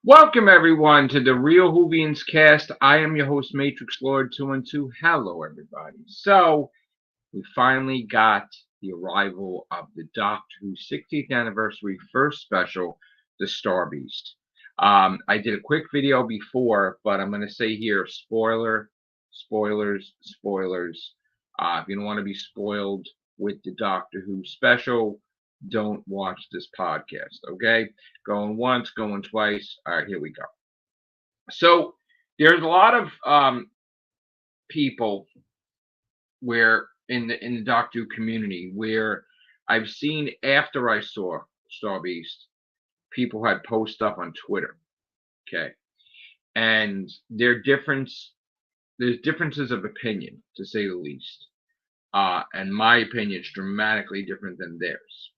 Welcome everyone to the Real Whovians cast. I am your host, Matrix Lord 212. Hello everybody. So we finally got the arrival of the Doctor Who 60th anniversary first special, The Star Beast. I did a quick video before, but I'm going to say here, spoilers. If you don't want to be spoiled with the Doctor Who special, don't watch this podcast, okay? Going once, going twice. All right, here we go. So there's a lot of people where in the Doctor Who community where I've seen after I saw Star Beast, people had post up on Twitter, okay, and there's differences of opinion to say the least, and my opinion is dramatically different than theirs.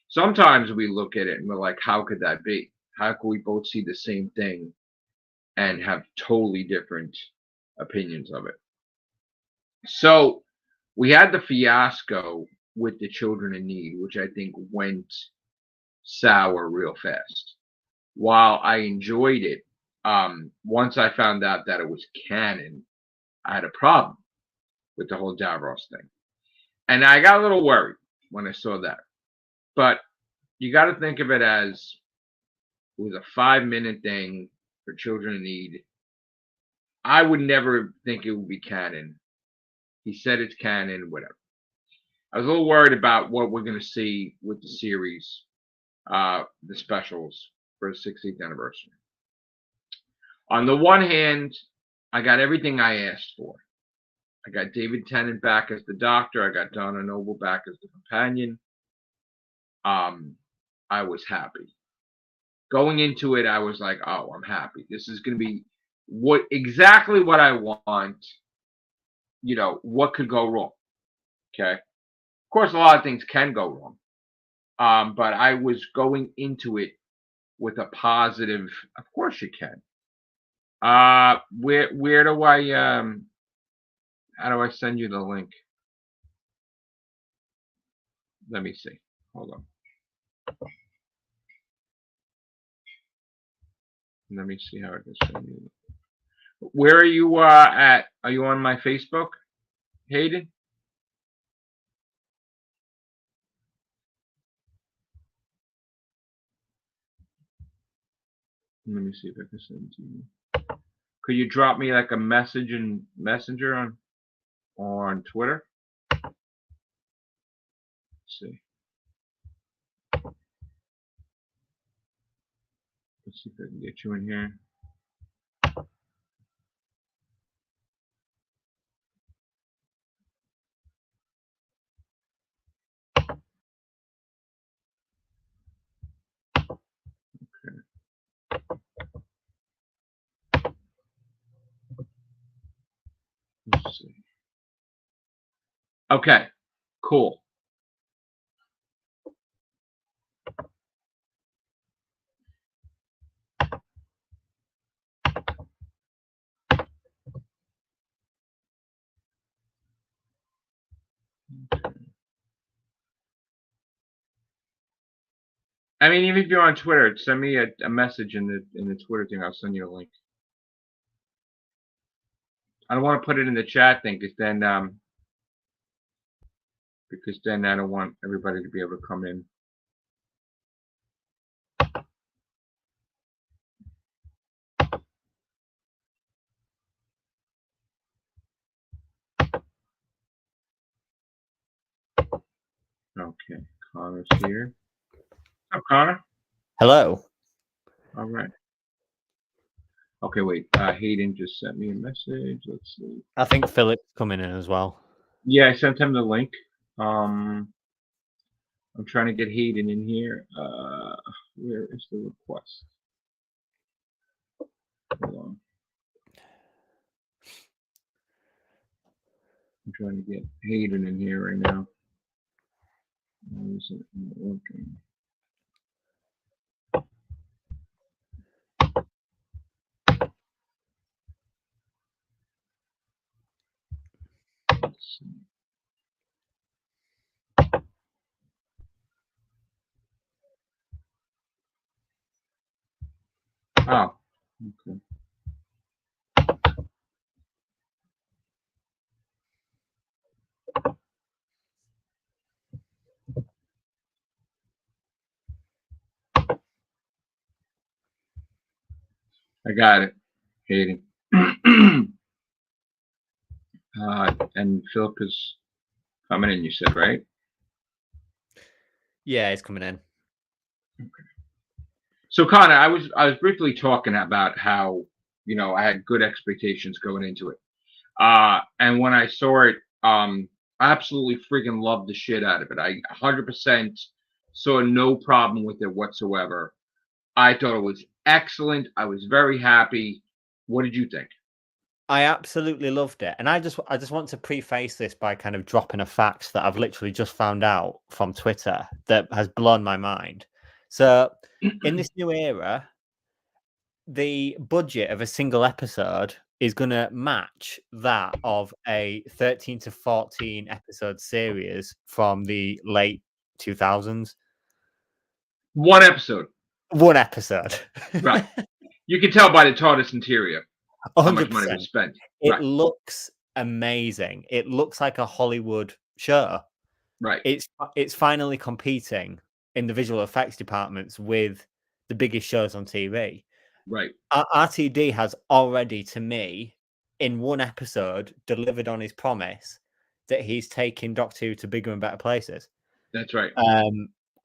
Sometimes we look at it and we're like, how could that be? How could we both see the same thing and have totally different opinions of it? So we had the fiasco with the Children in Need, which I think went sour real fast. While I enjoyed it, once I found out that it was canon, I had a problem with the whole Davros thing. And I got a little worried when I saw that. But you got to think of it as it was a 5-minute thing for Children in Need. I would never think it would be canon. He said it's canon, whatever. I was a little worried about what we're going to see with the series, the specials for the 60th anniversary. On the one hand, I got everything I asked for. I got David Tennant back as the Doctor. I got Donna Noble back as the companion. I was happy. Going into it, I was like, oh, I'm happy. This is going to be exactly what I want. You know, what could go wrong? Okay. Of course, a lot of things can go wrong. But I was going into it with a positive, of course you can. Where do I, how do I send you the link? Let me see. Hold on. Let me see how I can send you. Where are you at? Are you on my Facebook, Hayden? Let me see if I can send it to you. Could you drop me like a message in Messenger on Twitter? Let's see. Let's see if I can get you in here. Let's see. Okay, cool. I mean, even if you're on Twitter, send me a message in the Twitter thing. I'll send you a link. I don't want to put it in the chat thing because then I don't want everybody to be able to come in. Okay, Connor's here. What's up, Connor? Hello. All right. Okay, wait. Hayden just sent me a message. Let's see. I think Philip's coming in as well. Yeah, I sent him the link. I'm trying to get Hayden in here. Where is the request? Hold on. I'm trying to get Hayden in here right now. Why is it not working? Let's see. Oh, Okay. I got it, Hayden. And Philip is coming in, you said, right? Yeah, it's coming in. Okay. So, Connor, I was briefly talking about how, I had good expectations going into it. And when I saw it, I absolutely freaking loved the shit out of it. I 100% saw no problem with it whatsoever. I thought it was excellent. I was very happy. What did you think? I absolutely loved it, and I just want to preface this by kind of dropping a fact that I've literally just found out from Twitter that has blown my mind. So, in this new era, the budget of a single episode is going to match that of a 13 to 14 episode series from the late 2000s. One episode. One episode. Right. You can tell by the TARDIS interior how much 100%. money was spent. It Right. looks amazing. It looks like a Hollywood show. Right. It's finally competing in the visual effects departments with the biggest shows on TV. Right. RTD has already, to me, in one episode, delivered on his promise that he's taking Doctor Who to bigger and better places. That's right.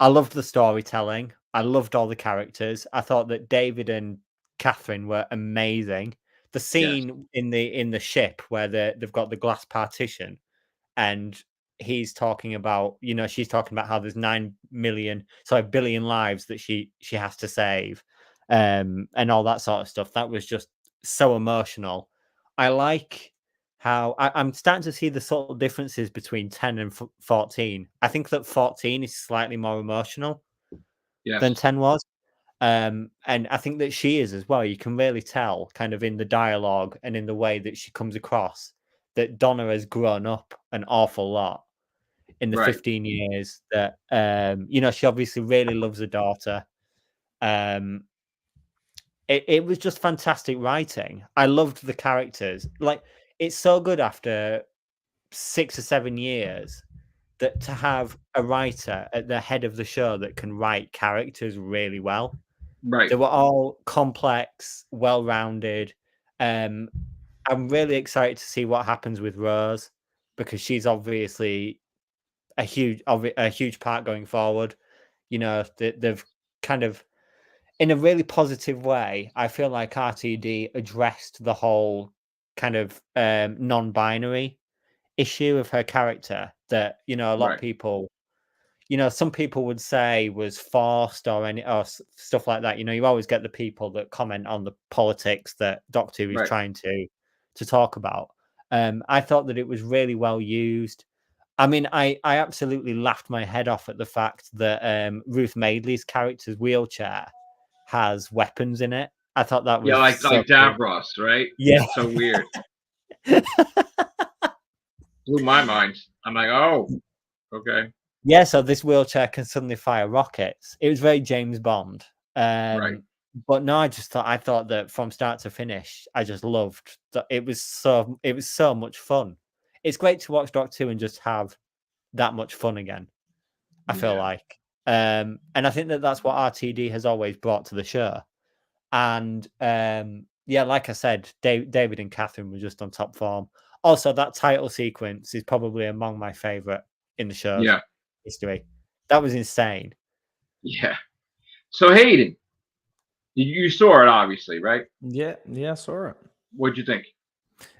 I loved the storytelling. I loved all the characters. I thought that David and Catherine were amazing. The scene in the ship where they've got the glass partition, and he's talking about, she's talking about how there's 1 billion lives that she has to save, and all that sort of stuff. That was just so emotional. I like how I'm starting to see the sort of differences between 10 and 14. I think that 14 is slightly more emotional than 10 was. And I think that she is as well. You can really tell kind of in the dialogue and in the way that she comes across that Donna has grown up an awful lot in the 15 years that, she obviously really loves her daughter. It was just fantastic writing. I loved the characters. Like, it's so good after 6 or 7 years that to have a writer at the head of the show that can write characters really well. Right. They were all complex, well-rounded. I'm really excited to see what happens with Rose, because she's obviously a huge part going forward. They've kind of, in a really positive way, I feel like RTD addressed the whole kind of non-binary issue of her character that, a lot of people, some people would say was forced or stuff like that. You always get the people that comment on the politics that Doctor Who is trying to talk about. I thought that it was really well used. I mean, I absolutely laughed my head off at the fact that Ruth Madeley's character's wheelchair has weapons in it. I thought that was like so Davros, right? Yeah, That's so weird. Blew my mind. I'm like, oh, okay. Yeah, so this wheelchair can suddenly fire rockets. It was very James Bond. But no, I thought that from start to finish, I just loved that. It was so much fun. It's great to watch Doctor Who and just have that much fun again. I feel like, and I think that that's what RTD has always brought to the show. And like I said, David and Catherine were just on top form. Also, that title sequence is probably among my favorite in the show's history. That was insane. Yeah. So Hayden, you saw it obviously, right? Yeah, I saw it. What'd you think?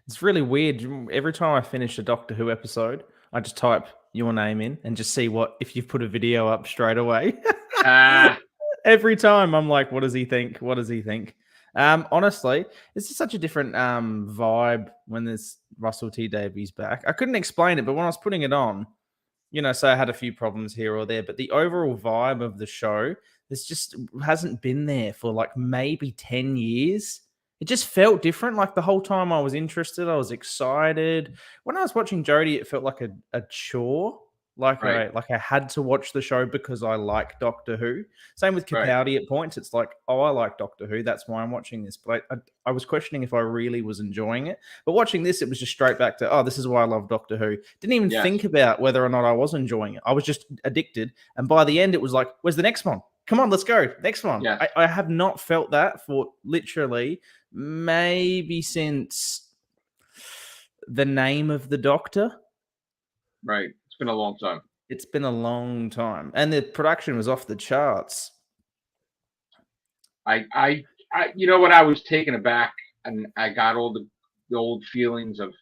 It's really weird. Every time I finish a Doctor Who episode, I just type your name in and just see if you've put a video up straight away. Every time I'm like, what does he think? What does he think? Honestly, it's just such a different vibe when there's Russell T Davies back. I couldn't explain it, but when I was putting it on, so I had a few problems here or there, but the overall vibe of the show, this just hasn't been there for like maybe 10 years. It just felt different. Like the whole time I was interested, I was excited. When I was watching Jodie, it felt like a chore. Like Right. I had to watch the show because I like Doctor Who. Same with Right. Capaldi at points. It's like, oh, I like Doctor Who. That's why I'm watching this. But I was questioning if I really was enjoying it. But watching this, it was just straight back to, oh, this is why I love Doctor Who. Didn't even Yes. think about whether or not I was enjoying it. I was just addicted. And by the end, it was like, where's the next one? Come on, let's go. Next one. Yes. I have not felt that for literally maybe since The Name of the Doctor. Right. It's been a long time. It's been a long time, and the production was off the charts. I you know what, I was taken aback, and I got all the old feelings of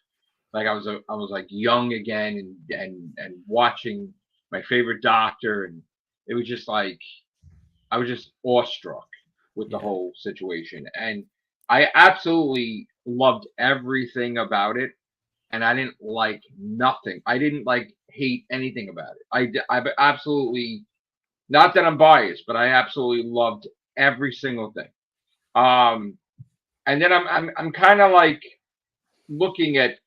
like I was like young again, and watching my favorite Doctor, and it was just like I was just awestruck with the whole situation, and I absolutely loved everything about it, and I didn't like nothing. I didn't like hate anything about it. I absolutely, not that I'm biased, but I absolutely loved every single thing. And then I'm kind of like looking at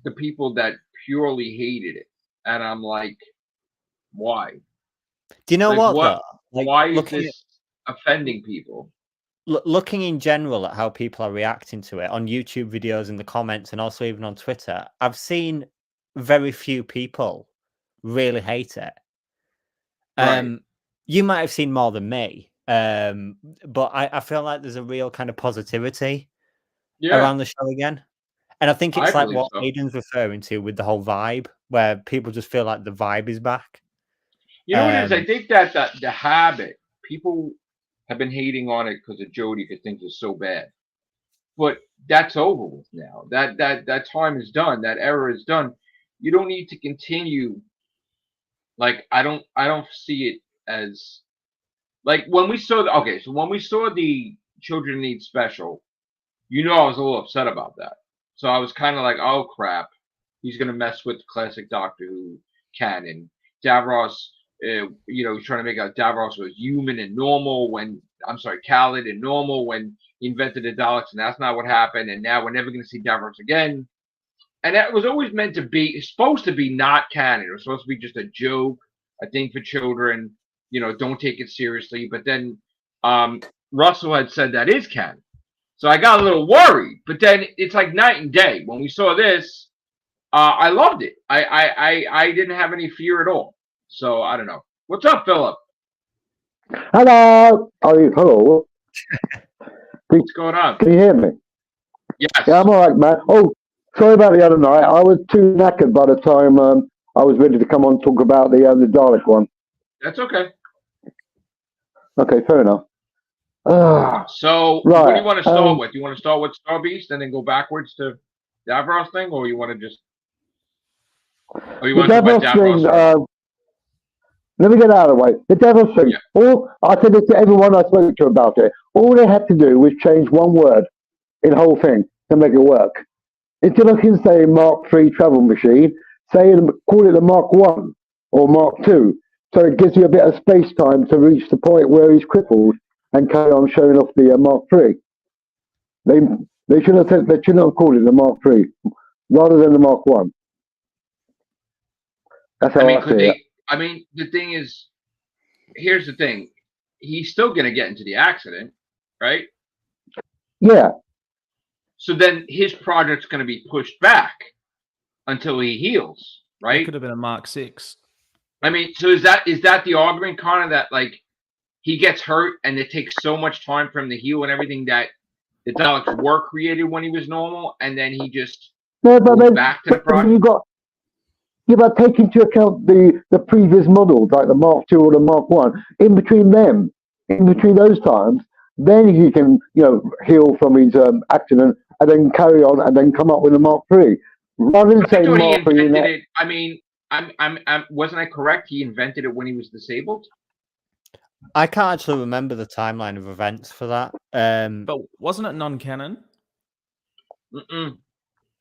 the people that purely hated it, and I'm like, why? Do you know Like, what? what? Though? Like, Why is this offending people? Looking in general at how people are reacting to it on YouTube videos, in the comments, and also even on Twitter, I've seen very few people really hate it. Right. You might have seen more than me, but I feel like there's a real kind of positivity around the show again. And I think it's like what Aiden's referring to with the whole vibe, where people just feel like the vibe is back. You know what it is? I think that the habit, people have been hating on it because of Jodie, because things are so bad. But that's over with now. That time is done. That era is done. You don't need to continue. Like, I don't see it as like when we saw when we saw the Children Need Special, I was a little upset about that. So I was kind of like, oh crap, he's gonna mess with classic Doctor Who canon. Davros, he's trying to make out Davros was human and normal when Khaled and normal when he invented the Daleks, and that's not what happened. And now we're never gonna see Davros again. And that was always meant to be, it's supposed to be not canon. It was supposed to be just a joke, a thing for children. Don't take it seriously. But then Russell had said that is canon. So I got a little worried. But then it's like night and day. When we saw this, I loved it. I didn't have any fear at all. So I don't know. What's up, Philip? Hello. Hello. What's going on? Can you hear me? Yes. Yeah, I'm all right, man. Oh, sorry about the other night. I was too knackered by the time I was ready to come on and talk about the Dalek one. That's okay. Okay, fair enough. So, what do you want to start with? Do you want to start with Star Beast and then go backwards to Davros thing, or you want to just? Or you want to talk about Davros? Let me get out of the way. The Davros thing. Yeah. I said it to everyone I spoke to about it. All they had to do was change one word in the whole thing to make it work. Instead of him saying Mark III travel machine, call it the Mark I or Mark II. So it gives you a bit of space time to reach the point where he's crippled and carry on showing off the Mark III. They should have called it the Mark III rather than the Mark I. That's how I see it. I mean, the thing is, here's the thing: he's still going to get into the accident, right? Yeah. So then his project's going to be pushed back until he heals, right? It could have been a Mark VI. I mean, so is that the argument, Connor, that like he gets hurt and it takes so much time for him to heal and everything that the Daleks were created when he was normal, and then he just goes back to the project? But take into account the previous models, like the Mark II or the Mark I. In between those times, then he can, heal from his accident and then carry on and then come up with a Mark III. Rather than saying Mark III. I mean, wasn't I correct? He invented it when he was disabled. I can't actually remember the timeline of events for that. But wasn't it non-canon?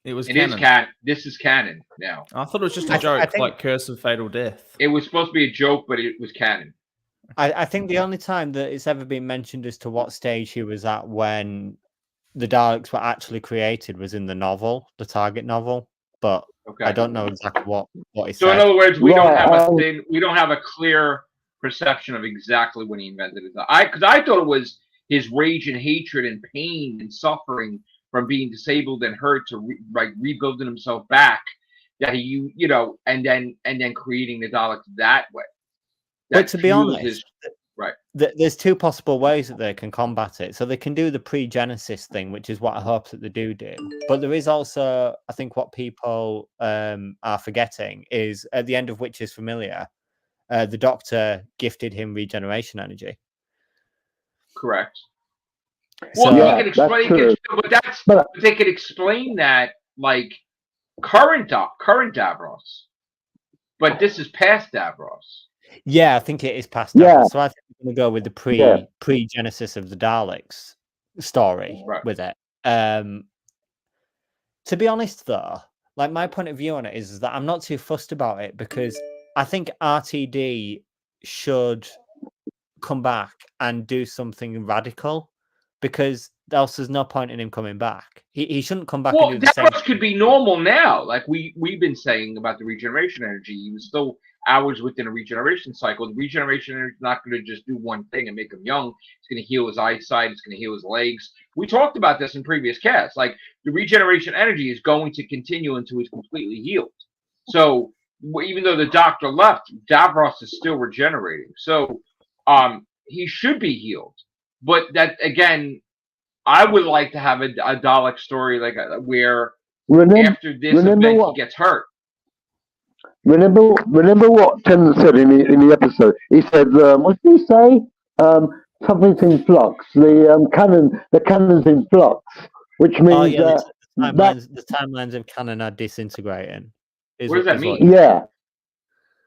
It was canon. This is canon now. I thought it was just a joke, like Curse of Fatal Death. It was supposed to be a joke, but it was canon. I think the only time that it's ever been mentioned as to what stage he was at when the Daleks were actually created was in the novel, the Target novel. But Okay. I don't know exactly what he So in said. other words, we Right, don't have a thing. We don't have a clear perception of exactly when he invented it. Because I thought it was his rage and hatred and pain and suffering from being disabled and hurt to rebuilding himself back, that he and then creating the Daleks that way. But to be honest, right. There's two possible ways that they can combat it. So they can do the pre-Genesis thing, which is what I hope that they do. But there is also, I think, what people are forgetting is at the end of Which Is Familiar, the Doctor gifted him regeneration energy. Correct. So, well, you can explain, but they could explain that like current Davros, but this is past Davros. Yeah, I think it is past Davros. So I think we're going to go with the pre-Genesis of the Daleks story with it. To be honest, though, like my point of view on it is that I'm not too fussed about it because I think RTD should come back and do something radical because else there's no point in him coming back. He shouldn't come back and do the same. Davros could be normal now. Like we've been saying about the regeneration energy. He was still hours within a regeneration cycle. The regeneration energy is not going to just do one thing and make him young. It's going to heal his eyesight. It's going to heal his legs. We talked about this in previous casts. Like the regeneration energy is going to continue until he's completely healed. So even though the Doctor left, Davros is still regenerating. So he should be healed. But that again, I would like to have a Dalek story like where after this event he gets hurt. Remember what Tennant said in the episode. He said, "What did he say? Something's in flux. The canon's in flux, which means the timelines of canon are disintegrating." What does that mean? Yeah,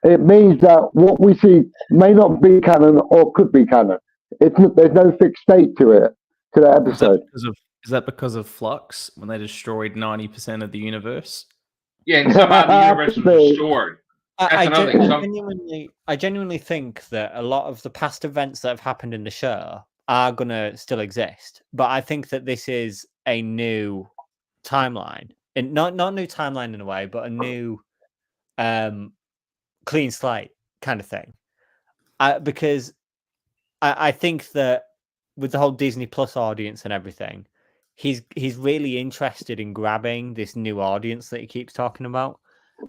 it means that what we see may not be canon or could be canon. There's no fixed state to it. To that episode. Is that because of flux when they destroyed 90% of the universe? Yeah, and somehow the universe was restored. I genuinely think that a lot of the past events that have happened in the show are gonna still exist, but I think that this is a new timeline, and not new timeline in a way, but a new clean slate kind of thing. Because I think that with the whole Disney Plus audience and everything, he's really interested in grabbing this new audience that he keeps talking about,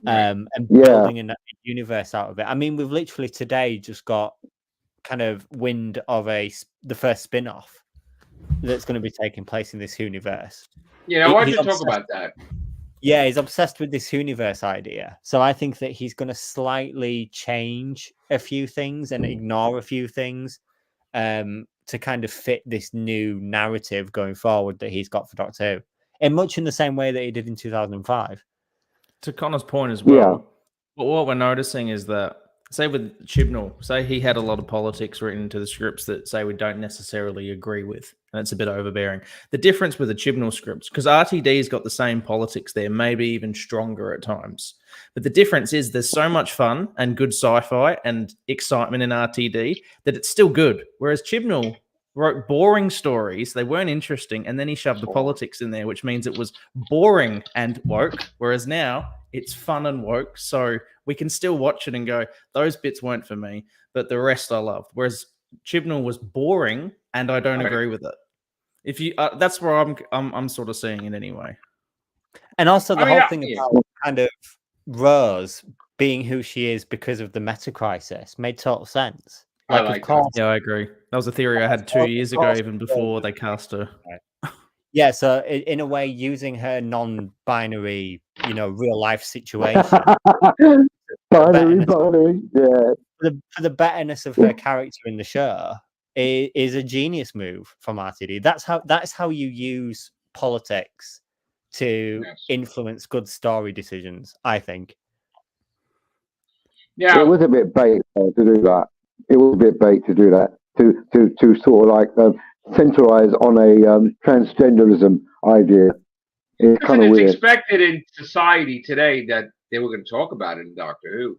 and building a universe out of it. I mean, we've literally today just got kind of wind of the first spin-off that's going to be taking place in this universe. Yeah, I wanted to talk about that. Yeah, he's obsessed with this universe idea. So I think that he's going to slightly change a few things and ignore a few things to kind of fit this new narrative going forward that he's got for Doctor Who, in much in the same way that he did in 2005. To Connor's point as well, but what we're noticing is that, say with Chibnall, say he had a lot of politics written into the scripts that say we don't necessarily agree with, and it's a bit overbearing. The difference with the Chibnall scripts, because RTD's got the same politics there, maybe even stronger at times. But the difference is there's so much fun and good sci-fi and excitement in RTD that it's still good. Whereas Chibnall wrote boring stories, they weren't interesting, and then he shoved the politics in there, which means it was boring and woke, whereas now it's fun and woke. So we can still watch it and go, those bits weren't for me, but the rest I loved. Whereas Chibnall was boring, and I don't agree with it. If you, that's where I'm sort of seeing it anyway. And also the whole thing about kind of Rose being who she is because of the meta crisis made total sense. Of course, yeah, I agree. That was a theory I had 2 years ago, even before they cast her. Yeah, so in a way, using her non-binary, real life situation, binary, yeah, for the betterness of her character in the show is a genius move from RTD. That's how you use politics to influence good story decisions, I think. Yeah, it was a bit bait to do that. It was a bit bait to do that, to sort of like centralize on a transgenderism idea. It's kind of weird. It's expected in society today that they were going to talk about it in Doctor Who.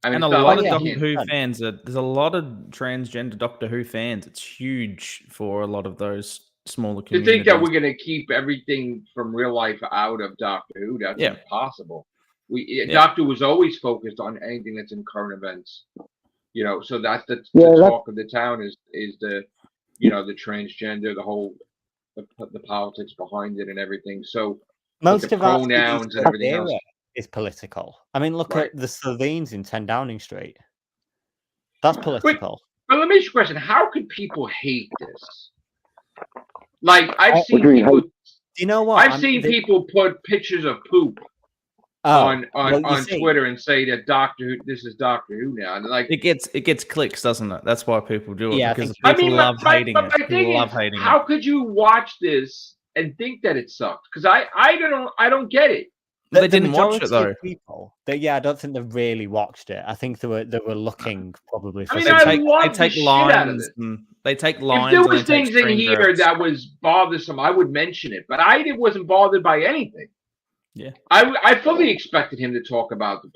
I mean, and a lot of Doctor Who fans, there's a lot of transgender Doctor Who fans. It's huge for a lot of those smaller communities. To think that we're going to keep everything from real life out of Doctor Who, that's impossible. Doctor was always focused on anything that's in current events. So that's the talk of the town is the the transgender, the whole the politics behind it and everything. So most the of pronouns and everything else is political. I mean, look at the Slovenes in 10 Downing Street. That's political. But let me ask you a question: how could people hate this? Like I've seen people. Do you know what? I've seen people put pictures of poop on Twitter and say that this is Doctor Who now, and like it gets clicks, doesn't it? That's why people do it. Yeah, because people love hating it. People love hating it. How could you watch this and think that it sucks? Because I don't get it. They didn't watch it though. I don't think they really watched it. I think they were looking probably. For they take lines. They take lines. If there was things in here that was bothersome, I would mention it. But I wasn't bothered by anything. Yeah, I fully expected him to talk about the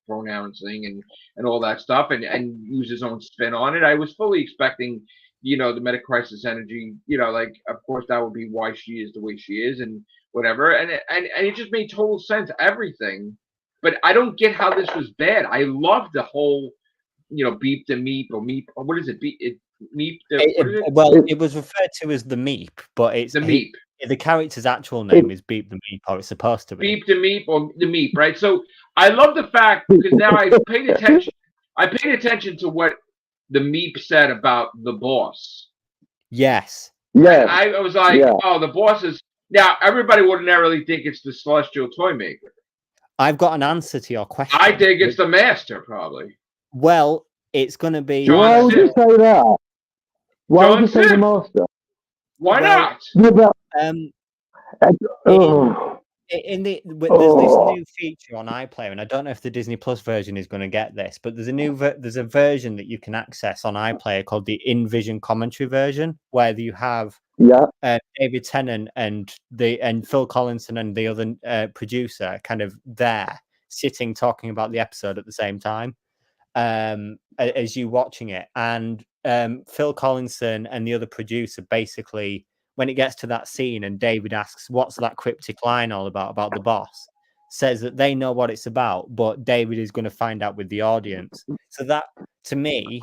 pronouns thing and all that stuff and use his own spin on it. I was fully expecting, the meta-crisis energy. Like of course that would be why she is the way she is and whatever. And it just made total sense. Everything, but I don't get how this was bad. I love the whole, beep the meep or meep or what is it? Meep. It was referred to as the meep, but it's the meep. The character's actual name is Beep the Meep, or it's supposed to be. Beep the Meep or the Meep, right? So I love the fact because now I paid attention. I paid attention to what the Meep said about the boss. Yes. Yeah. I was like, oh, the boss is now. Everybody would ordinarily think it's the Celestial Toy Maker. I've got an answer to your question. I think it's the Master, probably. Well, it's going to be. Why would you say that? Why would you say the Master? Why not? Yeah, but, there's this new feature on iPlayer, and I don't know if the Disney Plus version is going to get this, but there's a version that you can access on iPlayer called the in-vision commentary version, where you have David Tennant and Phil Collinson and the other producer kind of there sitting talking about the episode at the same time as you watching it, and Phil Collinson and the other producer basically, when it gets to that scene and David asks, what's that cryptic line all about the boss, says that they know what it's about, but David is going to find out with the audience. So that, to me,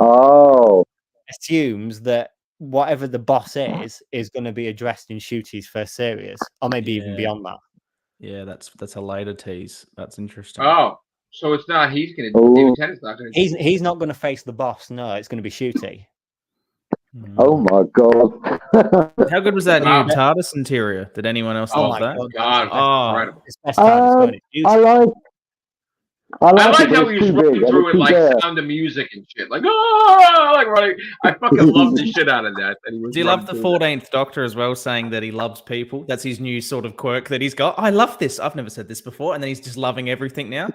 assumes that whatever the boss is going to be addressed in Ncuti's first series, or maybe even beyond that. Yeah, that's a later tease. That's interesting. Oh, so it's not, David Tennant's not going to... He's not going to face the boss, no, it's going to be Ncuti. Oh my god! How good was that new TARDIS interior? Did anyone else love that? God, I like how he was running through it like Sound of Music and shit, like like running. I fucking love the shit out of that. Do you love the 14th Doctor as well, saying that he loves people? That's his new sort of quirk that he's got. I love this. I've never said this before, and then he's just loving everything now.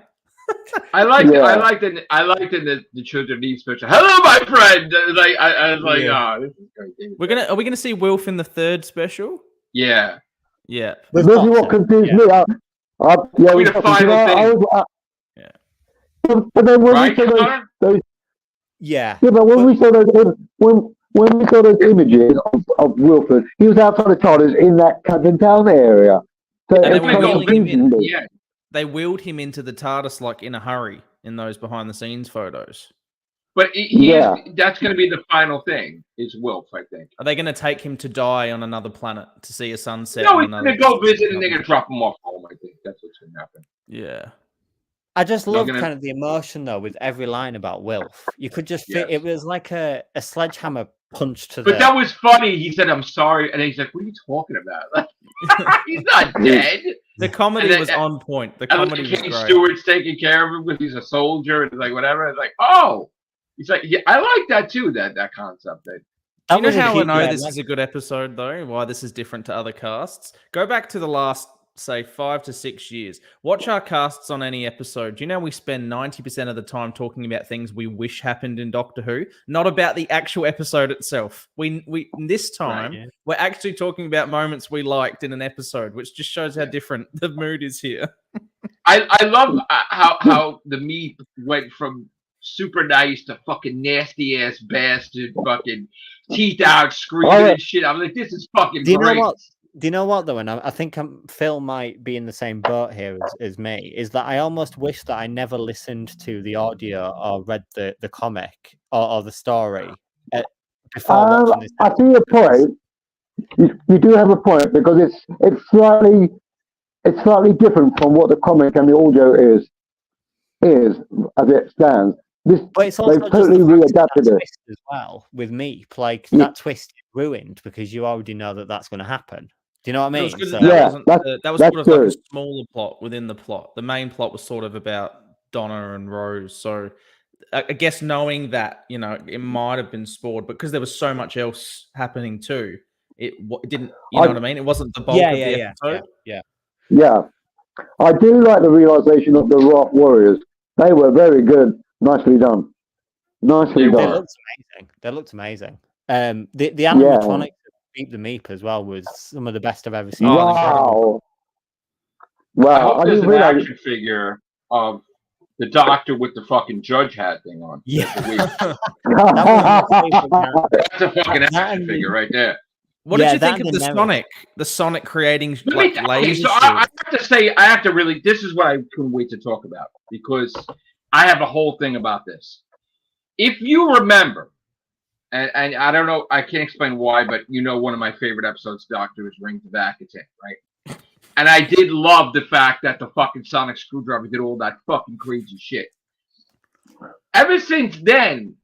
I like the Children Need special. Hello, my friend. Like I was like, oh, this is great. Are we gonna see Wilf in the 3rd special? Yeah. Yeah. This is what confused me. The final thing. But then when we saw those, but when we saw those, when we saw those images of Wilford, he was outside the TARDIS in that Camden Town area. So they wheeled him into the TARDIS like in a hurry in those behind the scenes photos. But that's going to be the final thing. Is Wilf, I think. Are they going to take him to die on another planet to see a sunset? No, he's going to go visit and they're going to drop him off home. I think that's what's going to happen. Yeah. I just love kind of the emotion though with every line about Wilf. You could just feel it was like a sledgehammer punch to But that was funny. He said, "I'm sorry," and he's like, "What are you talking about? He's not dead." The comedy was on point. The comedy was great. Stewart's taking care of him because he's a soldier and like whatever. It's like, oh, he's like, yeah, I like that too. That concept. You know how I know this is a good episode though? Why this is different to other casts? Go back to the last, say, 5 to 6 years. Watch our casts on any episode. Do you know we spend 90% of the time talking about things we wish happened in Doctor Who, not about the actual episode itself. We this time we're actually talking about moments we liked in an episode, which just shows how different the mood is here. I love how the Meep went from super nice to fucking nasty ass bastard, fucking teeth out, screaming and shit. I'm like, this is fucking great. Do you know what though? And I think Phil might be in the same boat here as me. Is that I almost wish that I never listened to the audio or read the comic or the story before watching this. I see your point. You do have a point because it's slightly different from what the comic and the audio is as it stands. But it's also they've totally readapted it as well with Meep. Like that twist is ruined because you already know that that's going to happen. Do you know what I mean? That was sort of like a smaller plot within the plot. The main plot was sort of about Donna and Rose. So I guess knowing that, it might have been spoiled because there was so much else happening too. It didn't, you know what I mean? It wasn't the bulk of the episode. Yeah. I do like the realization of the Wrath Warriors. They were very good. Nicely done. Nicely done. They looked amazing. The animatronics of Beat the Meep as well was some of the best I've ever seen. Wow. I hope there's an action figure of the doctor with the fucking judge hat thing on. Yeah. That's a fucking action figure right there. What did you think of the Sonic? The Sonic creating lasers? So I have to say, this is what I couldn't wait to talk about because I have a whole thing about this. If you remember, and I don't know, I can't explain why, but one of my favorite episodes, Doctor, is Rings of Akaten, right? And I did love the fact that the fucking sonic screwdriver did all that fucking crazy shit. Ever since then,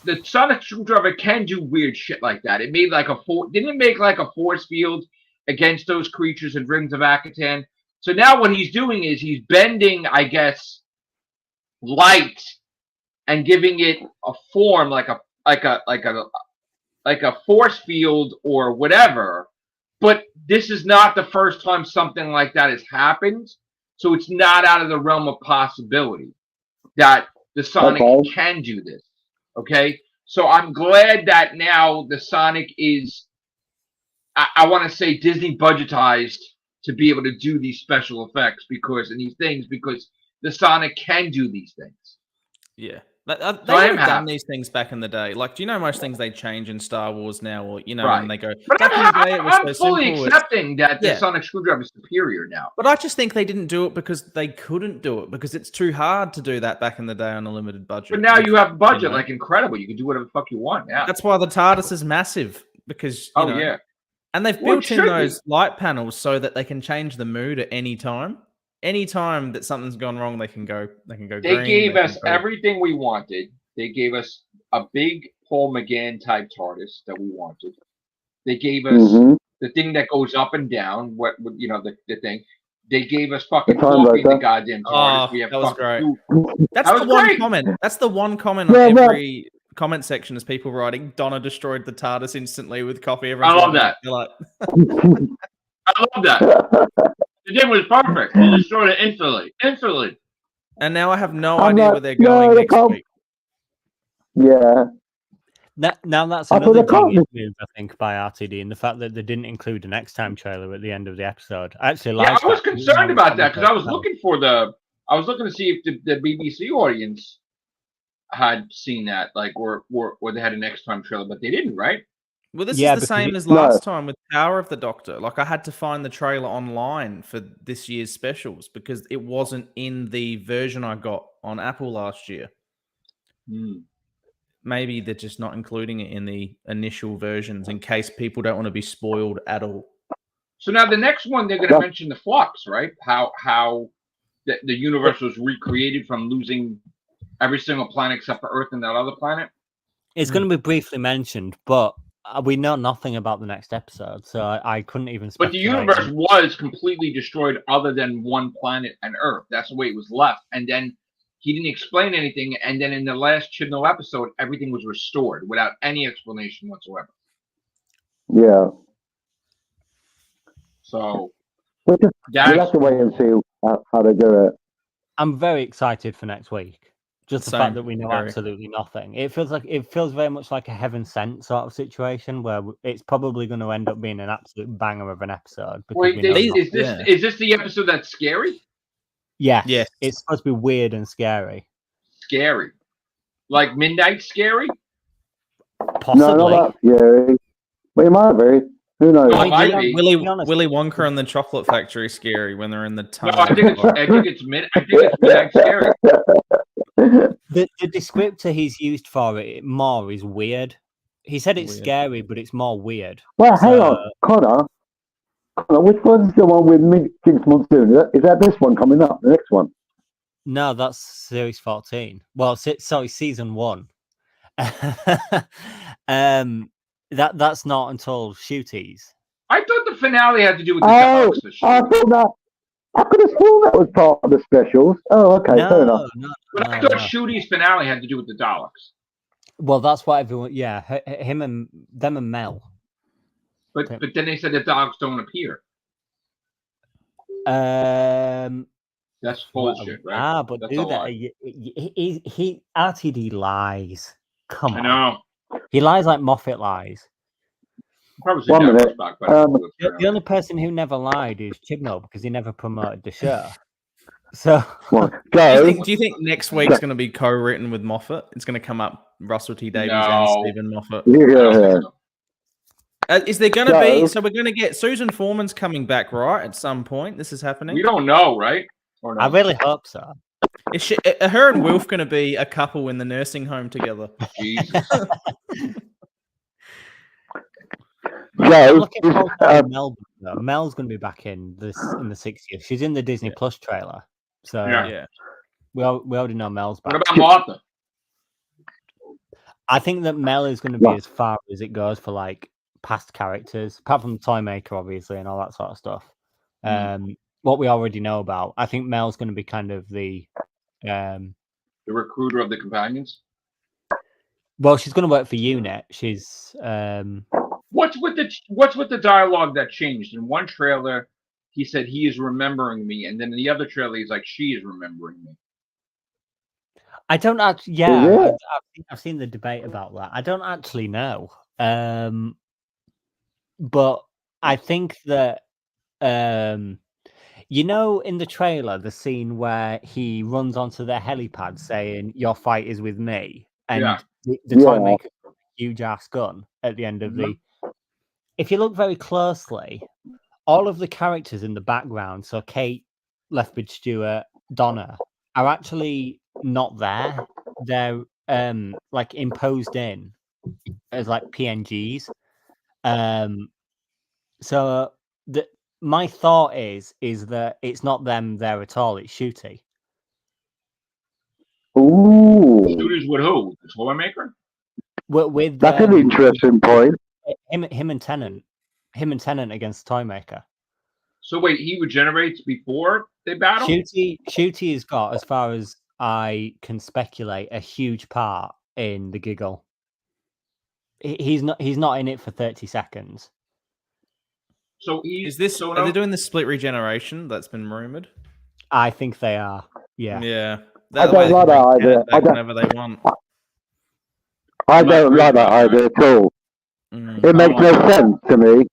the sonic screwdriver can do weird shit like that. It made like didn't it make like a force field against those creatures in Rings of Akaten? So now what he's doing is he's bending, I guess, light and giving it a form like a force field or whatever. But this is not the first time something like that has happened, so it's not out of the realm of possibility that the Sonic can do this. Okay, so I'm glad that now the Sonic is, I want to say, Disney budgetized to be able to do these special effects because the Sonic can do these things. Yeah. They have done these things back in the day. Like, do you know most things they change in Star Wars now? Or, when they go... But I'm fully accepting that the sonic screwdriver is superior now. But I just think they didn't do it because they couldn't do it, because it's too hard to do that back in the day on a limited budget. But now you have a budget, like incredible. You can do whatever the fuck you want now. That's why the TARDIS is massive, because, yeah. And they've built in those light panels so that they can change the mood at any time. Anytime that something's gone wrong, they can go green. They gave us everything we wanted. They gave us a big Paul McGann type TARDIS that we wanted. They gave us the thing that goes up and down. The thing. They gave us fucking coffee in the goddamn TARDIS. We have that was great. That's the one comment. That's the one comment on every comment section is people writing, Donna destroyed the TARDIS instantly with coffee. I love that. I love that. The game was perfect. He destroyed it instantly. And now I have no idea where they're going next week. Yeah. Now that's another genius move, I think, by RTD, and the fact that they didn't include an X Time trailer at the end of the episode. I was concerned about that because I was looking to see if the BBC audience had seen that, or they had an X Time trailer, but they didn't, right? Well, this is the same as last time with Power of the Doctor. Like, I had to find the trailer online for this year's specials because it wasn't in the version I got on Apple last year. Maybe they're just not including it in the initial versions in case people don't want to be spoiled at all. So now the next one, they're going to mention the flux, right? How the universe was recreated from losing every single planet except for Earth and that other planet. It's going to be briefly mentioned, but we know nothing about the next episode, so I couldn't even speculate. But the universe was completely destroyed other than one planet and Earth. That's the way it was left. And then he didn't explain anything. And then in the last Chibnall episode, everything was restored without any explanation whatsoever. Yeah. So we'll have to wait and see how they do it. I'm very excited for next week. Just the fact that we know absolutely nothing. It feels very much like a Heaven Sent sort of situation where it's probably going to end up being an absolute banger of an episode. Wait, is this the episode that's scary? Yes. It's supposed to be weird and scary. Scary. Like Midnight Scary? Possibly. No, not that scary. But it might be. Who knows? No, it might be. Willy Wonka and the Chocolate Factory scary when they're in the No, tunnel. I think it's midnight scary. The descriptor he's used for it more is weird. He said it's scary, but it's more weird. Well, hang on, Connor, which one's the one with 6 months doing? Is that this one coming up? The next one? No, that's series 14. Well, sorry, season 1. That's not until Shooties. I thought the finale had to do with the dogs. I thought that. I could have sworn that was part of the specials. Oh, okay, fair enough. But I thought Shooties finale had to do with the Daleks. Well, that's what everyone. Yeah, him and them and Mel. But then they said the Daleks don't appear. That's bullshit, right? But that's do that. He RTD lies. Come on. I know. He lies like Moffat lies. One minute. The only person who never lied is Chibnall because he never promoted the show. So, do you think next week's going to be co-written with Moffat? It's going to come up Russell T Davies and Stephen Moffat. Yeah. Is there going to be? So we're going to get Susan Foreman's coming back, right? At some point, this is happening. We don't know, right? Or no? I really hope so. Is her and Wilf going to be a couple in the nursing home together? Jesus. I'm looking forward to Mel. Mel's going to be back in the 60th. She's in the Disney Plus trailer, so we already know Mel's back. What about Martha? I think that Mel is going to be as far as it goes for like past characters, apart from the Toymaker, obviously, and all that sort of stuff. What we already know about. I think Mel's going to be kind of the recruiter of the companions. Well, she's going to work for UNIT. She's What's with the dialogue that changed? In one trailer, he said he is remembering me, and then in the other trailer, he's like she is remembering me. I don't actually. Yeah, I've seen the debate about that. I don't actually know, but I think that you know, in the trailer, the scene where he runs onto the helipad saying "Your fight is with me," and the Toymaker huge ass gun at the end of the. If you look very closely, all of the characters in the background, so Kate, Lethbridge Stewart, Donna, are actually not there. They're like imposed in as like PNGs. So my thought is that it's not them there at all. It's Shooty. Ooh. Shooters with who? The Toymaker? With that's an interesting point. Him and Tennant against the Toymaker. So wait, he regenerates before they battle? Shooty has got, as far as I can speculate, a huge part in the giggle. He's not in it for 30 seconds. So are they doing the split regeneration that's been rumored? I think they are. Yeah. Yeah. I don't like that idea. Whenever they want. I don't like that idea at all. It makes no sense to me.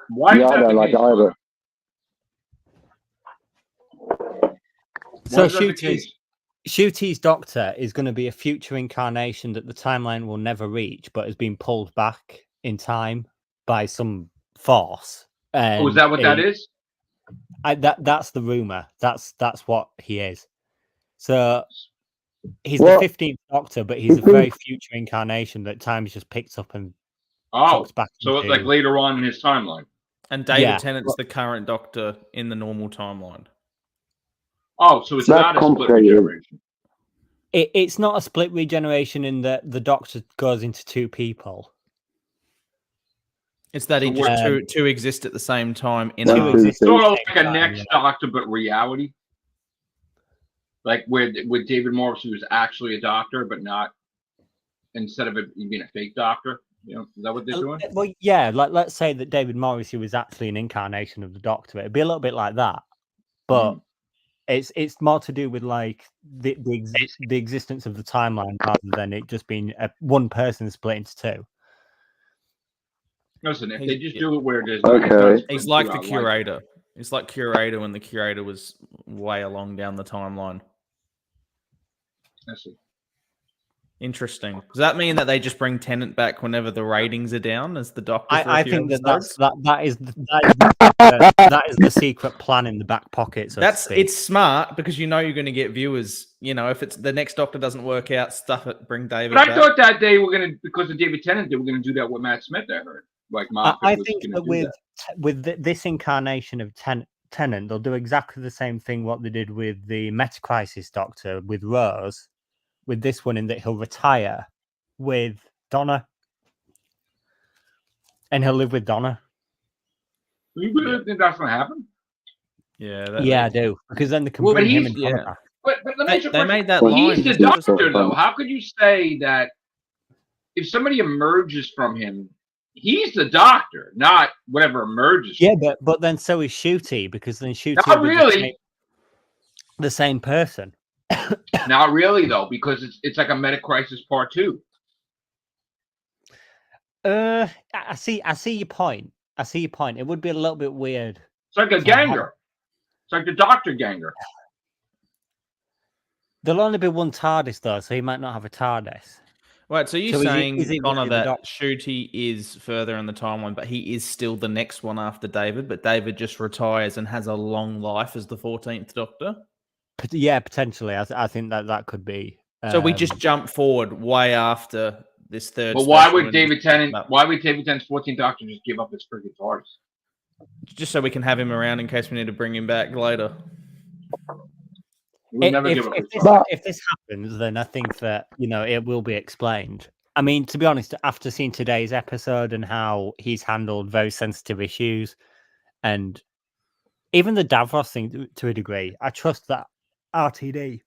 Why I don't like it either. So Shooty's Doctor is going to be a future incarnation that the timeline will never reach, but has been pulled back in time by some force. Is that what that is? That's the rumor. That's what he is. So he's the 15th Doctor, but he's a very future incarnation that time's just picked up and talks back. So it's like later on in his timeline. And David Tennant's the current Doctor in the normal timeline. Oh, so it's not a split regeneration. It's not a split regeneration in that the Doctor goes into two people. It's that he just two exist at the same time in sort of like a next Doctor, but reality. Like with David Morris, who was actually a doctor, but not instead of it being a fake doctor. You know, is that what they're doing? Well, yeah. Like let's say that David Morrissey was actually an incarnation of the Doctor. It'd be a little bit like that, but it's more to do with like the existence of the timeline rather than it just being one person split into two. Listen, if they just do it where there's he's like the Curator. It's like Curator when the Curator was way along down the timeline. I see. Interesting. Does that mean that they just bring Tennant back whenever the ratings are down as the Doctor? For a I few think episodes? that is the secret plan in the back pocket. So it's smart because you know you're going to get viewers. You know, if it's the next Doctor doesn't work out, stuff it. Bring David. But I back. thought that they were gonna, because of David Tennant, they were gonna do that with Matt Smith. I heard. Like I think that with this incarnation of Tennant, they'll do exactly the same thing what they did with the Meta-Crisis Doctor with Rose. With this one, in that he'll retire with Donna, and he'll live with Donna. You really think that's gonna happen? Yeah, I do, because then they can bring him and Donna back. But let me they made that well, line. he's the Doctor, though. How could you say that if somebody emerges from him, he's the Doctor, not whatever emerges? Yeah, but then so is Shooty, because then Shooty not really the same person. Not really, though, because it's like a Meta-Crisis Part 2. I see your point. It would be a little bit weird. It's like a ganger. It's like the Doctor ganger. There'll only be one TARDIS, though, so he might not have a TARDIS. Right, so you're saying, Connor, really that Shooty is further in the timeline, but he is still the next one after David, but David just retires and has a long life as the 14th Doctor? Yeah, potentially. I think that could be. So we just jump forward way after this third. But why would David Tennant's 14th Doctor just give up his freaking TARDIS? Just so we can have him around in case we need to bring him back later. If this happens, then I think that it will be explained. I mean, to be honest, after seeing today's episode and how he's handled very sensitive issues, and even the Davros thing to a degree, I trust that RTD,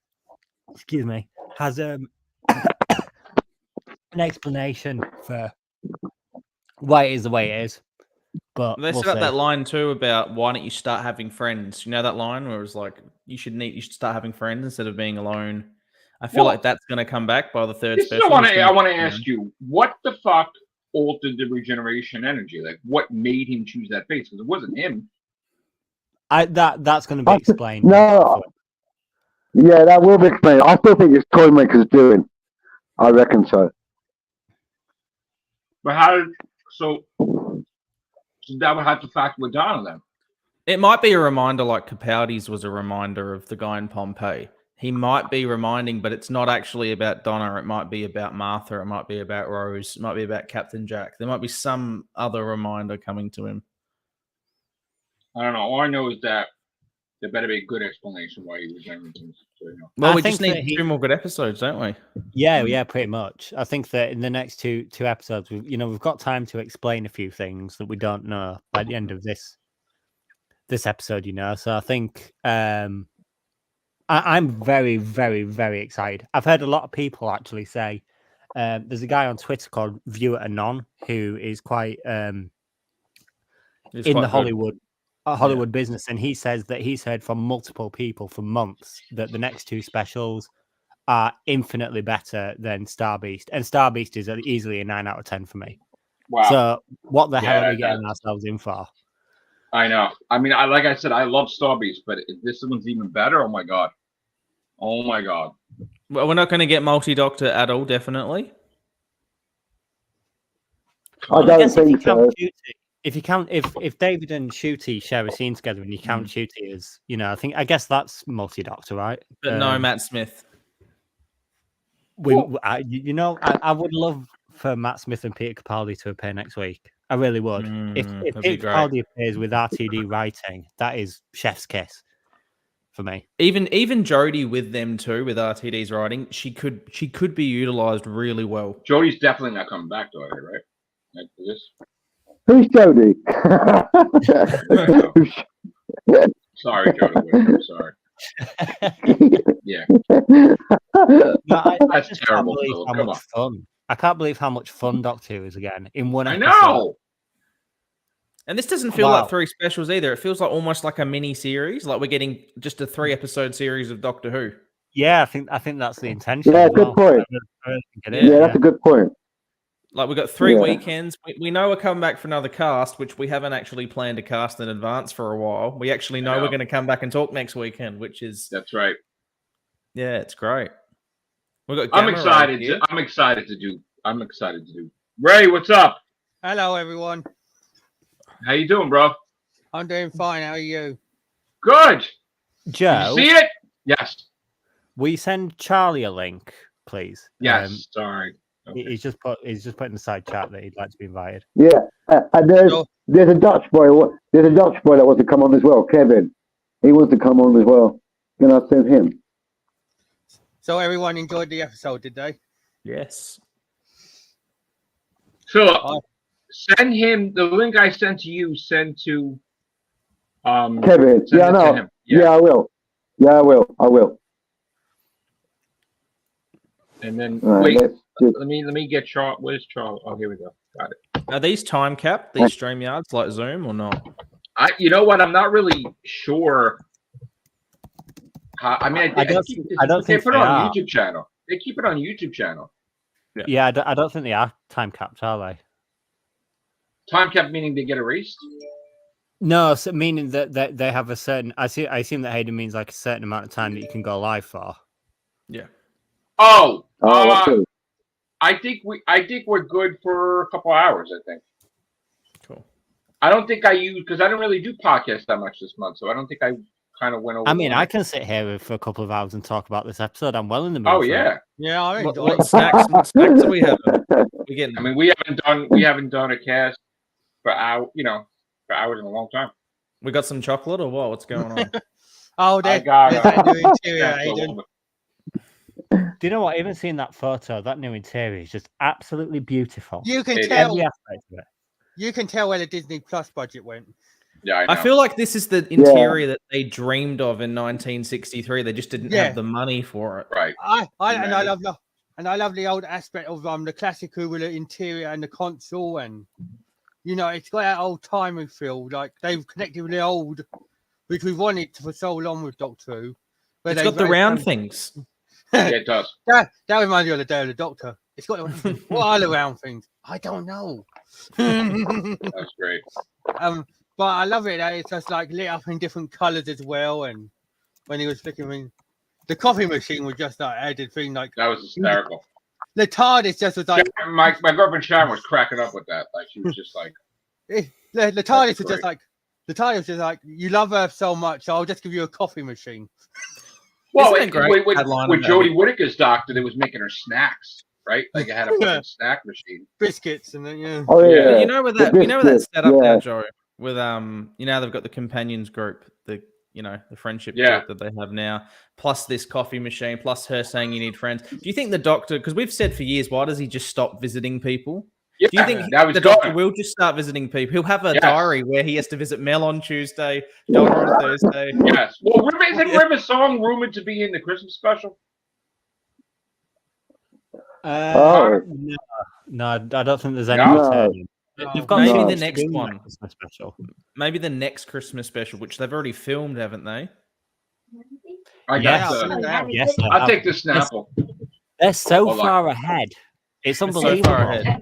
has an explanation for why it is the way it is. But they set up that line too about why don't you start having friends? You know that line where it was like you should start having friends instead of being alone. I feel like that's going to come back by the third special. I want to ask you, what the fuck altered the regeneration energy? Like, what made him choose that face? Because it wasn't him. That's going to be explained. No, yeah, that will be explained. I still think it's Toymaker's doing. I reckon so. But how? So that would have to factor with Donna then. It might be a reminder, like Capaldi's was a reminder of the guy in Pompeii. He might be reminding, but it's not actually about Donna. It might be about Martha. It might be about Rose. It might be about Captain Jack. There might be some other reminder coming to him. I don't know. All I know is that there better be a good explanation why he was doing things. Well, we just need 2 more good episodes, don't we? Yeah, pretty much. I think that in the next two episodes, we've got time to explain a few things that we don't know by the end of this episode. So I think I'm very, very, very excited. I've heard a lot of people actually say there's a guy on Twitter called Viewer Anon who is quite in the Hollywood business, and he says that he's heard from multiple people for months that the next 2 specials are infinitely better than Starbeast, and Starbeast is easily a 9 out of 10 for me. Wow! So what the hell are we getting ourselves in for? I know. I mean, like I said, I love Starbeast, but if this one's even better, oh my god! Well, we're not going to get multi-Doctor at all, definitely. I don't think so. If David and Shooty share a scene together and you count Shooty as, I guess that's multi-Doctor, right? But no, Matt Smith. I would love for Matt Smith and Peter Capaldi to appear next week. I really would. If Peter Capaldi appears with RTD writing, that is chef's kiss for me. Even Jodie with them too, with RTD's writing, she could be utilized really well. Jodie's definitely not coming back though, right? Like this. Who's Jodie? Sorry, Jodie. I'm sorry. Yeah. That's terrible. Come on. Fun. I can't believe how much fun Doctor Who is again in one episode. I know. And this doesn't feel like 3 specials either. It feels like almost like a mini series. Like we're getting just a 3-episode series of Doctor Who. Yeah, I think that's the intention. Yeah, good point. That's a good point. Like we've got 3 weekends. We know we're coming back for another cast, which we haven't actually planned to cast in advance for a while. We actually know we're going to come back and talk next weekend, which is... That's right. Yeah, it's great. We got. I'm excited to do. Ray, what's up? Hello, everyone. How you doing, bro? I'm doing fine. How are you? Good. Joe, Did you see it? Yes. will you send Charlie a link, please? Yes. Sorry. Okay. He's just put in the side chat that he'd like to be invited. Yeah, and there's a Dutch boy. There's a Dutch boy that wants to come on as well. Kevin, he wants to come on as well. Can I send him? So everyone enjoyed the episode, did they? Yes. Philip, send him the link I sent to you. Send to Kevin. send Yeah, it no. to him. Yeah, I will. Yeah, I will. And then Right, wait. Let me get Charles. Where's Charles? Oh, here we go. Got it. Are these time capped? These StreamYards like Zoom or not? You know what? I'm not really sure. I don't think they put it on YouTube channel. They keep it on YouTube channel. Yeah, I don't think they are time capped, are they? Time cap meaning they get erased? No, so meaning that they have a certain. I assume that Hayden means like a certain amount of time that you can go live for. Yeah. Oh, okay. I think we're good for a couple hours. I think. Cool. I don't think I use because I don't really do podcasts that much this month, so I don't think I kind of went over. I mean, I can sit here for a couple of hours and talk about this episode. I'm well in the mood. Oh for yeah. it. Yeah, I enjoyed What it. snacks are we having? We getting. I mean, we haven't done a cast for hours in a long time. We got some chocolate or what? What's going on? Oh, I there's got that new interior, Yeah, so Aiden. Do you know what? Even seeing that photo, that new interior is just absolutely beautiful. You can It- tell. Every aspect of it. You can tell where the Disney Plus budget went. Yeah, I know. I feel like this is the interior that they dreamed of in 1963. They just didn't have the money for it. Right. I love the old aspect of the classical with the interior and the console, and it's got that old timey feel. Like they've connected with the old, which we've wanted for so long with Doctor Who. But It's got the round things. Yeah, it does. That reminds me of the Day of the Doctor. It's got what are the round things? I don't know. That's great. But I love it that it's just like lit up in different colours as well. And when he was flicking, the coffee machine was just like added thing like That was hysterical. the TARDIS just was like My girlfriend Sharon was cracking up with that. Like she was just like, the TARDIS was just like you love her so much, so I'll just give you a coffee machine. well, Isn't it great? with Headline Jodie Whittaker's doctor, that was making her snacks, right? Like it had a fucking snack machine. Biscuits and then Oh yeah. You know where that's set up Yeah. now, Joe. With they've got the companions group, the friendship Yeah. group that they have now, plus this coffee machine, plus her saying you need friends. Do you think the Doctor? Because we've said for years, why does he just stop visiting people? Yeah, Do you think that was the Doctor gone. will just start visiting people? He'll have a Yes. diary where he has to visit Mel on Tuesday, Donna on Thursday. Yes. Well, isn't River's song rumored to be in the Christmas special? No, I don't think there's any No. returning. They've got Maybe so the much next to do in one. that Christmas special. Maybe the next Christmas special, which they've already filmed, haven't they? I Yes. got Yes, they I'll have. take the Snapple. They're so Hold on. far ahead. It's So unbelievable. far ahead.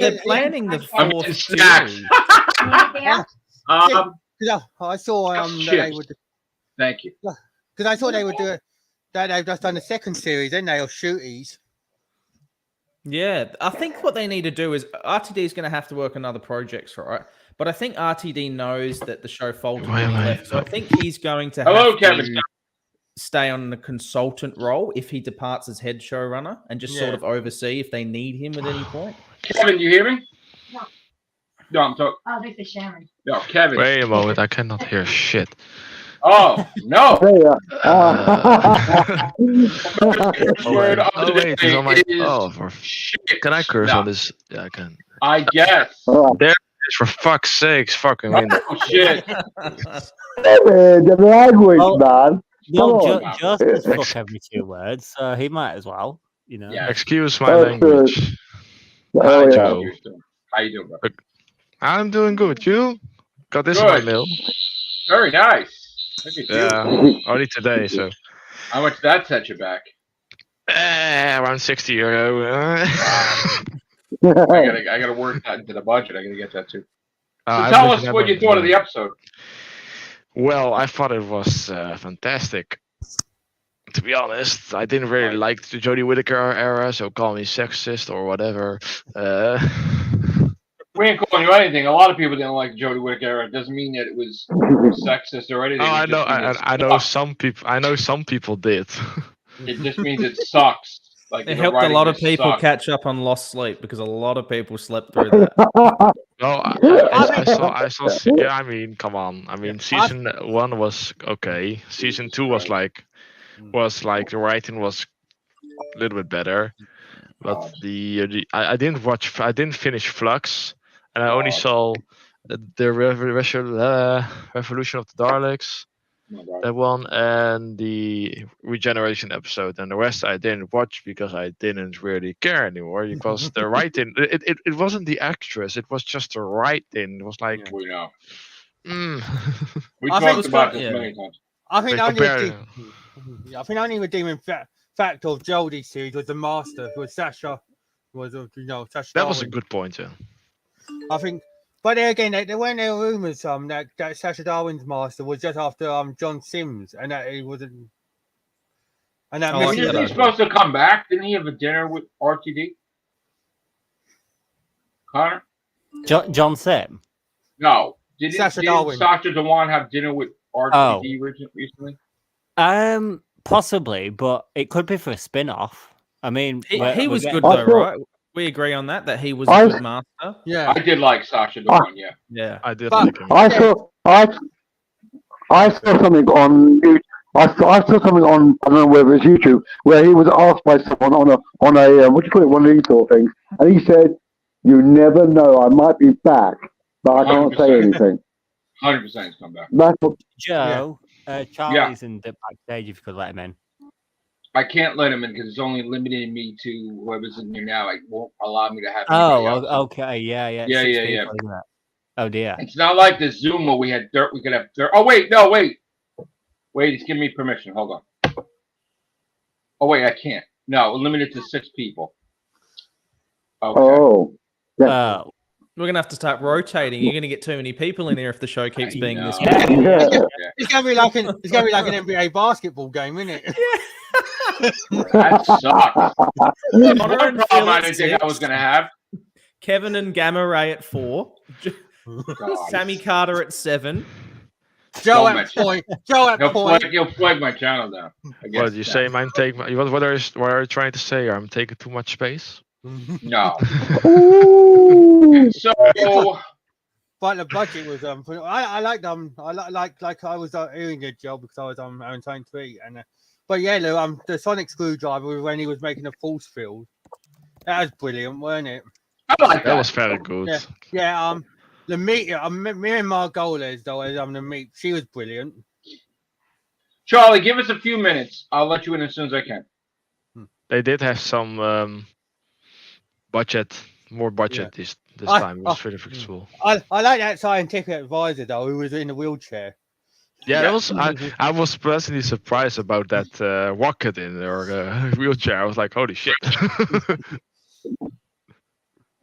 They're planning the I'm fourth getting snacks. series. I saw that they chips. would Thank you. because I thought they would do it. That they've just done the second series, then they of shooties. Yeah, I think what they need to do is RTD is going to have to work on other projects, right? But I think RTD knows that the show faltered when he left, so I think he's going to have Kevin. to stay on the consultant role if he departs as head showrunner and just sort of oversee if they need him at any point. Kevin, you hear me? No. No, I'm talking. Oh, this is Sharon. No, Kevin. Wait a moment, I cannot hear shit. Oh no. Yeah. Word of Oh the wait, day it's on my. is Oh, for shit. can I curse No. on this? Yeah, I can. I guess. For fuck's sakes, fucking win. Oh shit. The language, Well, man. Well, Come on. Joe says fuck every 2 words, so he might as well, Yeah. Excuse my That's language. Oh, Hi, yeah. Joe. How you doing, bro? I'm doing good. You got this in my Good. mail? Very nice. Look at you. Yeah, only today. So How much did that set you back? around 60 euro. I gotta work that into the budget. I gotta get that too. So I'm tell us looking what at you my- thought of the episode. Well, I thought it was fantastic. To be honest, I didn't really like the Jodie Whittaker era, so call me sexist or whatever. We ain't calling you anything. A lot of people didn't like the Jodie Whittaker era. It doesn't mean that it was sexist or anything. Oh, I It know. just means I know some people. I know some people did. It just means it sucks. Like It the helped a writing lot of just people sucked. catch up on lost sleep because a lot of people slept through that. No, I saw. Yeah, I mean, come on. I mean, season 1 was okay. Season 2 was like the writing was a little bit better, but I didn't watch. I didn't finish Flux, and I only saw the Revolution of the Daleks. That one and the Regeneration episode, and the rest I didn't watch because I didn't really care anymore. Because the writing, it wasn't the actress; it was just the writing. It was like, We know. We I think talked about this many times. I think They the only redeeming fact of Jodie's series was the Master, who was Sasha. Sasha. that was a Darwin. good point. Yeah. I think, but there again, there weren't any rumors that Sasha Darwin's Master was just after John Sims, and that he wasn't. And that Oh, Isn't he supposed to come back? Didn't he have a dinner with RTD? Connor? John Sim. No. Didn't Sasha Darwin. Sasha Dewan have dinner with RTD recently? Possibly, but it could be for a spin-off. I mean, He was good I though, thought- right? We agree on that he was a good master. Yeah. I did like Sasha Dewan, yeah. Yeah. I did But- like him. I saw something on YouTube. I saw something on, I don't know whether it's YouTube, where he was asked by someone on a what do you call it, one of these sort of things, and he said, "You never know, I might be back, but I can't say 100%. anything." 100% he's come back. That's what, Joe, Charlie's in the backstage. If you could let him in. I can't let him in because it's only limiting me to whoever's in here now. It won't allow me to have anybody else. Okay, yeah. Yeah, 6 yeah, people, yeah. isn't it? Oh dear. It's not like the Zoom where we had dirt. We could have dirt. Oh wait, no, wait. He's giving me permission. Hold on. Oh wait, I can't. No, limited to 6 people. Okay. oh. Oh, We're gonna have to start rotating. You're gonna get too many people in here if the show keeps I being know. this. Yeah. Yeah. It's gonna be like an NBA basketball game, isn't it? That sucks. Connor One and problem Phil I at didn't think I 6, was gonna have. Kevin and Gamma Ray at 4, God. Sammy Carter at 7. Joe Don't at mention point. Joe at point. He'll flag my channel down. I guess What you say? I'm taking. What are you trying to say? I'm taking too much space. No. Ooh. So But the budget was I liked I was hearing a job because I was having time to eat and but yeah, the sonic screwdriver when he was making a force field, that was brilliant, wasn't it? I like That that. was very good. Yeah, the meat, me and Margoles though, the meat, she was brilliant. Charlie, give us a few minutes. I'll let you in as soon as I can. They did have some more budget this time. It was pretty flexible. I like that scientific advisor though, who was in a wheelchair. Yeah, that was. I was pleasantly surprised about that rocket in her wheelchair. I was like, holy shit.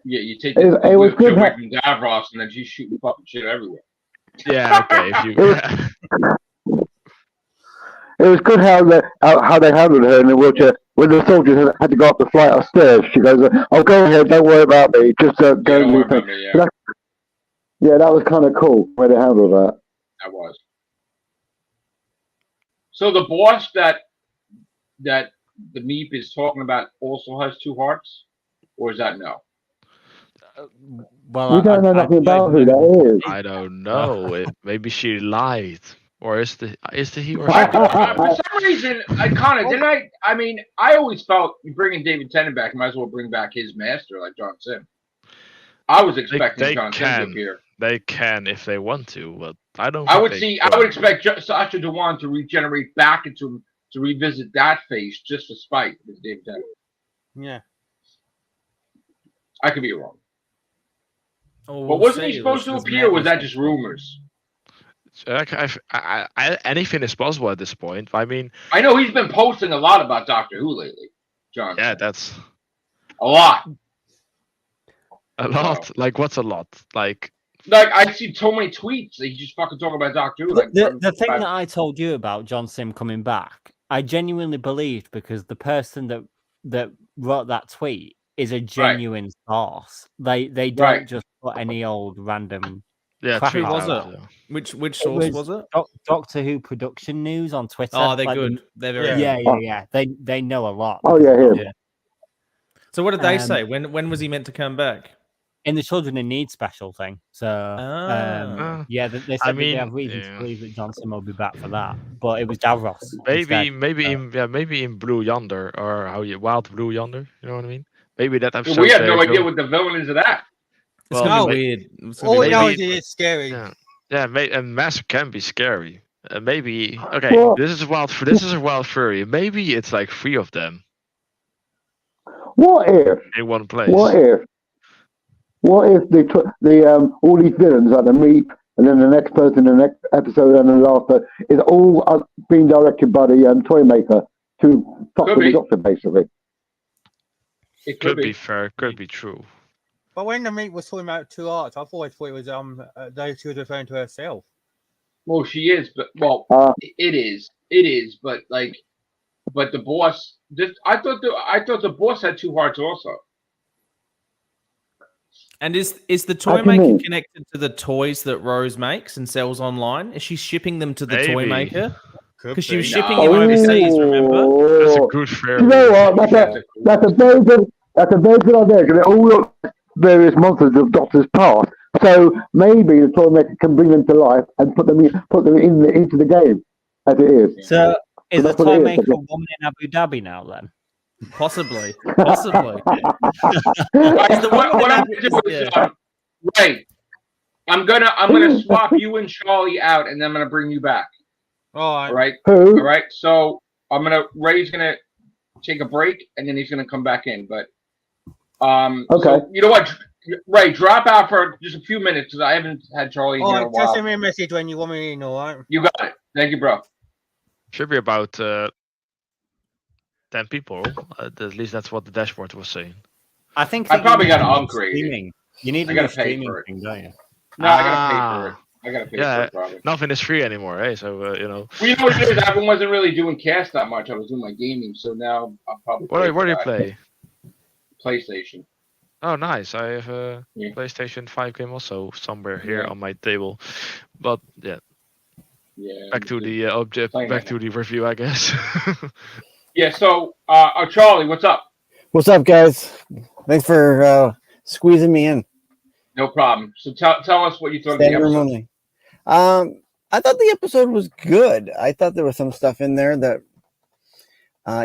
Yeah, you take It was wheelchair good away how- from Davros and then she's shooting fucking shit everywhere. Yeah, okay. If you, It was good how they handled her in the wheelchair. When the soldiers had to go up the flight of stairs, she goes, "Oh, go ahead, don't worry about me. Just go Yeah, and do your thing." yeah, Yeah, that was kind of cool where they handled that. that was. So the boss that the Meep is talking about also has 2 hearts, or is that no? well, We don't know nothing about who that is. I don't know. Maybe she lied, or is the he or I she? thought, for some reason, I mean, I always felt you bringing David Tennant back, you might as well bring back his master like John Sim. I was expecting they John Sim to appear. They can if they want to, but I don't. I think would they see. could. I would expect Sasha Dewan to regenerate back into to revisit that face just for spite with David Tennant. Yeah. I could be wrong, Oh, but wasn't he supposed to appear? Or was that just rumors? Anything is possible at this point. I mean, I know he's been posting a lot about Doctor Who lately, John. yeah, that's A lot. a lot. Like, what's a lot? Like, I see so many tweets that he's just fucking talking about Doctor Who. Like, the thing that I told you about John Sim coming back I genuinely believed because the person that wrote that tweet is a genuine source. They don't just put any old random. Yeah, crap Who out was there. it? Which source was it? Doctor Who Production News on Twitter. Oh, they're Like, good. They're very good. Yeah. They know a lot. Oh yeah, because of him. it. So what did they say? When was he meant to come back? In the Children in Need special thing. So yeah, they said that they have reasons to believe that Johnson will be back for that, but it was Davros. Maybe in Blue Yonder, or Wild Blue Yonder. You know what I mean? Maybe that episode. We have no idea what the villain is of that. It's gonna be weird. All we know is it's scary. Yeah, and Mask can be scary. Maybe Well, this is a wild furry. Maybe it's like 3 of them what if? in one place. What if the all these villains like the Meep, and then the next person in the next episode and the last person is all being directed by the toy maker to fuck with the Doctor, basically. It could be fair. Could be true. But when the Meep was talking about 2 arts, I thought it was she was referring to herself. Well, she is, but it is, but the boss. I thought the boss had 2 hearts also. And is the toy maker connected to the toys that Rose makes and sells online? Is she shipping them to the toy maker? Because she was shipping him overseas. Remember? That's a good fair. You know what? That's a very good idea, because they all look like various monsters of Doctor's past. So maybe the toy maker can bring them to life and put them into the game as it is. So is the toy maker a woman in Abu Dhabi now then? Possibly. What I'm gonna do is, Ray, I'm gonna swap you and Charlie out, and then I'm gonna bring you back. All right. All right. So Ray's gonna take a break, and then he's gonna come back in. But okay. So, you know what, Ray, drop out for just a few minutes because I haven't had Charlie in here in a while. Just send me a message when you want me in. All right. You got it. Thank you, bro. Should be about 10 people. At least that's what the dashboard was saying. I think I probably got to upgrade. You need a new streaming thing, don't you? No, I got to pay for it. I got to pay for it, probably. Nothing is free anymore, eh? So, you know. Well, you know what it is? I wasn't really doing cast that much. I was doing my gaming, so now I'll probably. What do you play? PlayStation. Oh, nice. I have a PlayStation 5 game also somewhere here on my table. But, yeah. Yeah. Back to the to the review, I guess. Yeah, so, Charlie, what's up? What's up, guys? Thanks for squeezing me in. No problem. So tell us what you thought of the episode. I thought the episode was good. I thought there was some stuff in there that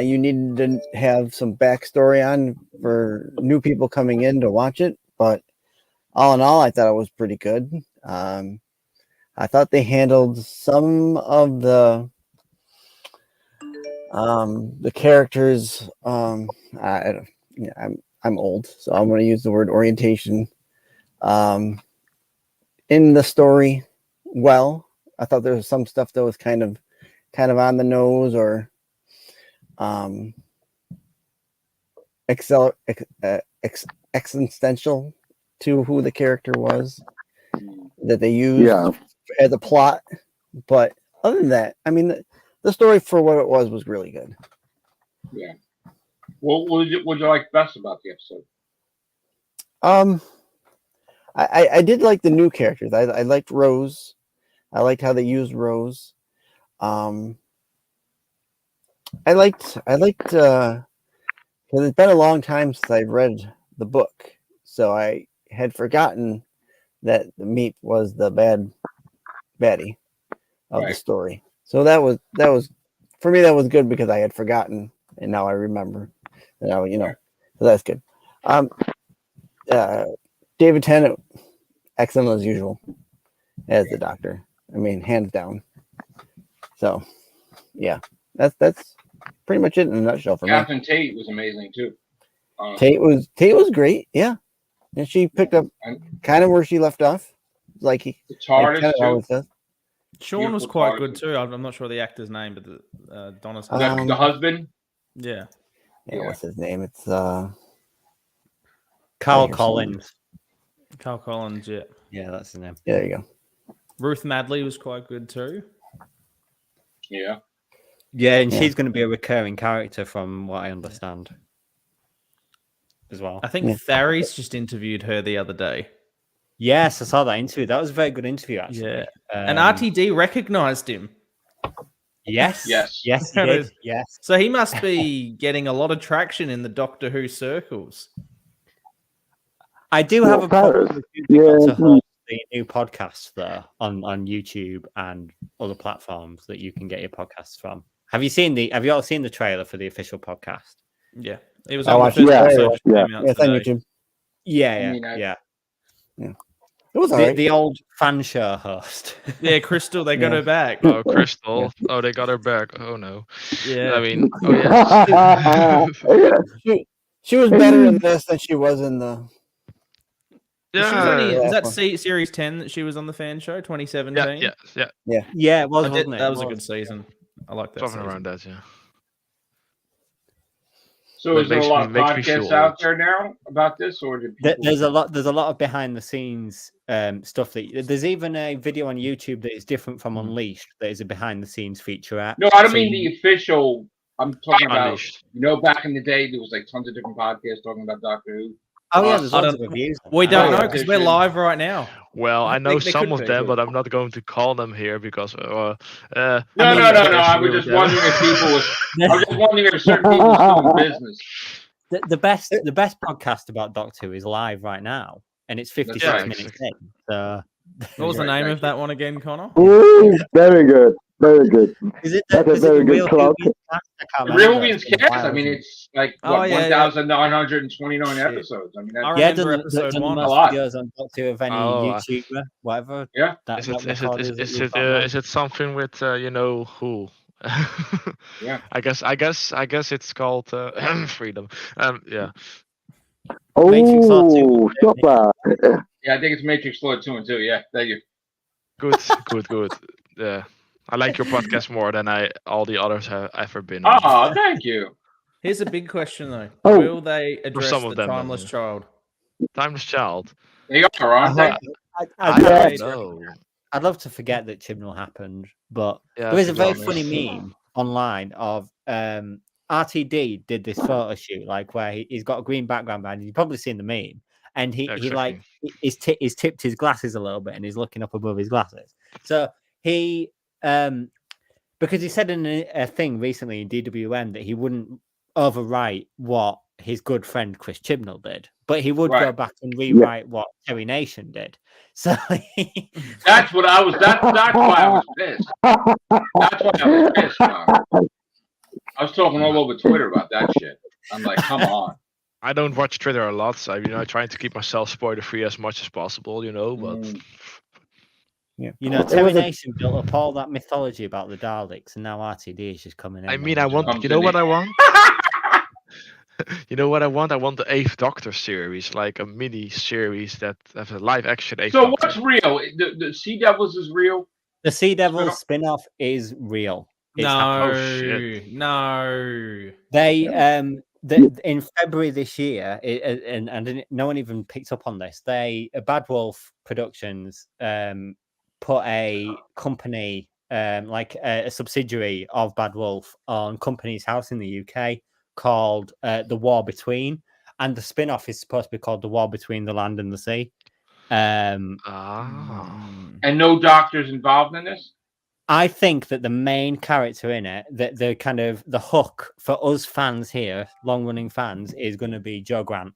you needed to have some backstory on for new people coming in to watch it. But all in all, I thought it was pretty good. I thought they handled some of the characters. I'm old, so I'm going to use the word orientation. In the story, well, I thought there was some stuff that was kind of on the nose or existential to who the character was that they used as a plot. But other than that, I mean, the story for what it was really good. Yeah. What would you like best about the episode? I did like the new characters. I liked Rose. I liked how they used Rose. I liked because it's been a long time since I've read the book, so I had forgotten that the Meep was the baddie of the story. So that was for me, that was good because I had forgotten and now I remember. And now, so that's good. David Tennant, excellent as usual as the Doctor. I mean, hands down. So, yeah, that's pretty much it in a nutshell for Catherine Tate was amazing too. Tate was great, yeah, and she picked up kind of where she left off, like the TARDIS always does. Sean was quite good too. I'm not sure the actor's name, but Donna's the husband. Yeah. What's his name? It's Carl Collins. Carl Collins, yeah. Yeah, that's his name. Yeah, there you go. Ruth Madley was quite good too. Yeah. Yeah, and Yeah. she's going to be a recurring character from what I understand as well. I think Tharis just interviewed her the other day. Yes, I saw that interview. That was a very good interview, actually. Yeah. And RTD recognized him. Yes. Yes. Yes, he did. Yes. So he must be getting a lot of traction in the Doctor Who circles. I do have a Paris? problem with who got to host the new podcast there on YouTube and other platforms that you can get your podcasts from. Have you all seen the trailer for the official podcast? Yeah. It was I on the watched first it. episode. Just Yeah. came out It's on today. YouTube. Yeah. It was alright. The old fan show host. Yeah, Crystal, they got Yeah. her back. Oh, Crystal. Oh, they got her back. Oh no. Yeah. I mean, oh yes. She was better in this than she was in the. She was only, Yeah. is that series 10 that she was on the fan show, 2017? Yeah, it was, I did- wasn't it? that was It a good season. I like that. Something season. around that, yeah. So That is there a makes lot me- of makes me feel podcasts out old. there now about this, or did people... There's a lot of behind the scenes stuff that there's even a video on YouTube that is different from Unleashed that is a behind the scenes featurette. No, I don't So mean you- the official. I'm talking about, Unleashed. back in the day, there was like tons of different podcasts talking about Doctor Who. Oh yeah, there's I lots of don't- reviews. We don't know Yeah. because we're live right now. Well, I know think they some could of be. them, but I'm not going to call them here because. No. I I was just wondering if people was. I was just wondering if certain people were still in business. The best podcast about Doctor Who is live right now, and it's 56 right. minutes in. So What was the Right, name thank of that one again, Connor? Ooh, very good. Very good. is it That's a is it very the good Real plug. Whovians cast? I can't The remember. Real Whovians It's been a cast. while, I mean, isn't it? it's like Oh, what, yeah, yeah. 1,929 Shit. episodes. I mean, I that's, Yeah, remember done episode the one. most A lot. videos on Doctor Who of any Oh, YouTuber, whatever. yeah. That, Is record that is you've got there. it something with you know who? Yeah. I guess it's called Freedom. Yeah. Matrix Lord 2. Oh, stop that. Yeah, I think it's Matrix Lord 2 and 2. Yeah, thank you. Good. Yeah. I like your podcast more than all the others have ever been on. Oh, thank you. Here's a big question though: Oh. Will they address some the of them, timeless yeah. child? Timeless Child. They are, aren't they? I Yeah. don't know. I'd love to forget that Chibnall happened, but Yeah, there is to a be very honest. funny meme online of RTD did this photo shoot, like where he's got a green background behind. You've probably seen the meme, and he like he's tipped his glasses a little bit, and he's looking up above his glasses. So he because he said in a thing recently in DWM that he wouldn't overwrite what his good friend Chris Chibnall did, but he would go Right. back and rewrite what Terry Nation did. So That's what I was. That's why I was pissed. That's why I was pissed, John. I was talking all over Twitter about that shit. I'm like, come on. I don't watch Twitter a lot, so I'm trying to keep myself spoiler free as much as possible, but you know, Terry Nation built up all that mythology about the Daleks, and now RTD is just coming in. I mean, there I and want. Comes You know in what it. I want? You know what I want? I want the Eighth Doctor series, like a mini series that have a live action Eighth So Doctor. what's real? The Sea Devils is real. the Sea Devils spin-off is real. It's happening. shit. No. They in February this year, and no one even picked up on this. Bad Wolf Productions put a company like a subsidiary of Bad Wolf on Company's House in the UK called The War Between, and the spin-off is supposed to be called The War Between the Land and the Sea. And no doctors involved in this. I think that the main character in it, the kind of the hook for us fans here, long-running fans, is going to be Joe Grant.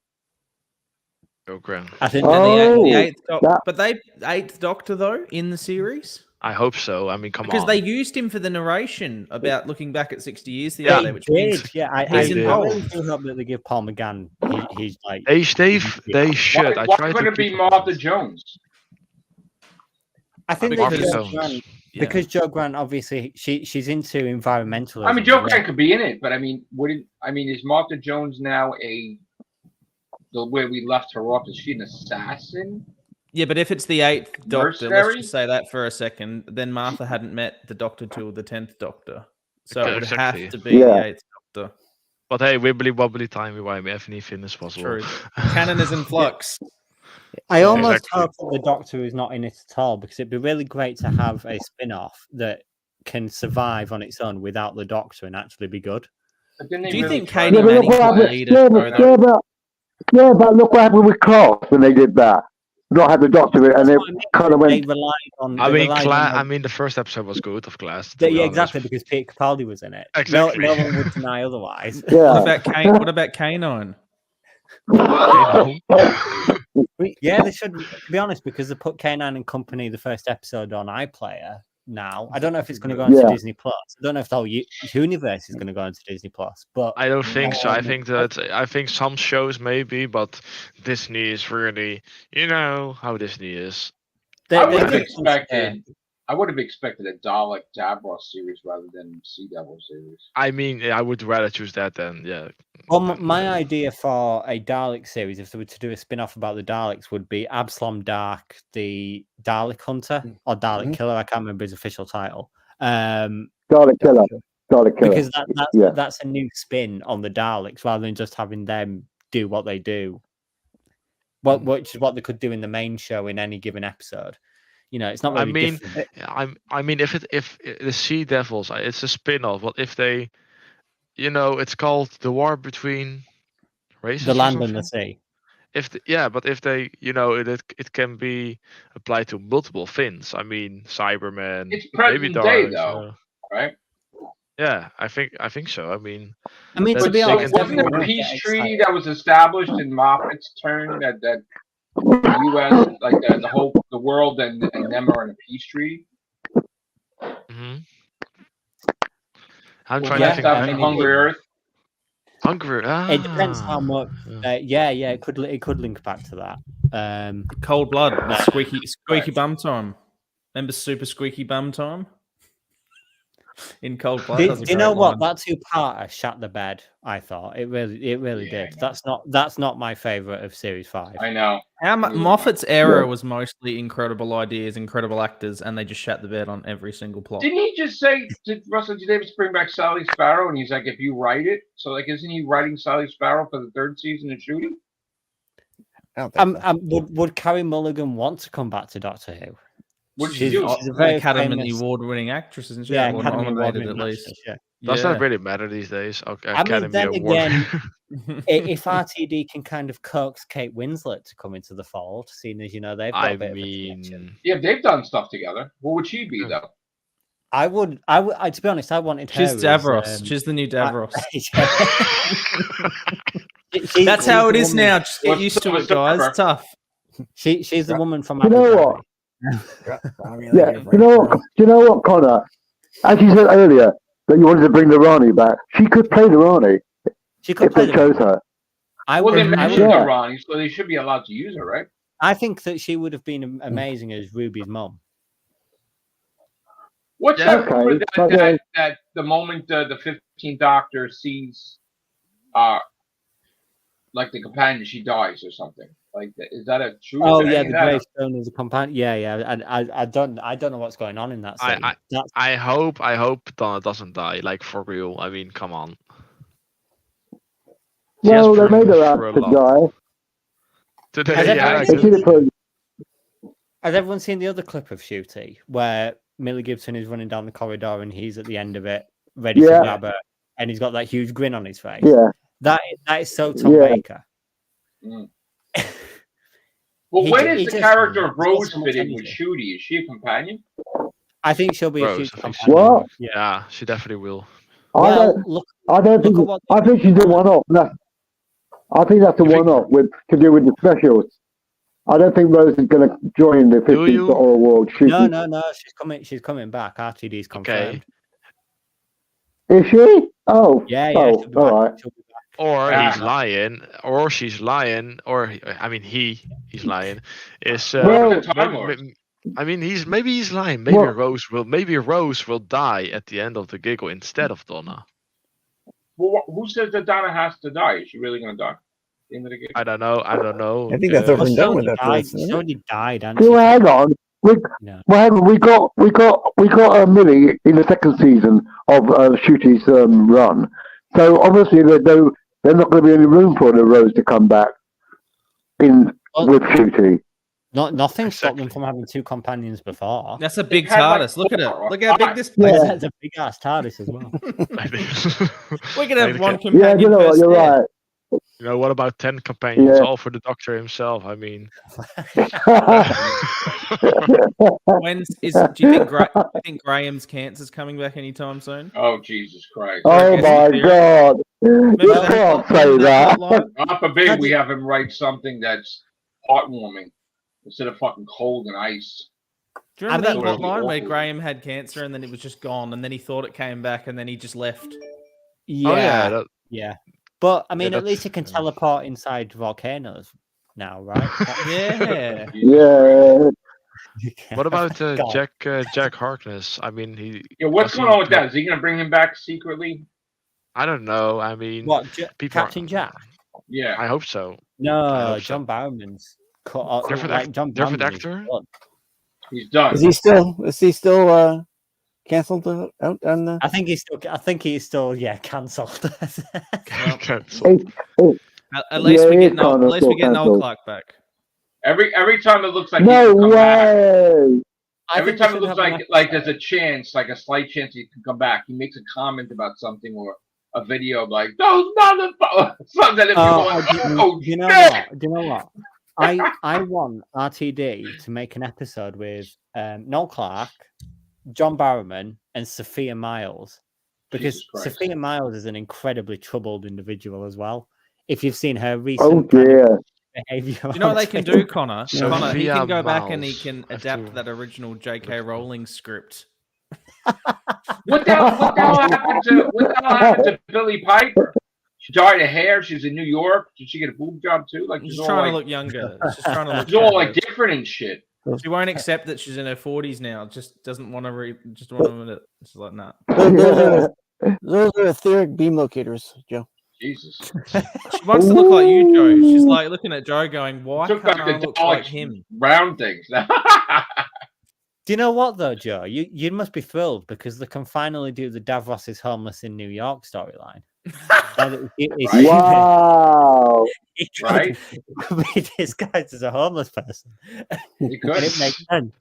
Oh, grand. I think And the Oh, eighth doctor, that- but Eighth Doctor though in the series I hope so. I mean, come because on. they used him for the narration about looking back at 60 years the Yeah, other day, which means I he's really involved. do hope that they give Paul McGann. He's like They should. Why I tried would to it be keep- Martha Jones? I think Because- that Joe Jones. Grant, Yeah. because Joe Grant obviously she's into environmentalism. I mean, Joe as well. Grant could be in it, but I mean, is Martha Jones now the way we left her off? Is she an assassin? Yeah, but if it's the Eighth Doctor, let's Mercenary? just say that for a second, then Martha hadn't met the Doctor till the 10th Doctor, so Okay, it would exactly. have to be Yeah. the Eighth Doctor. But hey, wibbly wobbly timey wimey, anything is possible. True. Canon is in flux. I almost Exactly. hope that the Doctor is not in it at all, because it'd be really great to have a spin-off that can survive on its own without the Doctor and actually be good. Do you think try Katie to- Manning could lead a show, though? but look what happened with Class when they did that. Not have the Doctor in it, and That's it what I mean. kind of They went. relied on. I they mean, relied on I mean, the first episode was good of Glass. to the- be yeah, honest. exactly, because Peter Capaldi was in it. Exactly. No one would deny otherwise. Yeah. What about Canon? Yeah, they should. To be honest, because they put K9 and Company the first episode on iPlayer now. I don't know if it's going to go into Yeah. Disney Plus. I don't know if the whole universe is going to go into Disney Plus. But I don't think so. I think some shows maybe, but Disney is really, you know how Disney is. I would have could- expected. I would have expected a Dalek Davros series rather than Sea Devil series. I mean, I would rather choose that than Well, my idea for a Dalek series, if they were to do a spin-off about the Daleks, would be Absalom Dark, the Dalek Hunter or Dalek Killer. I can't remember his official title. Dalek Killer. Dalek Killer. Because that's a new spin on the Daleks rather than just having them do what they do. Which is what they could do in the main show in any given episode. You know, it's not really different. I mean, if the Sea Devils, it's a spin-off. But if they, you know, it's called the War Between Races. The or Land and the something? Sea. But if they, you know, it can be applied to multiple Finns. I mean, Cybermen, It's maybe present day, Daleks, though, right? Yeah, I think so. I mean, to be So honest, wasn't there a everyone peace gets treaty excited. that was established in Moffat's turn that the U.S. like the world and them are in a peace treaty? I'm Well, trying yeah, to think. Stuff of in any- Hungry Earth. Hungry. It depends how much. Yeah, it could link back to that. Cold Blood, the squeaky bum time. Remember Super Squeaky Bum Time? In Cold Blood. Do you know what? That two-parter shat the bed. I thought it really did. That's not my favorite of Series 5. I know. Moffat's era was mostly incredible ideas, incredible actors, and they just shat the bed on every single plot. Didn't he just say, did Russell T Davies bring back Sally Sparrow? And he's like, if you write it, so like, isn't he writing Sally Sparrow for the third season of shooting? I don't think so. Would Carrie Mulligan want to come back to Doctor Who? What'd she do? She's a very Academy famous- Award-winning actress, isn't she? Yeah, Or Academy nominated Award-winning at least. actress, yeah. Does that really matter these days? Okay, I mean, Academy then Award. again, if RTD can kind of coax Kate Winslet to come into the fold, seeing as you know they've got I a bit of a connection. mean, Yeah, they've done stuff together. What would she be though? I would. To be honest, I wanted her. She's as, Davros. She's the new Davros. That's She's how it the is woman- now. Just get used to it, guys. It's tough. She's the woman from. You know Abu what? Dhabi. Yeah. Do you know what, Connor? As you said earlier, that you wanted to bring the Rani back. She could play the Rani She could if play they the chose role. her. Well, they I mentioned would- Yeah. the Ronnie, so they should be allowed to use her, right? I think that she would have been amazing as Ruby's mom. What's Yeah. that rumor Okay, but then- that the moment the 15th Doctor sees, like the companion, she dies or something? Like, is that a true? Oh is yeah, any the of that- gravestone is a companion. Yeah. And I don't know what's going on in that scene. That's I hope Donna doesn't die, like for real. I mean, come on. She has Well, they proven made her out through a to lot. die. Today, Has yeah, everyone They should have put- Has everyone seen the other clip of Shooty where Millie Gibson is running down the corridor and he's at the end of it, ready to Yeah. grab her, and he's got that huge grin on his face? Yeah. That is so Tom Yeah. Baker. Well, He where ju- does he the just- character of he's got Rose so much fit in with energy. Shooty? Is she a companion? I think she'll be a Rose, future I think so. companion. What? Yeah, she definitely will. Well, look, I don't think. at what- I think she's a one-off. I think that's a You think- one-off to do with the specials. I don't think Rose is going to join the 15th you? Battle Award shooting. no, she's coming back. RTD's confirmed. Is she? Oh, Yeah, Oh, she'll be all back. right. She'll be back. Or Yeah. he's lying, or she's lying, or I mean he's lying. Is Well- The Time Lord. I mean maybe he's lying. Maybe Well- Rose will die at the end of the giggle instead of Donna. Well, who says that Donna has to die? Is she really going to die? At the end of the game? I don't know. I think that's over Well, and she done already with that. died. Isn't She it? already died, hasn't well, she? hang on. No. Well, hang on. We got Millie in the second season of Shooty's run. So obviously there's not going to be any room for the Rose to come back in Well- with Shooty. Nothing stopped them from having 2 companions before. That's a big had, like, TARDIS. Look at it. 4 or Look how big 5. this place is. That's a big ass TARDIS as well. We could have Like, one Yeah, companion you know per what? You're stair. right. You know, what about 10 companions, Yeah. all for the Doctor himself? I mean, Do you think Graham's cancer's coming back anytime soon? Oh, Jesus Christ. Oh my God! You Remember can't say remember that. plotline? God forbid we have him write something that's heartwarming instead of fucking cold and ice. Do you remember I mean- that plotline where Awful. Graham had cancer and then it was just gone, and then he thought it came back, and then he just left? Yeah, oh yeah, that, yeah. But I mean, at that's- least he can teleport inside volcanoes now, right? Yeah. Yeah. what about God. Jack Harkness? I mean, Yeah, what's was going he on with dro- that? Is he going to bring him back secretly? I don't know. I mean, What, people are- Captain Jack? Yeah. I hope so. I No, hope so. John Barrowman's cut off. Different John different Barrowman is actor? done. He's done. Is he still canceled out on the? I think he's still cancelled. Cancelled. At least Yeah, we he get is kinda at least we still get Noel cancelled. Clark back. Every time it looks like he No can come back. way! Every time it looks like there's a chance, like a slight chance he can come back, he makes a comment about something or a video like those motherfuckers. Something that You know what? Do you know what? I want RTD to make an episode with Noel Clark, John Barrowman, and Sophia Miles, because Jesus Christ. Sophia Miles is an incredibly troubled individual as well. If you've seen her Oh recent dear! behavior, You know what they can do, Connor? So Connor, he via can go back and he mouse, can have adapt to- that original J.K. Rowling script. What the hell happened to Billie Piper? She dyed her hair. She's in New York. Did she get a boob job too? Like She's she's all trying like, to look younger. She's trying to look she's all like younger. different and shit. She won't accept that she's in her 40s now. Just doesn't want to just want to. She's like, nah. Those are etheric beam locators, Joe. Jesus. She wants to look like you, Joe. She's like looking at Joe, going, "Why Took can't back I the look like Daleks him?" round things. Do you know what though, Joe? You must be thrilled because they can finally do the Davros is homeless in New York storyline. Right. Wow! Right? Be disguised as a homeless person. You And could. it makes sense.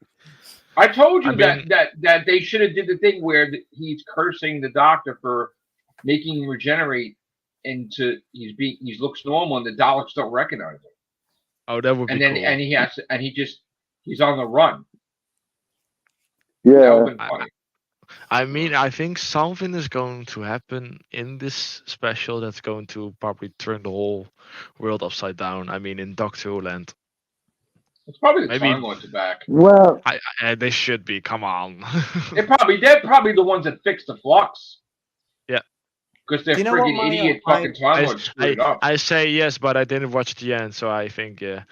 I told you I mean- that they should have did the thing where he's cursing the Doctor for making him regenerate into he looks normal and the Daleks don't recognize him. Oh, that would be And then cool. he's on the run. That Yeah. would have been funny. I mean, I think something is going to happen in this special that's going to probably turn the whole world upside down. I mean, in Doctor Who land. It's probably the Maybe- Time Lords are back. Well, They should be. Come on. They're probably the ones that fixed the flux. Yeah. Because they're Do you know what friggin' my, idiot my- fucking Time Lords screwed up. I say yes, but I didn't watch the end, so I think yeah.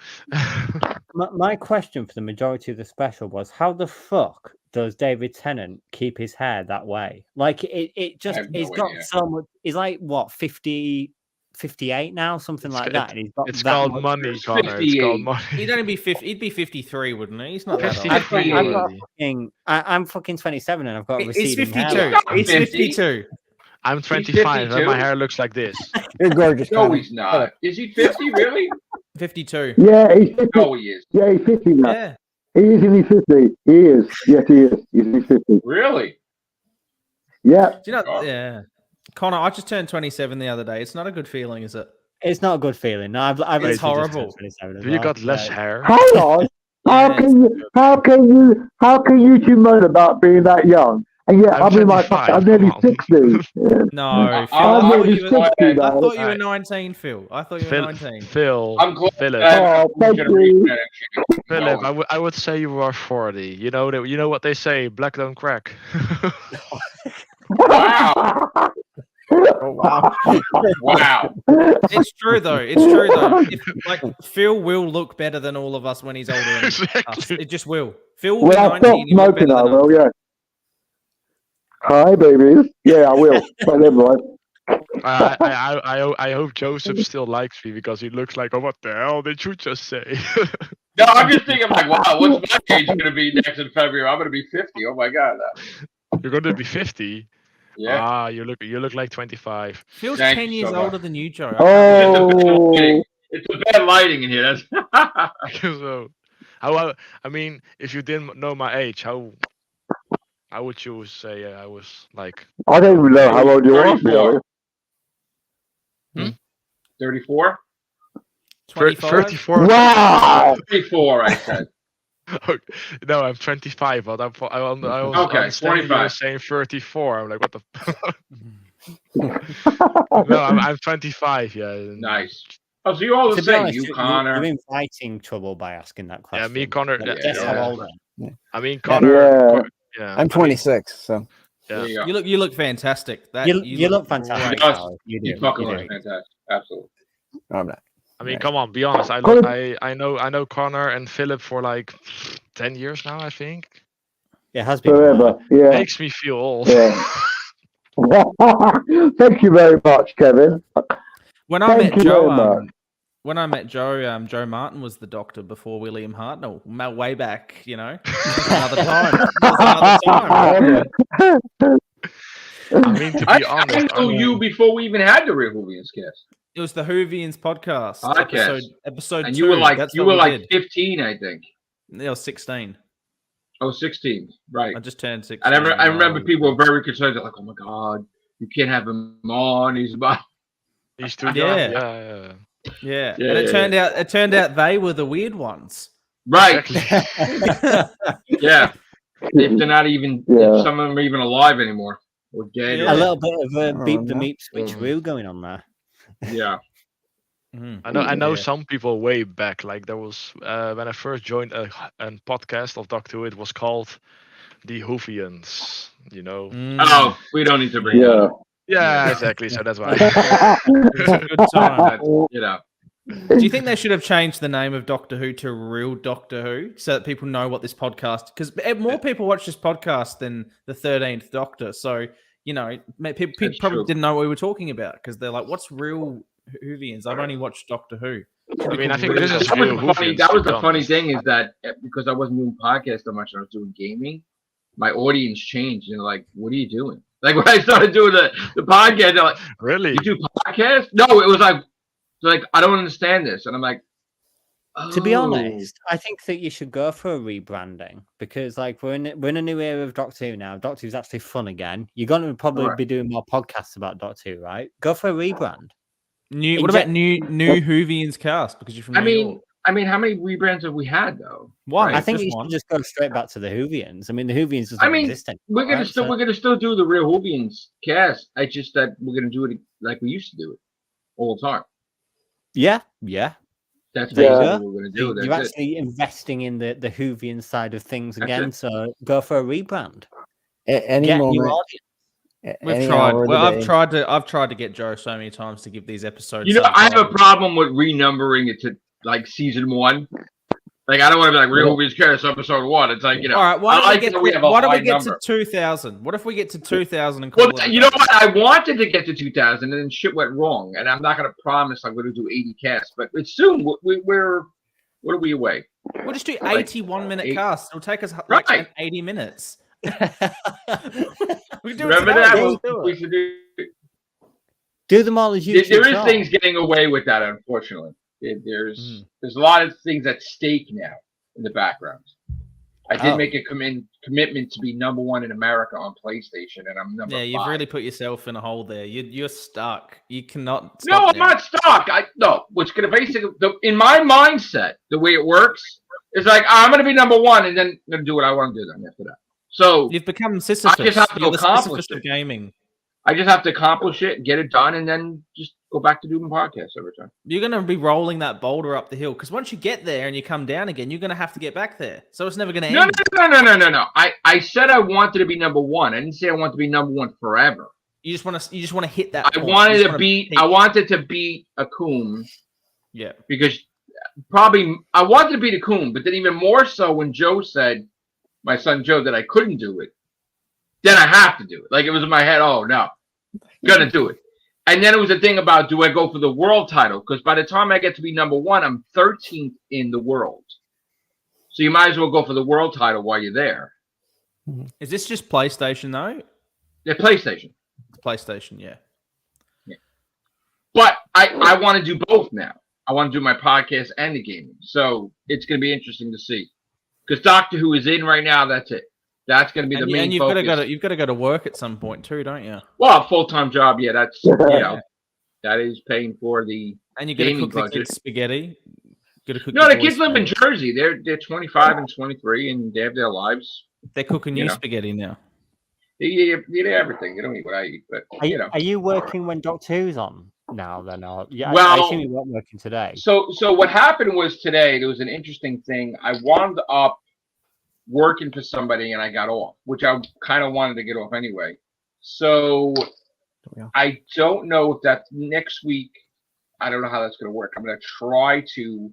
My question for the majority of the special was how the fuck does David Tennant keep his hair that way? Like it just have no he's got idea. so much. He's like what 50, 58 now, something like that. And he's got It's that called much- money, Connor. It's 58. called money. He'd only be 50. He'd be 53, wouldn't he? He's not that 50. old. I've got a fucking, I'm fucking 27 and I've got a He's receding 52. hairline. He's 50. 52. I'm 25 and 52? my hair looks like this. You're gorgeous. No, Connor. he's not. Is he 50 really? 52. yeah, he's 50. No, he is. Yeah, he's 50 now. Yeah. He is in his 50. He is. Yes, he is. He's in his 50. Really? Yeah. Do you know? Oh. Yeah. Connor, I just turned 27 the other day. It's not a good feeling, is it? It's not a good feeling. No, I've It's literally just horrible. turned 27 as Do you well. got less Yeah. hair? Hold on. How can you two moan about being that young? And yet, I'm I'm in my 25, I'm nearly come on. 60. Yeah. No, Phil. I'm I thought nearly you were 60 I now. thought you were 19, Phil. I thought you were 19. Phil, I'm glad Philip, that Oh, thank Regeneration you. actually- Philip, I would say you are 40. You know what they say, black don't crack. Wow. Oh, wow. Wow. It's true though. It's true though. Like Phil will look better than all of us when he's older than us. Exactly. It just will. Phil will When be I 19. stop He'll look smoking, better I than us. will, yeah. Hi, babies. Yeah, I will. But never mind. I hope Joseph still likes me because he looks like, oh, what the hell did you just say? No, I'm just thinking like, wow, what's my age going to be next in February? I'm going to be 50. Oh my God. You're going to be 50. Yeah. Ah, you look like 25. Phil's Thank 10 you years so much. older than you, Joe. Oh, It's a bad lighting in here. That's So, I mean, if you didn't know my age, how would you say I was like? I don't even know how old you are. 34. 34? 25? 34. Wow. 34, I said. No, I'm 25, but I was Okay, understanding you were 25. saying 34. I'm like, what the? No, I'm 25. Yeah. Nice. Oh, so you're all the To be same. honest, You, you're Connor. inviting trouble by asking that question. Yeah, me, Connor. Like, guess how yeah. old I am. I mean, Connor. Yeah. Yeah. I'm 26, so Yeah. There you go. You look fantastic. That You look fantastic. He does. Charlie. You He do. fucking You looks do. fantastic. Absolutely. no, I'm not. I mean, Right. come on, be honest. I know Connor and Philip for like 10 years now, I think. It has been a while. Forever. Yeah. Makes me feel old. Yeah. Thank you very much, Kevin. When I Thank met you Joe, very Joe Martin was the doctor before William Hartnell. Way back, you know. Another time. Another time. I mean, to be honest, I knew you before we even had the Real Whovians cast. It was the Whovians podcast. Episode And 2. you were like That's you what were we like did. 15, I think. I was 16. Oh, 16. Right. I just turned 16. And I remember people were very concerned. They're like, "Oh my god, you can't have him on. He's about." He's too young. Yeah. Yeah. And it turned out they were the weird ones. Right. Exactly. Yeah. If they're not even, Yeah. if some of them are even alive anymore, or dead. Yeah. A little bit of a Oh, beep the no. meep switcheroo going on there. Yeah. I know Yeah. some people way back. Like there was when I first joined a podcast of Doctor Who, it was called the Whovians. You know. Oh, we don't need to bring that Yeah. up. Yeah, exactly. So that's why. It's a good time. That's, you know. Do you think they should have changed the name of Doctor Who to Real Doctor Who so that people know what this podcast? Because more people watch this podcast than the 13th Doctor. So, you know, people That's probably true. didn't know what we were talking about because they're like, what's Real Whovians? I've only watched Doctor Who. I mean, I think Real this is That real was the funny, Whovians, that to was be the funny honest. thing is that because I wasn't doing podcasts so much and I was doing gaming, my audience changed and they're like, "What are you doing?" Like when I started doing the podcast, they're like, Really? "You do podcasts?" No, it was like I don't understand this, and I'm like, To be "Oh." honest, I think that you should go for a rebranding because, like, we're in a new era of Doctor Who now. Doctor Who's actually fun again. You're going to probably Right. be doing more podcasts about Doctor Who, right? Go for a rebrand. What about new Whovians cast? Because you're from New York. I mean, how many rebrands have we had though? One. I think just you one. should just go straight back to the Whovians. I mean, the Whovians doesn't I mean, exist anymore. we're gonna right? still So- we're gonna still do the Real Whovians cast. It's just that we're gonna do it like we used to do it all the time. yeah. That's There you basically go. what we're gonna do. You're That's it. actually investing in the Whovian side of things That's again. it. So go for a rebrand. Any Get new moment, audience. We've any tried. hour of the Well, day. I've tried to get Joe so many times to give these episodes. You know, I have a subtitles. problem with renumbering it to like season 1. Like I don't want to be like Real Whovians cast episode 1. It's like, you know, All right, why I don't like we get that we have a why don't we high get number. to 2,000? What if we get to 2,000 and call Well, it a you know day? what? I wanted to get to 2,000, and then shit went wrong. And I'm not going to promise I'm going to do 80 casts, but it's soon. We're what are we away? We'll just do like 81-minute eight- casts. It'll take us like Right. 80 minutes. We can do Remember it today. that? Let's do We it. should do. Do them all as you There is choose. things getting away with that, unfortunately. There's a lot of things at stake now in the background. I did Oh. make a commitment to be number 1 in America on PlayStation, and I'm number 5. Yeah, you've really put yourself in a hole there. You're stuck. You cannot. No, stop I'm now. not stuck. No. What's gonna basically in my mindset, the way it works is like I'm gonna be number 1, and then I'm gonna do what I want to do then after that. So You've become Sisyphus. I just have to You're the accomplish Sisyphus of it. gaming. I just have to accomplish it, get it done, and then just go back to doing podcasts every time. You're going to be rolling that boulder up the hill because once you get there and you come down again, you're going to have to get back there. So it's never going to end. No. I said I wanted to be number 1. I didn't say I want to be number 1 forever. You just want to hit that. I point. You wanted just to wanna beat. peak. I wanted to beat Akum Yeah. because probably I wanted to beat Akum, but then even more so when Joe said, my son Joe, that I couldn't do it. Then I have to do it. Like it was in my head. Oh no, gonna do it. And then it was a thing about, do I go for the world title? Because by the time I get to be number 1, I'm 13th in the world. So you might as well go for the world title while you're there. Is this just PlayStation though? Yeah, PlayStation. It's PlayStation, yeah. But I want to do both now. I want to do my podcast and the gaming. So it's going to be interesting to see. Because Doctor Who is in right now. That's it. That's going to be the main focus. You've got to go to work at some point too, don't you? Well, a full-time job, yeah. That's that is paying for the and you got to cook budget. the kids spaghetti. No, the kids live in Jersey. They're 25 and 23, and they have their lives. They're cooking you spaghetti now. They eat everything. They don't eat what I eat, but are you working when Doctor Who's on now? Then, or yeah, well, I assume you weren't working today. So what happened was today there was an interesting thing. I wound up working for somebody, and I got off, which I kind of wanted to get off anyway. So I don't know if that's next week. I don't know how that's going to work. I'm going to try to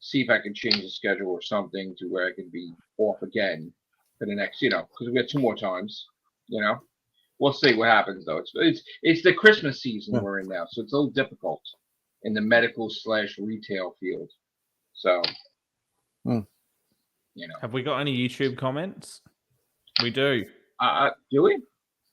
see if I can change the schedule or something to where I can be off again for the next, because we got 2 more times, We'll see what happens though. It's the Christmas season we're in now, so it's a little difficult in the medical/retail field. So, Have we got any YouTube comments? We do. Do we?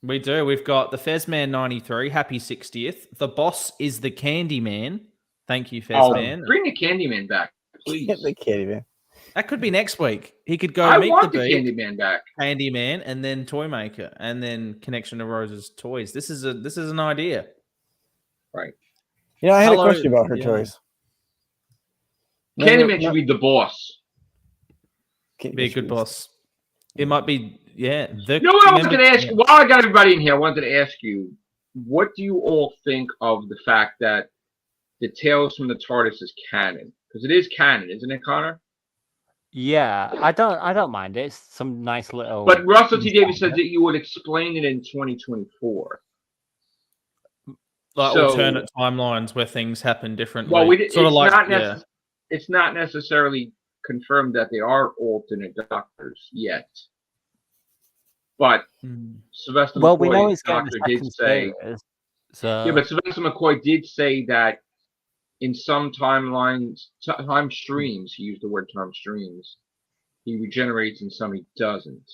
We do. We've got the Fezman 93. Happy 60th. The boss is the Candyman. Thank you, Fezman. Bring the Candyman back, please. Get the Candyman. That could be next week. He could go meet the Candyman back. Candyman, and then Toymaker, and then Connection to Rose's toys. This is an idea, right? I had a question about her toys. Candyman should be the boss. Be a good boss. It might be, yeah. What I was going to ask you? While I got everybody in here, I wanted to ask you, what do you all think of the fact that the Tales from the TARDIS is canon? Because it is canon, isn't it, Connor? Yeah, I don't mind it. It's some nice little. But Russell T. Davies said that you would explain it in 2024. Like alternate timelines where things happen differently. Well, it's not necessarily confirmed that they are alternate doctors yet. But Sylvester McCoy, we know it's doctor, did say. So... Yeah, but Sylvester McCoy did say that in some timelines, time streams, he used the word time streams, he regenerates and some he doesn't.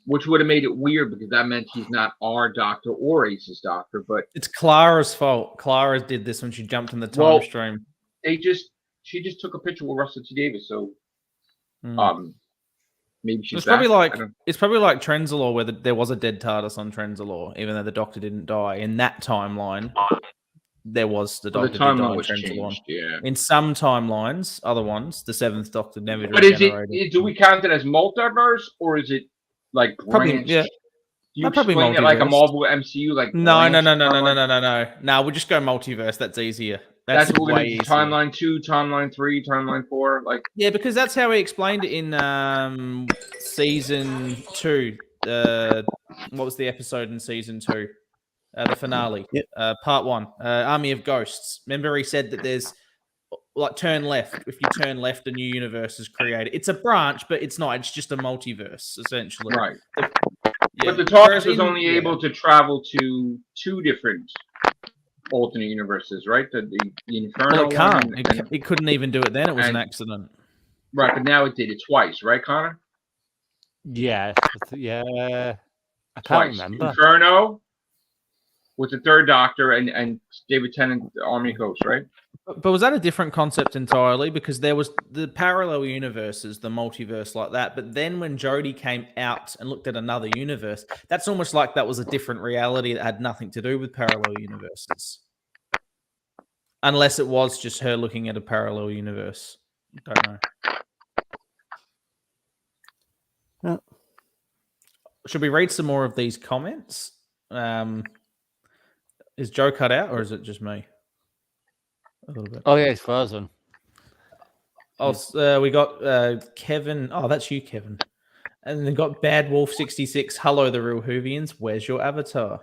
Which would have made it weird because that meant he's not our doctor or Ace's doctor, but it's Clara's fault. Clara did this when she jumped in the time stream. She just took a picture with Russell T. Davies, so maybe she's it's probably like Trenzalore, where there was a dead TARDIS on Trenzalore, even though the Doctor didn't die. In that timeline, there was the Doctor. The timeline was changed, yeah. In some timelines, other ones, the 7th Doctor never. But do we count it as multiverse, or is it like branched? Yeah. Do you explain it like a Marvel MCU? Like no. No, we'll just go multiverse. That's easier. That's what we're going to do. Timeline 2, Timeline 3, Timeline 4. Yeah, because that's how he explained it in season 2. What was the episode in season 2? The finale, part 1, Army of Ghosts. Remember, he said that there's turn left. If you turn left, a new universe is created. It's a branch, but it's not. It's just a multiverse, essentially. Right. But the TARDIS was only able to travel to 2 different alternate universes, right? The Inferno. Well, it can't. It couldn't even do it then. It was an accident. Right, but now it did it twice, right, Connor? Yeah. I can't remember. Inferno with the 3rd Doctor and David Tennant, the Army of Ghosts, right? But was that a different concept entirely? Because there was the parallel universes, the multiverse like that. But then when Jodie came out and looked at another universe, that's almost like that was a different reality that had nothing to do with parallel universes. Unless it was just her looking at a parallel universe. Don't know. No. Should we read some more of these comments? Is Joe cut out or is it just me? A little bit. Oh, yeah, it's frozen. Oh, we got Kevin. Oh, that's you, Kevin. And then got Bad Wolf 66. Hello, the real Whovians. Where's your avatar?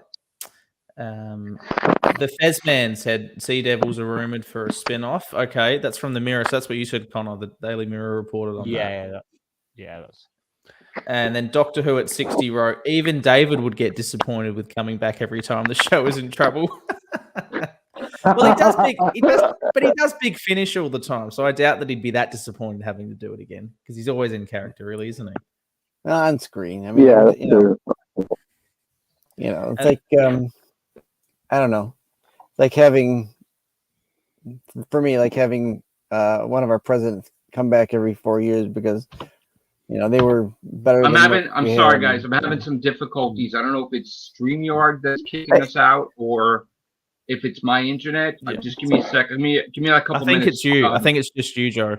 The Fezman said Sea Devils are rumored for a spin-off. Okay, that's from the Mirror. So that's what you said, Connor. The Daily Mirror reported on that. Yeah, that's. And then Doctor Who at 60 wrote, even David would get disappointed with coming back every time the show is in trouble. Well, he does big finish all the time. So I doubt that he'd be that disappointed having to do it again because he's always in character, really, isn't he? On screen. I mean, it's like I don't know, it's like having for me, like having one of our presidents come back every 4 years because they were better. I'm sorry, guys. had. I'm having some difficulties. I don't know if it's StreamYard that's kicking us out or if it's my internet. Yeah. Just give me a second. Give me a couple minutes. I think it's you. I think it's just you, Joe.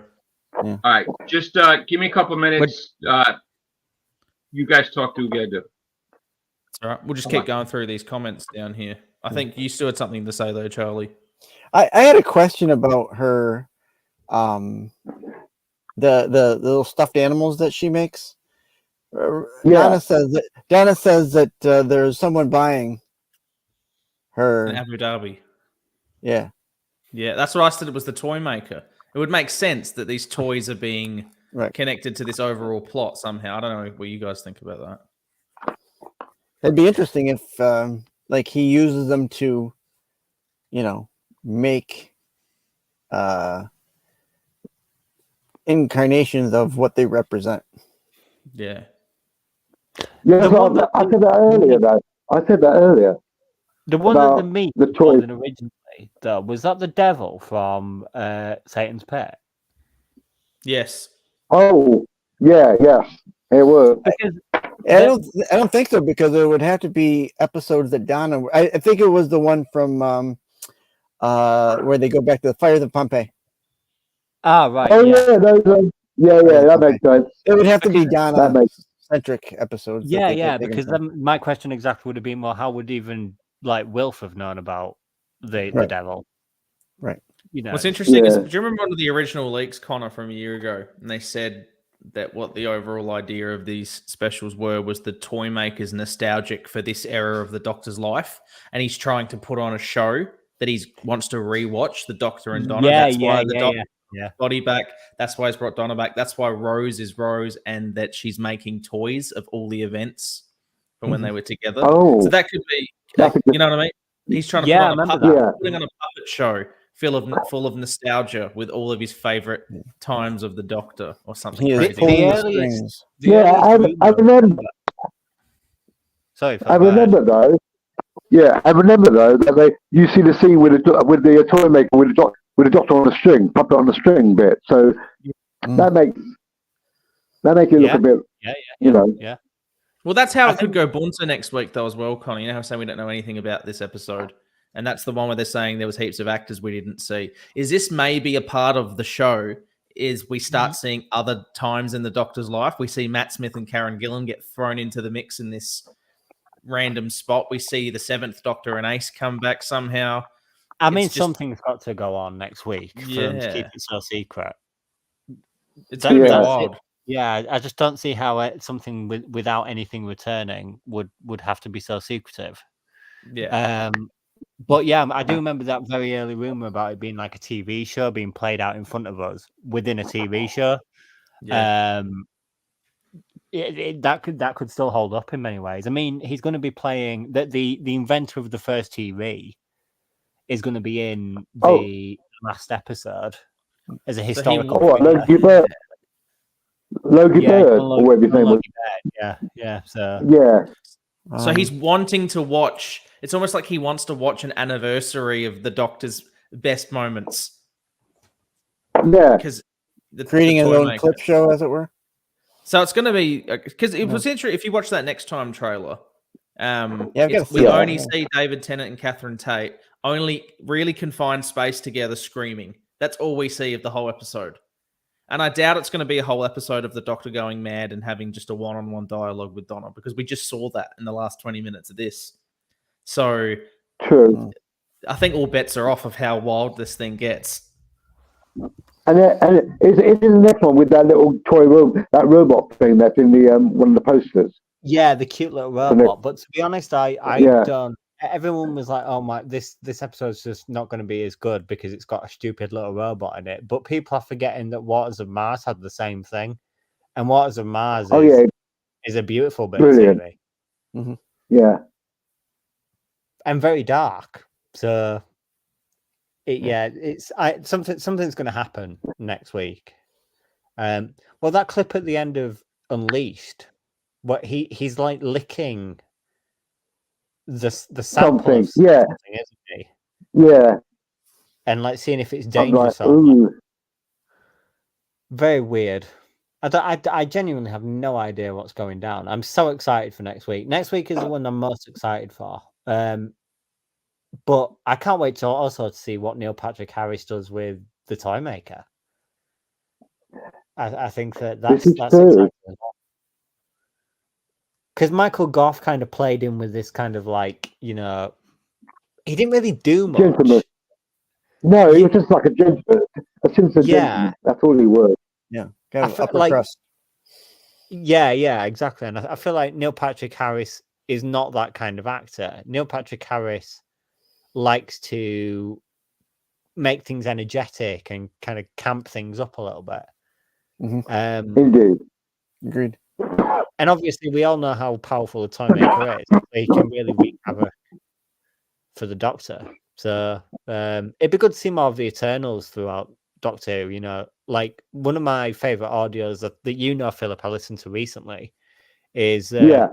Yeah. All right. Just give me a couple minutes. You guys talk together. All right. We'll just keep going through these comments down here. I think you still had something to say, though, Charlie. I had a question about her, the little stuffed animals that she makes. Donna says that there's someone buying her In Abu Dhabi. Yeah. Yeah, that's what I said. It was the toy maker. It would make sense that these toys are being connected to this overall plot somehow. I don't know what you guys think about that. It'd be interesting if, like, he uses them to, make incarnations of what they represent. Yeah. Yeah, I said that earlier, though. I said that earlier. The one that the meat the toy wasn't originally, though, was that the devil from Satan's Pet? Yes. Oh, yeah, it was. Because I don't think so, because it would have to be episodes that Donna. I think it was the one from where they go back to the fires of Pompeii. Ah, right. Oh yeah, that makes sense. It would have to be Donna-centric episodes. Yeah, because then my question exactly would have been, well, how would even Wilf have known about the devil? Right. What's interesting is, do you remember one of the original leaks, Connor, from a year ago? And they said that what the overall idea of these specials was the toy maker's nostalgic for this era of the Doctor's life, and he's trying to put on a show that he wants to rewatch the Doctor and Donna. That's why the Doctor body back. That's why he's brought Donna back. That's why Rose is Rose, and that she's making toys of all the events from when they were together. Oh, so that could be, you know what I mean? He's trying to putting on a puppet show full of nostalgia with all of his favorite times of the Doctor or something crazy. I remember. Sorry, I remember though. Yeah, I remember though that you see the scene with the toy maker with the Doctor on the string, puppet on the string bit. So that makes it look a bit, Yeah. Well, that's how it could go bunter next week though as well, Connie. You know how I'm saying we don't know anything about this episode. And that's the one where they're saying there was heaps of actors we didn't see. Is this maybe a part of the show? Is we start seeing other times in the Doctor's life? We see Matt Smith and Karen Gillan get thrown into the mix in this random spot. We see the 7th Doctor and Ace come back somehow. I mean, something's got to go on next week for them to keep it so secret. It's going to be wild. Yeah, I just don't see how something without anything returning would have to be so secretive. Yeah. But yeah, I do remember that very early rumor about it being like a TV show being played out in front of us within a TV show. Yeah. That could still hold up in many ways. I mean, he's going to be playing the inventor of the first TV is going to be in the last episode as a historical. Logie Bird. Logie Bird, or whatever his name was. Yeah. So So he's wanting to watch. It's almost like he wants to watch an anniversary of the Doctor's best moments. Yeah, because creating his own clip show, as it were. So it's going to be because it was interesting. If you watch that Next Time trailer, we only see David Tennant and Catherine Tate only really confined space together, screaming. That's all we see of the whole episode. And I doubt it's going to be a whole episode of the Doctor going mad and having just a one-on-one dialogue with Donna, because we just saw that in the last 20 minutes of this. So true. I think all bets are off of how wild this thing gets. And it's in the next one with that little toy that robot thing that's in the one of the posters. Yeah, the cute little robot. But to be honest, I don't. Everyone was like, "Oh my, this episode's just not going to be as good because it's got a stupid little robot in it." But people are forgetting that Waters of Mars had the same thing, and Waters of Mars is a beautiful bit of TV. Mm-hmm. Yeah, and very dark. So, something's going to happen next week. Well, that clip at the end of Unleashed, what he's like licking the sample something, of something, isn't he? Yeah. and like seeing if it's I'm like, dangerous or not. ooh. Very weird. I genuinely have no idea what's going down. I'm so excited for next week. Next week is the one I'm most excited for. But I can't wait to also to see what Neil Patrick Harris does with the toy maker. I think that's true. exciting as well. Because Michael Goff kind of played in with this kind of like, you know, he didn't really do much. Gentleman. No, he was just like a gentleman. A Simpson gentleman. That's all he was. Yeah, kind of upper like, crust. Yeah, exactly. And I feel like Neil Patrick Harris is not that kind of actor. Neil Patrick Harris likes to make things energetic and kind of camp things up a little bit. Indeed. Agreed. And obviously, we all know how powerful the Toy Maker is. He can really wreak havoc for the Doctor. So it'd be good to see more of the Eternals throughout Doctor Who. You know, like one of my favorite audios that you know, Philip, I listened to recently is Queen of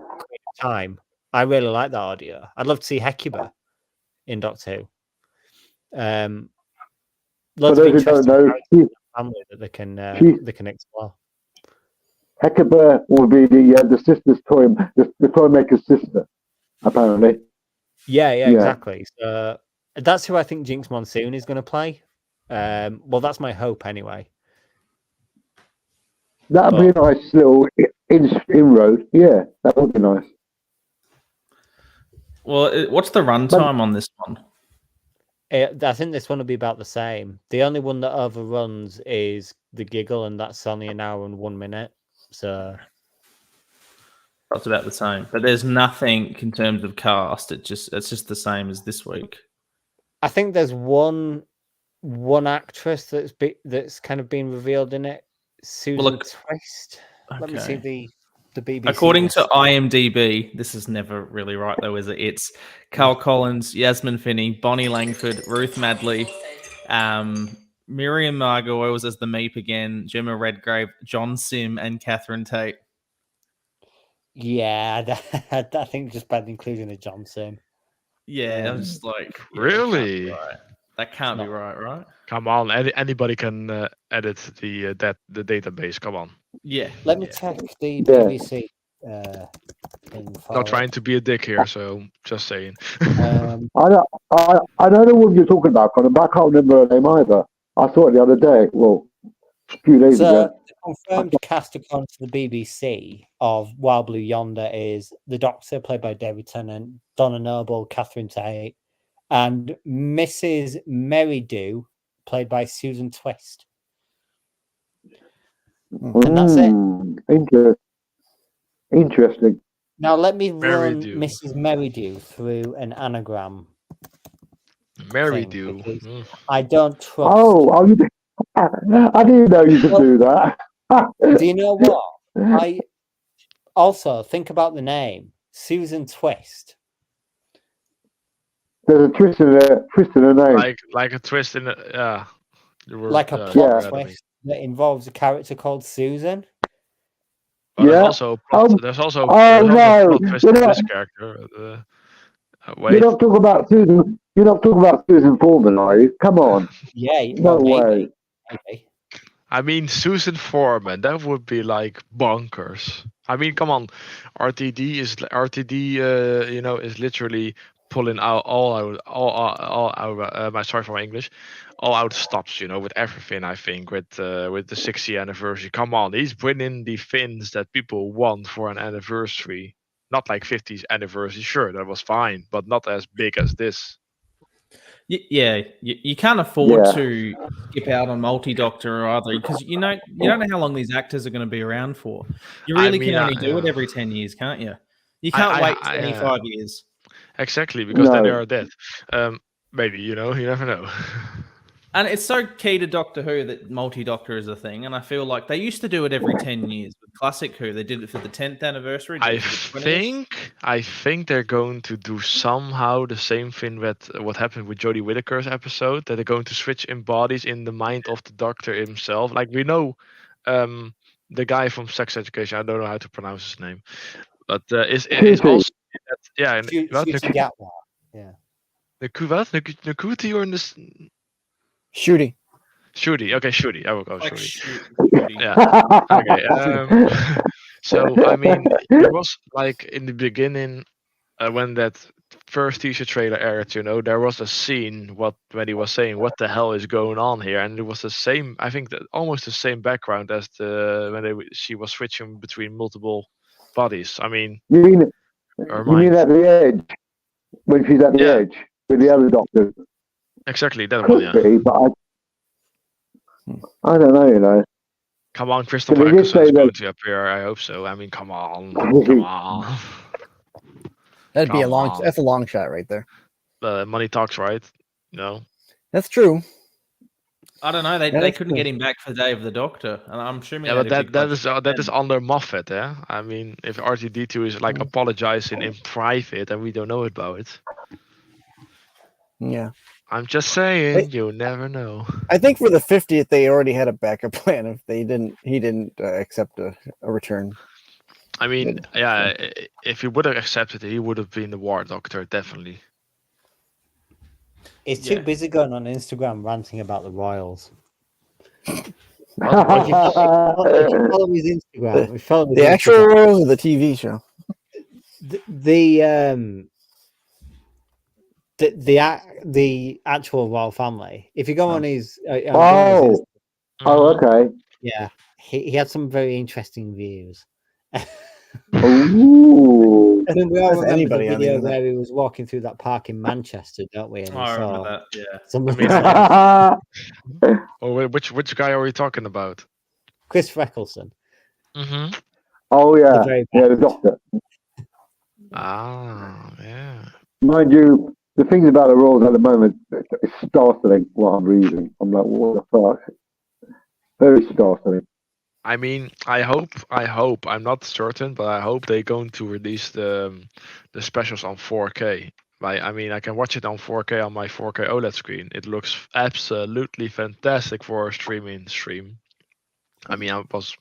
Time. I really like that audio. I'd love to see Hecuba in Doctor Who. Lots of interesting characters in the family that they can explore. Hecuba will be the sister's toy, the toy maker's sister, apparently. Yeah, exactly. So that's who I think Jinx Monsoon is going to play. Well, that's my hope anyway. That'd be a nice little inroad. Yeah, that would be nice. Well, what's the runtime on this one? I think this one will be about the same. The only one that overruns is the Giggle, and that's only an hour and 1 minute. So that's about the same. But there's nothing in terms of cast. It's just the same as this week. I think there's one actress that's kind of been revealed in it. Susan Twist. Okay. Let me see the BBC. According to IMDb, this is never really right though, is it? It's Carl Collins, Yasmin Finney, Bonnie Langford, Ruth Madley, Miriam Margolyes as the Meep again, Gemma Redgrave, John Sim, and Catherine Tate. Yeah, I think just by the inclusion of John Sim. Yeah, I'm just like, really? That can't be right? Come on, anybody can edit the database. Come on. Yeah. Let me check the BBC. Not trying to be a dick here, so just saying. I don't know what you're talking about, Connor, but I can't remember her name either. I saw it the other day. Well, a few days ago. The confirmed cast according to the BBC of Wild Blue Yonder is the Doctor, played by David Tennant, Donna Noble, Catherine Tate, and Mrs. Merridew, played by Susan Twist. And that's it. Interesting. Now let me run Mrs. Merridew through an anagram. Merridew. I don't trust. Oh, I didn't know you could do that. Do you know what? I also think about the name Susan Twist. There's a twist in her name. Like a twist in a like a plot twist that involves a character called Susan. Well, there's also a plot twist in this character. Wait. You're not talking about Susan. You're not talking about Susan Foreman, are you? Come on. Yeah. No way. Maybe. I mean, Susan Foreman. That would be like bonkers. I mean, come on. RTD. Is literally pulling out all out. Sorry for my English. All out stops. With everything. I think with the 60th anniversary. Come on, he's bringing the things that people want for an anniversary. Not like 50th anniversary. Sure, that was fine, but not as big as this. Yeah, you can't afford to skip out on Multi-Doctor or other, because you don't know how long these actors are going to be around for. You really can only do it every 10 years, can't you? You can't wait 25 years. Exactly, because then they are dead. Maybe, you never know. And it's so key to Doctor Who that Multi-Doctor is a thing, and I feel like they used to do it every 10 years. With Classic Who, they did it for the 10th anniversary. I think they're going to do somehow the same thing with what happened with Jodie Whittaker's episode, that they're going to switch in bodies in the mind of the Doctor himself. Like we know the guy from Sex Education, I don't know how to pronounce his name, but it's also... Yeah. Nakuti or Shooty. Shooty. Okay, Shooty. I will go Like Shooty. Yeah. Okay. So I mean, it was like in the beginning when that first teaser trailer aired, there was a scene when he was saying, "What the hell is going on here?" And it was the same. I think that almost the same background as she was switching between multiple bodies. I mean, You mean mind. at the edge when she's at the edge with the other doctors? Exactly that one. Yeah. Could be, but I don't know. Come on, Christopher Eccleston is going to appear. I hope so. I mean, come on, come on. That'd be That's a long shot right there. Money talks, right? No. That's true. I don't know. They couldn't get him back for Day of the Doctor, and I'm assuming. Yeah, but that is under Moffat, yeah. I mean, if R2D2 is like apologizing in private and we don't know about it. Yeah. I'm just saying, you never know. I think for the 50th, they already had a backup plan. If he didn't accept a return. I mean, if he would have accepted it, he would have been the War Doctor, definitely. He's too busy going on Instagram ranting about the Royals. What? Follow his Instagram. The actual Royals or the TV show? The actual royal family. If you go on his, okay. Yeah, he had some very interesting views. Ooh. I think we all remember the video where he was walking through that park in Manchester, don't we? And I remember that. Yeah. Which guy are we talking about? Chris Eccleston. Mm-hmm. Oh yeah, the Doctor. Yeah. Mind you, the things about the Royals at the moment, it's startling what I'm reading. I'm like, what the fuck? Very startling. I mean, I hope. I'm not certain, but I hope they're going to release the specials on 4K. I mean, I can watch it on 4K on my 4K OLED screen. It looks absolutely fantastic for a stream. I mean, I was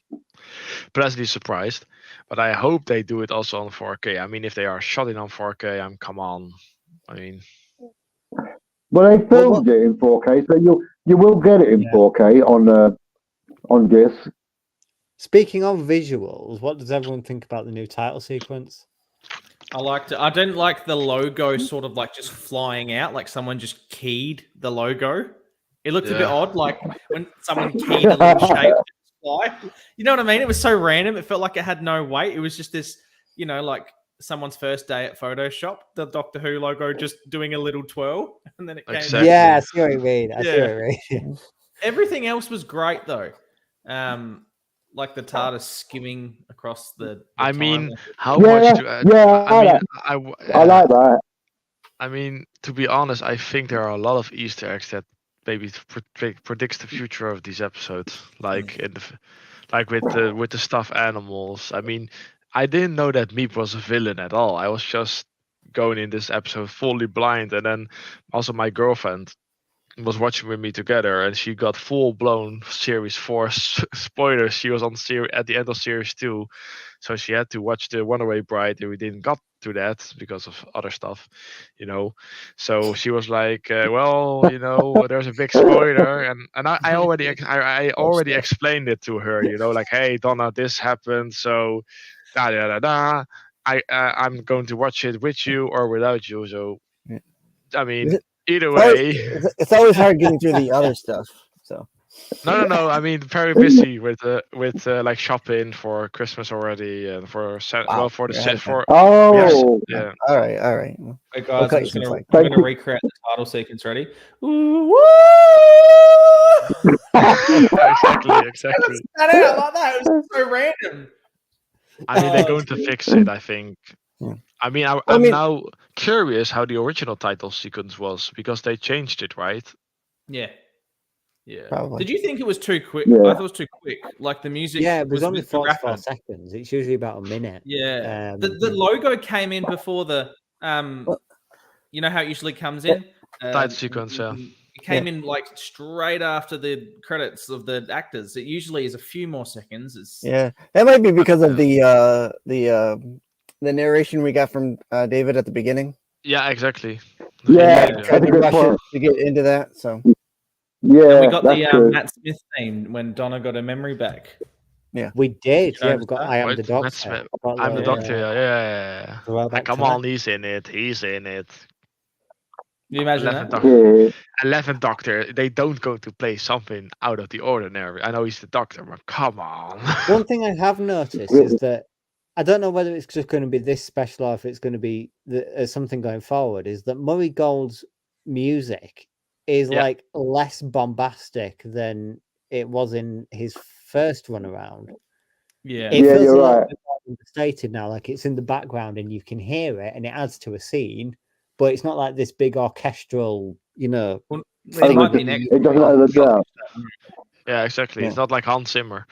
pleasantly surprised, but I hope they do it also on 4K. I mean, if they are shot it on 4K, come on. I mean, well, they filmed it in 4K, so you will get it in 4K on disc. Speaking of visuals, what does everyone think about the new title sequence? I liked it. I didn't like the logo sort of like just flying out, like someone just keyed the logo. It looked a bit odd, like when someone keyed a little shape to fly. You know what I mean? It was so random. It felt like it had no weight. It was just this, like someone's first day at Photoshop, the Doctor Who logo just doing a little twirl, and then it came. Exactly. Yeah, I see what you mean. Everything else was great though. Like the TARDIS skimming across the I mean, how Yeah, much to add? I like that. I mean, to be honest, I think there are a lot of Easter eggs that maybe predicts the future of these episodes, like with the stuffed animals. I mean, I didn't know that Meep was a villain at all. I was just going in this episode fully blind, and then also my girlfriend was watching with me together, and she got full-blown series 4 spoilers. She was on at the end of series 2, so she had to watch the Runaway Bride, and we didn't got to that because of other stuff, so she was like, there's a big spoiler, and I already explained it to her, like, hey Donna, this happened, so I'm going to watch it with you or without you, so I mean, either way, it's always hard getting through the other stuff. So no. I mean, very busy with like shopping for Christmas already, and for All right. Hey guys, I'm going to recreate the title sequence. Ready? Exactly. That out like that. It was so random. I mean, they're going to fix it, I think. I mean, I'm now curious how the original title sequence was, because they changed it, right? Yeah. Probably. Did you think it was too quick? Yeah. I thought it was too quick. Like the music. Yeah, it was only 44 seconds. It's usually about a minute. Yeah. The logo came in before the you know how it usually comes in? Title sequence, yeah. It came in like straight after the credits of the actors. It usually is a few more seconds. That might be because of the narration we got from David at the beginning. Yeah, exactly. Tried to rush it to get into that. So Yeah, And we got that's the true. Matt Smith theme when Donna got her memory back. We did. you Yeah, notice we got that? I Am Wait, the that's Doctor. I'm the Doctor. Yeah. throwback Come to on, that. he's in it. He's in it. You imagine 11th that? Doctor. Yeah. 11th Doctor. They don't go to play something out of the ordinary. I know he's the Doctor, but come on. One thing I have noticed is that I don't know whether it's just going to be this special or if it's going to be something going forward. Is that Murray Gold's music is Yeah. like less bombastic than it was in his first run around. Yeah. It Yeah, feels you're a little right. bit more understated now, like it's in the background and you can hear it and it adds to a scene, but it's not like this big orchestral, Well, Oh, it might be next. it doesn't overdrive. Yeah, exactly. It's not like Hans Zimmer.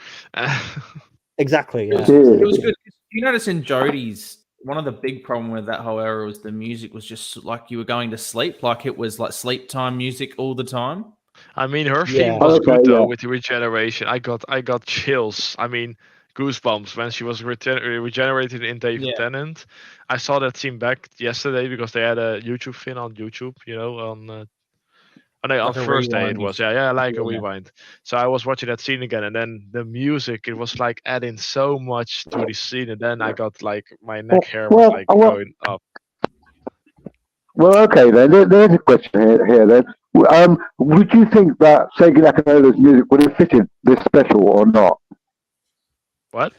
Exactly. Yeah. It was good. You notice in Jodie's, one of the big problem with that whole era was the music was just like you were going to sleep, like it was like sleep time music all the time. I mean, her Yeah. theme was Okay, good though yeah. with the regeneration. I got chills. I mean, goosebumps when she was regenerated in David Tennant. I saw that scene back yesterday because they had a YouTube thing on YouTube. On on Thursday it was. Yeah, like a rewind. So I was watching that scene again, and then the music, it was like adding so much to the scene, and then I got like my neck hair was like going up. Well, okay then. There's a question here then. Would you think that Seiji Nakanola's music would have fitted this special or not? What?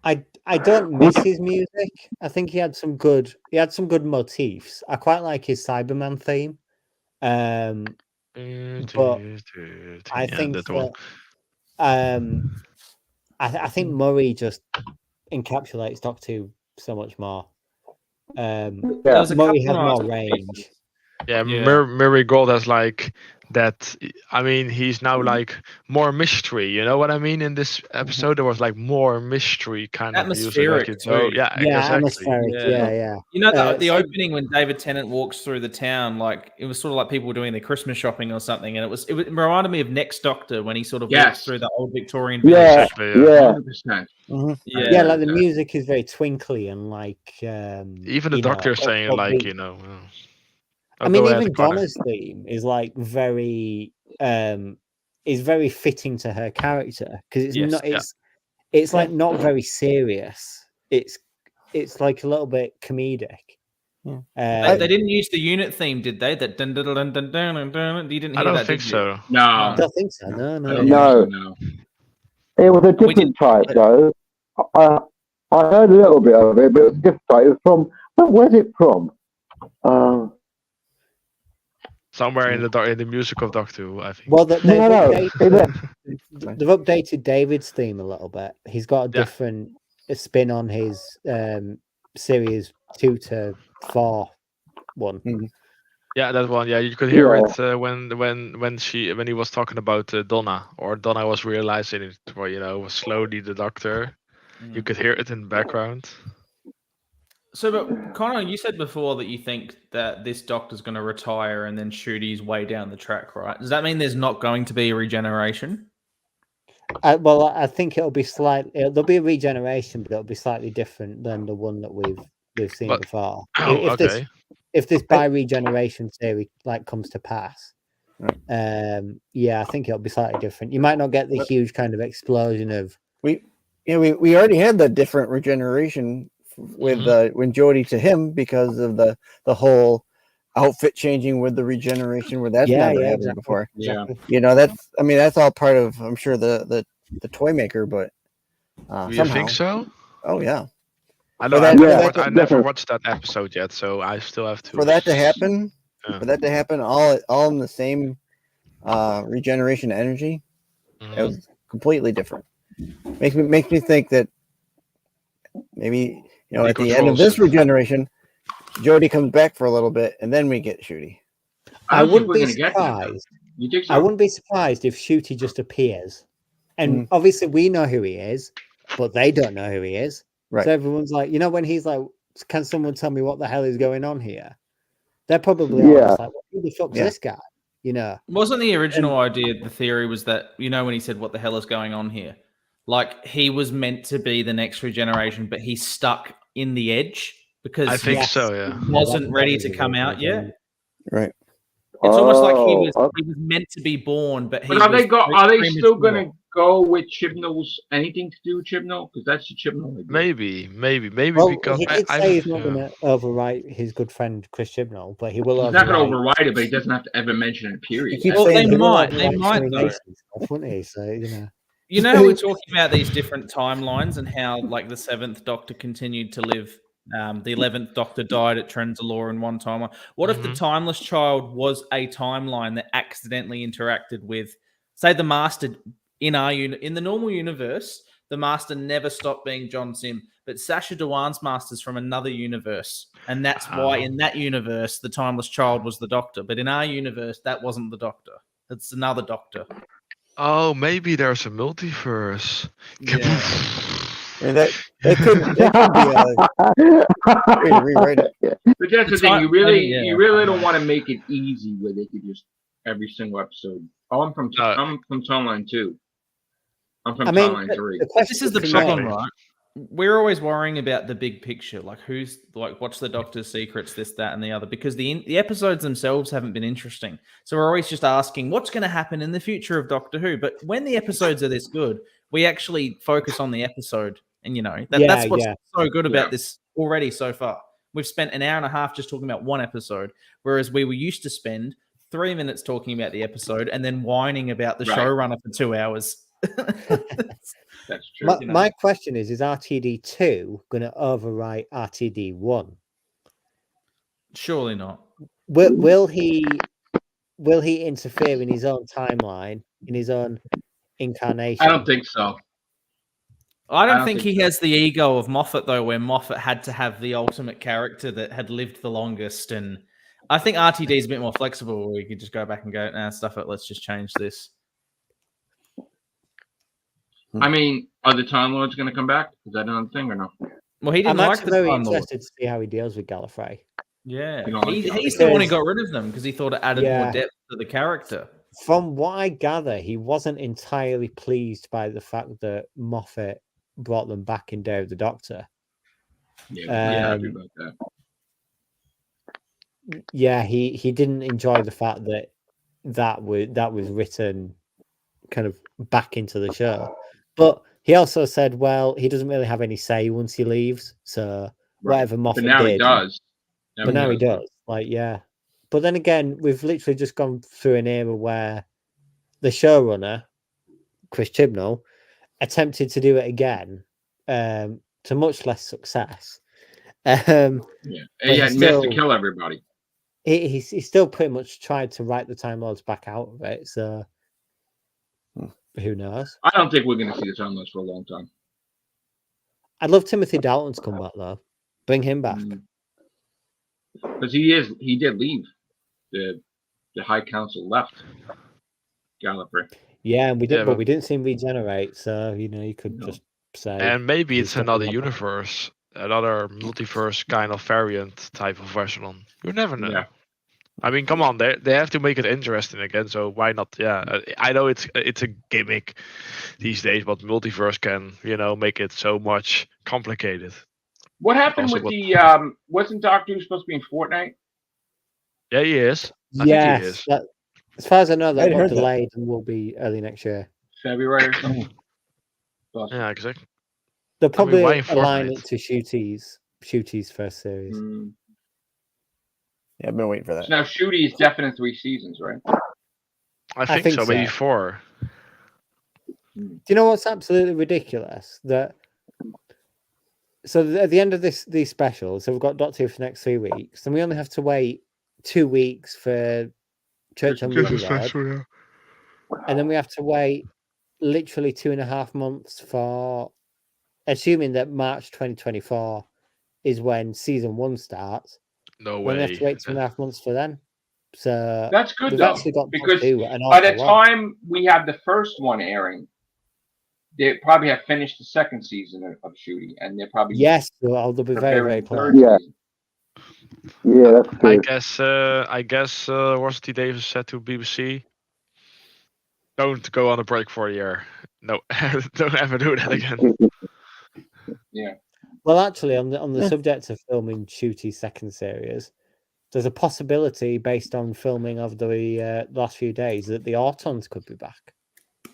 I don't miss his music. I think he had some good motifs. I quite like his Cyberman theme. But I think that I think Murray just encapsulates Doctor Who so much more. Murray has more range. Yeah, Murray Gold has like that. I mean, he's now like more mystery. You know what I mean? In this episode, there was like more mystery kind of music. Atmospheric too. Exactly. Atmospheric. Yeah. You know the opening when David Tennant walks through the town, like it was sort of like people were doing their Christmas shopping or something, and it reminded me of Next Doctor when he sort of walks through the old Victorian. Yeah, exactly, 100%. Yeah, like the music is very twinkly and like even the Doctor saying like I mean, even Donna's theme is like very is very fitting to her character because it's like not very serious. It's like a little bit comedic. They didn't use the unit theme, did they? That dun dun dun dun dun dun. You didn't hear that? I don't think so. No, I don't think so. No. It was a different type though. I heard a little bit of it, but it was a different type. It was from where's it from? Somewhere in the music of Doctor Who, I think. Well, they've updated David's theme a little bit. He's got a different spin on his series 2 to 4 one. Yeah, that one. Yeah, you could hear it when he was talking about Donna, or Donna was realizing it. Was slowly the Doctor. You could hear it in the background. So, but Connor, you said before that you think that this Doctor's going to retire and then shoot his way down the track, right? Does that mean there's not going to be a regeneration? Well, I think there'll be a regeneration, but it'll be slightly different than the one that we've seen before. If this bi-regeneration theory comes to pass, I think it'll be slightly different. You might not get the huge kind of explosion of we already had the different regeneration with when Jodie to him because of the whole outfit changing with the regeneration where that's never happened before. Exactly. That's all part of, I'm sure, the toy maker, but do you think so? Oh yeah. I never watched that episode yet, so I still have to. For that to happen, all in the same regeneration energy, it was completely different. Makes me think that maybe at the end of this regeneration, Jodie comes back for a little bit, and then we get Shooty. I wouldn't be surprised. I wouldn't be surprised if Shooty just appears, and obviously we know who he is, but they don't know who he is. Right. So everyone's like, when he's like, "Can someone tell me what the hell is going on here?" They're probably all just like, "Who the fuck's this guy?" Wasn't the original idea? The theory was that when he said, "What the hell is going on here?" Like he was meant to be the next regeneration, but he's stuck in the edge because I think so. Yeah, wasn't ready to come out yet. Right. It's almost like he was okay. meant to be born, but he But are was they still premature. gonna go with Chibnall's anything to do with Chibnall? Because that's the Chibnall idea. Maybe Well, because he did say he's not going to overwrite his good friend Chris Chibnall, but he will. He's not gonna override it, but he doesn't have to ever mention it. Period. He keeps Well, saying they he will might overwrite though. stuff, wouldn't he? So You know how we're talking about these different timelines and how, like, the 7th Doctor continued to live. The 11th Doctor died at Trenzalore in one timeline. What if the Timeless Child was a timeline that accidentally interacted with, say, the Master in the normal universe? The Master never stopped being John Sim, but Sacha Dhawan's Master's from another universe, and that's why in that universe the Timeless Child was the Doctor. But in our universe, that wasn't the Doctor. It's another Doctor. Oh, maybe there's a multiverse. Yeah. That could be rewrite it. But that's the thing. You really don't want to make it easy where they could just every single episode. Oh, I'm from timeline 2. I'm from timeline 3. This is the problem, right? We're always worrying about the big picture, like what's the Doctor's secrets, this, that, and the other, because the episodes themselves haven't been interesting. So we're always just asking what's going to happen in the future of Doctor Who. But when the episodes are this good, we actually focus on the episode, and that's what's so good about this already so far. We've spent an hour and a half just talking about one episode, whereas we were used to spend 3 minutes talking about the episode and then whining about the showrunner for 2 hours. That's true. My question is RTD2 going to overwrite RTD1? Surely not. Will he interfere in his own timeline, in his own incarnation? I don't think so. I don't think he has the ego of Moffat, though, where Moffat had to have the ultimate character that had lived the longest. And I think RTD is a bit more flexible, where you could just go back and go, stuff it, let's just change this. I mean, are the Time Lords going to come back? Is that another thing or no? Well, he didn't I'm like actually the very Time Lords. interested to see how he deals with Gallifrey. Yeah, he's the one who got rid of them because he thought it added more depth to the character. From what I gather, he wasn't entirely pleased by the fact that Moffat brought them back in Day of the Doctor. Yeah, happy about that. Yeah, he didn't enjoy the fact that was written kind of back into the show. But he also said, well, he doesn't really have any say once he leaves. So whatever Moffat did. He does. But now he does. Like, yeah. But then again, we've literally just gone through an era where the showrunner, Chris Chibnall, attempted to do it again to much less success. He had to kill everybody. He still pretty much tried to write the Time Lords back out of it. So who knows? I don't think we're going to see the Time Lords for a long time. I'd love Timothy Dalton to come back, though. Bring him back. Because he did leave. The High Council left Gallifrey. Yeah, and we didn't see him regenerate, so you could just say. And maybe it's another universe, another multiverse kind of variant type of version. You never know. Yeah. I mean, come on, they have to make it interesting again, so why not? Yeah, I know it's a gimmick these days, but multiverse can make it so much complicated. What happened with the wasn't Doctor Who supposed to be in Fortnite? Yeah, he is. Yes, as far as I know, that got delayed and will be early next year. February or something. Yeah, exactly. They'll probably align it to Shooty's first series. Yeah, I've been waiting for that. So now Shooty is definite 3 seasons, right? I think so, maybe 4. Do you know what's absolutely ridiculous? So at the end of these specials, so we've got Doctor Who for the next 3 weeks, and we only have to wait 2 weeks for Church on Ruby Road, and then we have to wait literally 2.5 months for, assuming that March 2024 is when season 1 starts. No way. We have to wait 2.5 months for then. So that's good though, because by the time we have the first one airing, they probably have finished the second season of Shooty, and they're probably they'll be very, very close. Yeah, that's good. I guess Rusty Davis said to BBC, "Don't go on a break for a year. No, don't ever do that again." Yeah. Well, actually, on the subject of filming Shooty's second series, there's a possibility based on filming of the last few days that the Autons could be back.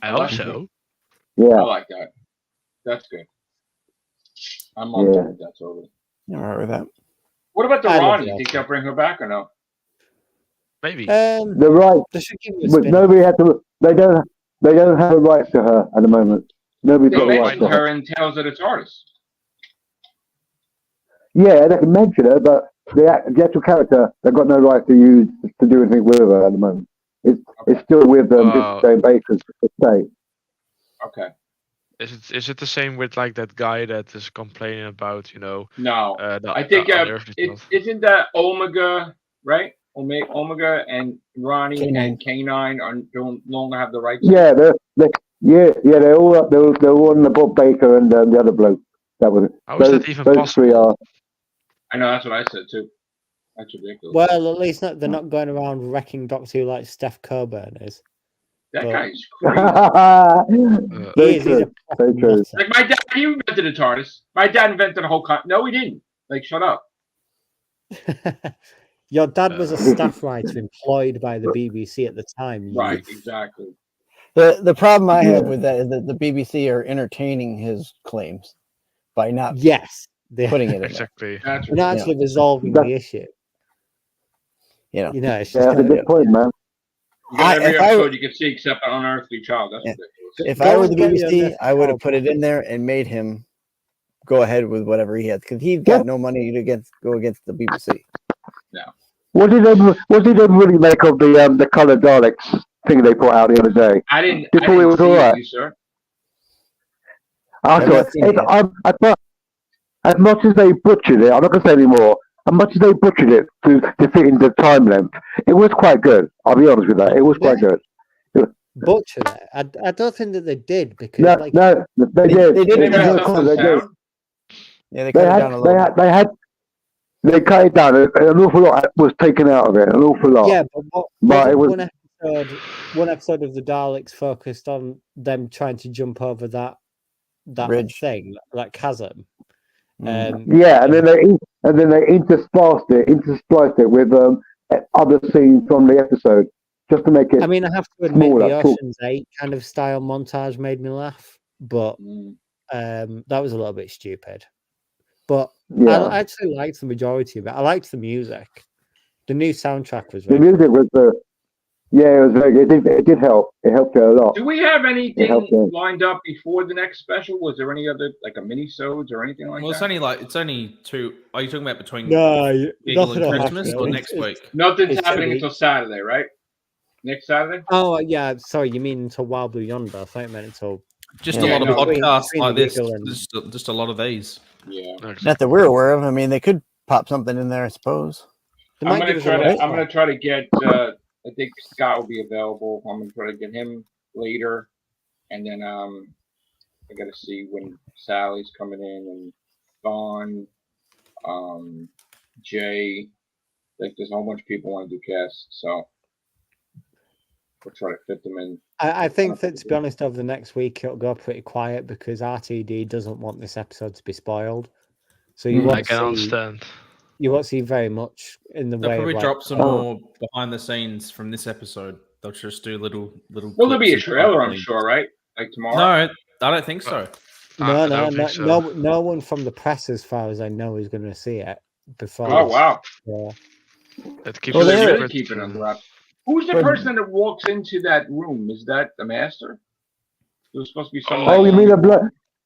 I hope so. Yeah. I like that. That's good. I'm on board with that totally. Yeah, all right with that. What about the I love Ronnie? the You think they'll bring her back or no? Maybe. They're right, They should give you a but spin-off. nobody had to. They don't have a right to her at the moment. Nobody's They got a right mentioned to her. her in Tales of the TARDIS. Yeah, they can mention her, but the actual character, they've got no right to use to do anything with her at the moment. It's still with Dave Baker's estate. Okay. Is it the same with like that guy that is complaining about, No. the, I think the unearthly stuff? isn't that Omega, right? Omega and Ronnie Canon. and Canine don't longer have the rights. Yeah, they're all up. They're all on the Bob Baker and the other bloke. That was it. How is that even those three possible? are. I know, that's what I said too. That's ridiculous. Well, at least they're not going around wrecking Doctor Who like Steph Coburn is. That but- guy's crazy. Very He's true. a Very true. Like my dad, he invented the TARDIS. My dad invented the whole No, he didn't. Like, shut up. Your dad was a staff writer employed by the BBC at the time. Right, you- exactly. The problem I have Yeah. with that is that the BBC are entertaining his claims by not Yes, they're putting it in there. Exactly. That's not ridiculous. actually resolving That- the issue. You know, You know, it's Yeah, just that's a kind of, good point, man. You got every if I- episode you can see except an unearthly child. That's Yeah. ridiculous. if I Go were and the get your BBC, next I would have job. put it in there and made him go ahead with whatever he has because he's got no money to go against the BBC. What did they really make of the colored Daleks thing they put out the other day? I didn't You thought it was see all right? you, sir. I've not seen it yet. I thought, as much as they butchered it, I'm not going to say anymore. As much as they butchered it to fit into time length, it was quite good. I'll be honest with that. It was quite good. butcher it. I don't think that they did because No, like no, they did. they did They it messed down. up the They did. sound. Yeah, they cut it down a little. They cut it down. An awful lot was taken out of it. An awful lot. yeah, but But it was- one episode of the Daleks focused on them trying to jump over that Bridge. thing, that chasm. Yeah, and then they interspliced it with other scenes from the episode, just to make it. I mean, I have to admit, smaller, the cool. Ocean's 8 kind of style montage made me laugh, but Mm. that was a little bit stupid. But yeah, I actually liked the majority of it. I liked the music. The new soundtrack was the very music was it was very good. It did help. It helped it a lot. Do we have It anything helped them. lined up before the next special? Was there any other, like a mini-sodes or anything like Well, that? it's only 2. Are you talking about between No, Eagle nothing and will Christmas happen. or It's- next week? Nothing's It's happening gonna be- until Saturday, right? Next Saturday? Oh yeah, sorry, you mean until Wild Blue Yonder? I thought you meant until Just Yeah, a lot of no, podcasts between like the this. Eagle and- Just a lot of these. Yeah. Not that we're aware of. I mean, they could pop something in there, I suppose. they I'm might gonna give us try a to. lot I'm of gonna try to get. I think Scott will be available. I'm gonna try to get him later, and then I gotta see when Sally's coming in and Vaughn, Jay. Like there's a whole bunch of people want to do casts, so we'll try to fit them in. I think that, to be honest, over the next week it'll go pretty quiet because RTD doesn't want this episode to be spoiled. So you I won't can see understand. you won't see very much in the They'll way probably of drop some Oh. more behind the scenes from this episode. They'll just do little. Well, there'll be a clips and trailer, I'm things. sure, right? Like tomorrow. No, I don't think so. No, I no, don't no, think so. no one from the press, as far as I know, is going to see it before. Oh wow! It keeps Well, it So there- they're secret. keeping it wrapped. Who's the But- person that walks into that room? Is that the master? There's supposed to be someone. Oh, you mean the bloke?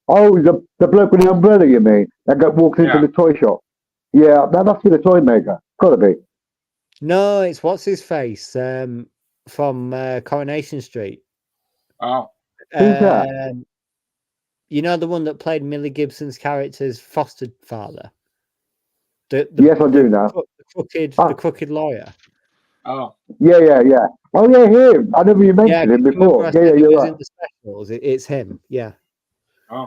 Oh, the bloke with the umbrella? You mean that got walked into Yeah. the toy shop? Yeah, that must be the toy maker. Gotta be. No, it's what's his face from Coronation Street. Oh, Who's that? You know the one that played Millie Gibson's character's foster father. Yes, I do now. The crooked lawyer. oh, Yeah. Oh yeah, him. I never you mentioned him do you remember before. I Yeah, said he you're was right. in the specials. It's him. Yeah.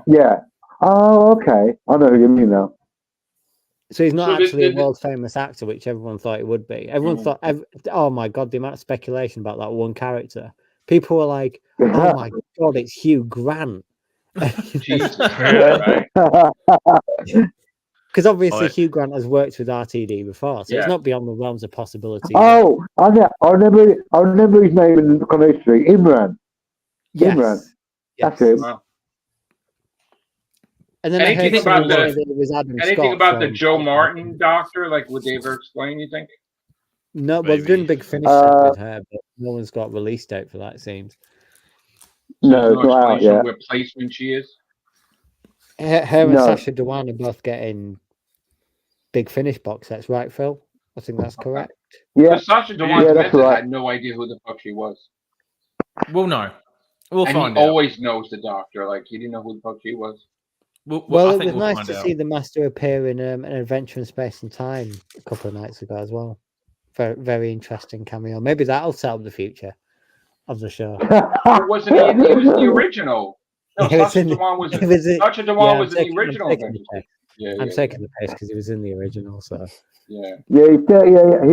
Yeah. Oh, okay. I know who you mean now. So he's not So actually a the- world famous actor, which everyone thought he would be. Everyone thought, oh my god, the amount of speculation about that one character. People were like, oh my god, it's Hugh Grant. Jesus. Right. Because obviously Oh, Hugh Grant has worked with RTD before, so Yeah. it's not beyond the realms of possibility. Oh, I remember his name in the Coronation Street. Imran. yes. Imran. That's Yes. it. Wow. And then I Anything heard about someone say the- that it was Adam Anything Scott about the from- Joe Martin doctor? Like, would they ever explain? You think? No, well, they're doing a Maybe. big finish set with her, but no one's got a release date for that, it seems. No, There's it's not out explanation yet. what placement she is. Her and No. Sasha Dewan are both getting big finish box sets, right, Phil? I think that's correct. Yeah, Because Sasha Dewan Yeah, that's right. had no idea who the fuck she was. We'll know. We'll And find he out. always knows the doctor. Like, he didn't know who the fuck she was. Well, I it think was we'll nice find to out. see the Master appear in an Adventure in Space and Time a couple of nights ago as well. Very, very interesting cameo. Maybe that'll set up the future of the show. Or wasn't he? He was the original. No, He was Sasha in the- Dewan was. he was in- Sasha Dewan yeah, was in the I'm original. taking the piss. Yeah, I'm taking the piss because he was in the original. So Yeah. yeah, he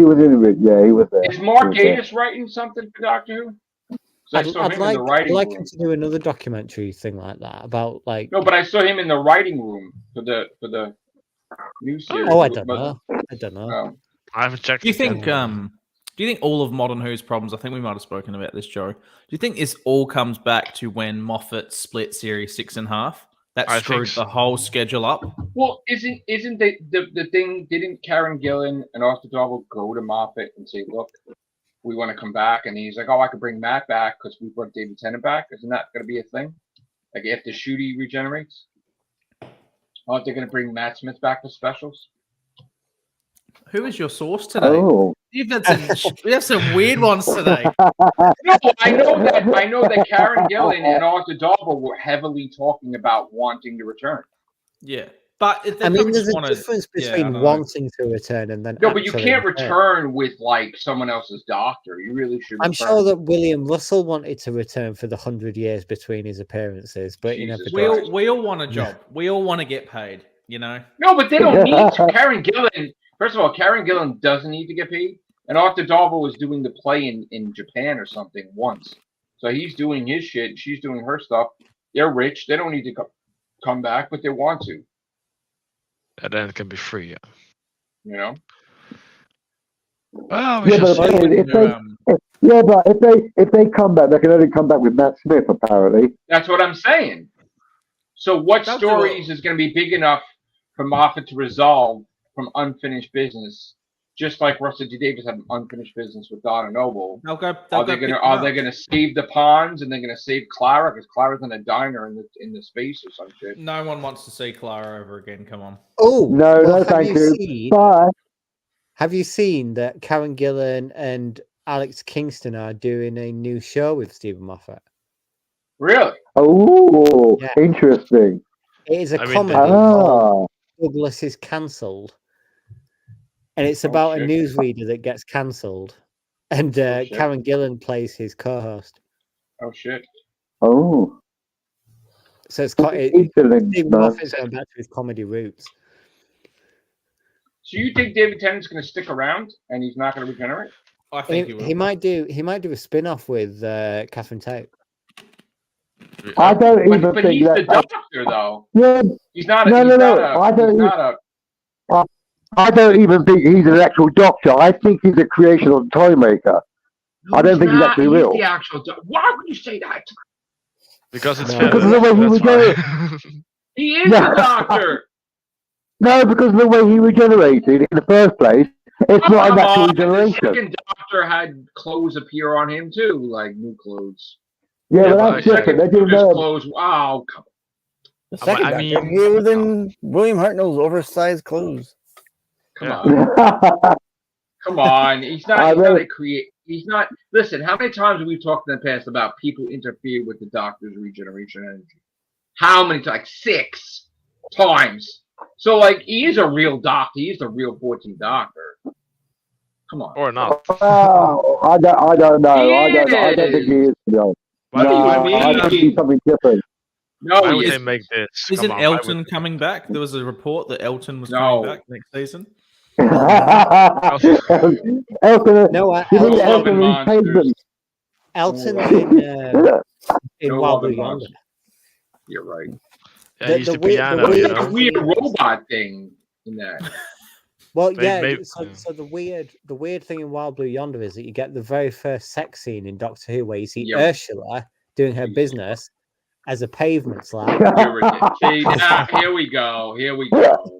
was in it. Yeah, he was there. Is Mark He was there. Gatiss writing something for Doctor Who? 'Cause I saw I'd him like, in the I'd writing like room. him to do another documentary thing like that about like. No, but I saw him in the writing room for the new series. Oh, I don't know. I don't know. Oh. I haven't checked. Do you it yet. think? Do you think all of Modern Who's problems? I think we might have spoken about this, Joe. Do you think this all comes back to when Moffat split Series 6 in half? That I think screwed so. the whole schedule up. Well, isn't the thing? Didn't Karen Gillan and Arthur Darvill go to Moffat and say, "Look, we want to come back," and he's like, "Oh, I could bring Matt back because we brought David Tennant back." Isn't that going to be a thing? Like after Shooty regenerates, aren't they going to bring Matt Smith back for specials? Who is your source today? Oh, You've had some, we have some weird ones today. No, I know that Karen Gillan and Arthur Darvill were heavily talking about wanting to return. Yeah, but I mean, there's a difference I between don't know. wanting to return and then. No, but you actually can't return with like someone else's doctor. You really should. I'm return. sure that William Russell wanted to return for the 100 years between his appearances, but you never Jesus did. Christ. We all want a job. We all want to get paid. You know. No, but they don't need to. Karen Gillan. First of all, Karen Gillan doesn't need to get paid, and Arthur Darvill was doing the play in Japan or something once. So he's doing his shit. She's doing her stuff. They're rich. They don't need to come back, but they want to. And then it can be free. Yeah. You know. Well, we yeah, shall but see. if they come back, they can only come back with Matt Smith, apparently. That's what I'm saying. So what That's a stories is going to be big enough for Moffat to resolve from unfinished business? Just like Russell T Davies had an unfinished business with Donna Noble. Are they gonna save the Ponds and they're gonna save Clara because Clara's in a diner in the space or some shit? No one wants to see Clara over again. Come on. Oh No, well, no, thank you. Bye. Have you seen that Karen Gillan and Alex Kingston are doing a new show with Stephen Moffat? Really? Oh, Yeah. interesting. It is a I mean, comedy Ah, called Douglas is Cancelled. And it's about a shit. newsreader that gets cancelled. And shit. Karen Gillan plays his co-host. Oh shit! oh. So it's quite... Excellent, Stephen man. Moffat's going back to his comedy roots. So you think David Tennant's gonna stick around and he's not gonna regenerate? I think he will. He might do a spin-off with Catherine Tate. I don't even But think he's the that. doctor though. Yeah, He's not. No, he's no, not no, a- I don't he's even- not a. I don't even think he's an actual doctor. I think he's a creation of the toy maker. I don't think he's actually real. The actual. Why would you say that? Because it's No. fair. Because of the way he That's was why. He is Yeah. the doctor. No, because of the way he regenerated in the first place. It's not Come an actual on, the regeneration. second doctor had clothes appear on him too, like new clothes. Yeah, Yeah, but but that's I- different. They didn't His know. clothes. Wow. Come The second I Doctor, mean- he was in William Hartnell's oversized clothes. Yeah. on. Come on. He's not. I He's not really- a create. He's not. Listen. How many times have we talked in the past about people interfere with the doctor's regeneration energy? How many times? Like 6 times. So like he is a real doctor. He's the real 14th Doctor. Come on. Or not. Oh, I don't know. I don't think he is. No, Why do you I mean? think he's something different. No, Why he would is. they make this? Isn't Come on, why Elton would- coming back? There was a report that Elton was No. coming back next season. Elton, No, you think Elton- Elton is Monsters. pavement? Elton's in No Wild other Blue Yonder. monsters. You're right. Yeah, The- he's the the weird- the piano, weird- you It's know. a weird robot thing. in that. Well, They- yeah. maybe- So the weird thing in Wild Blue Yonder is that you get the very first sex scene in Doctor Who where you see Yeah. Ursula doing her business as a pavement slap. Here we go. See, now, here we go. Here we go.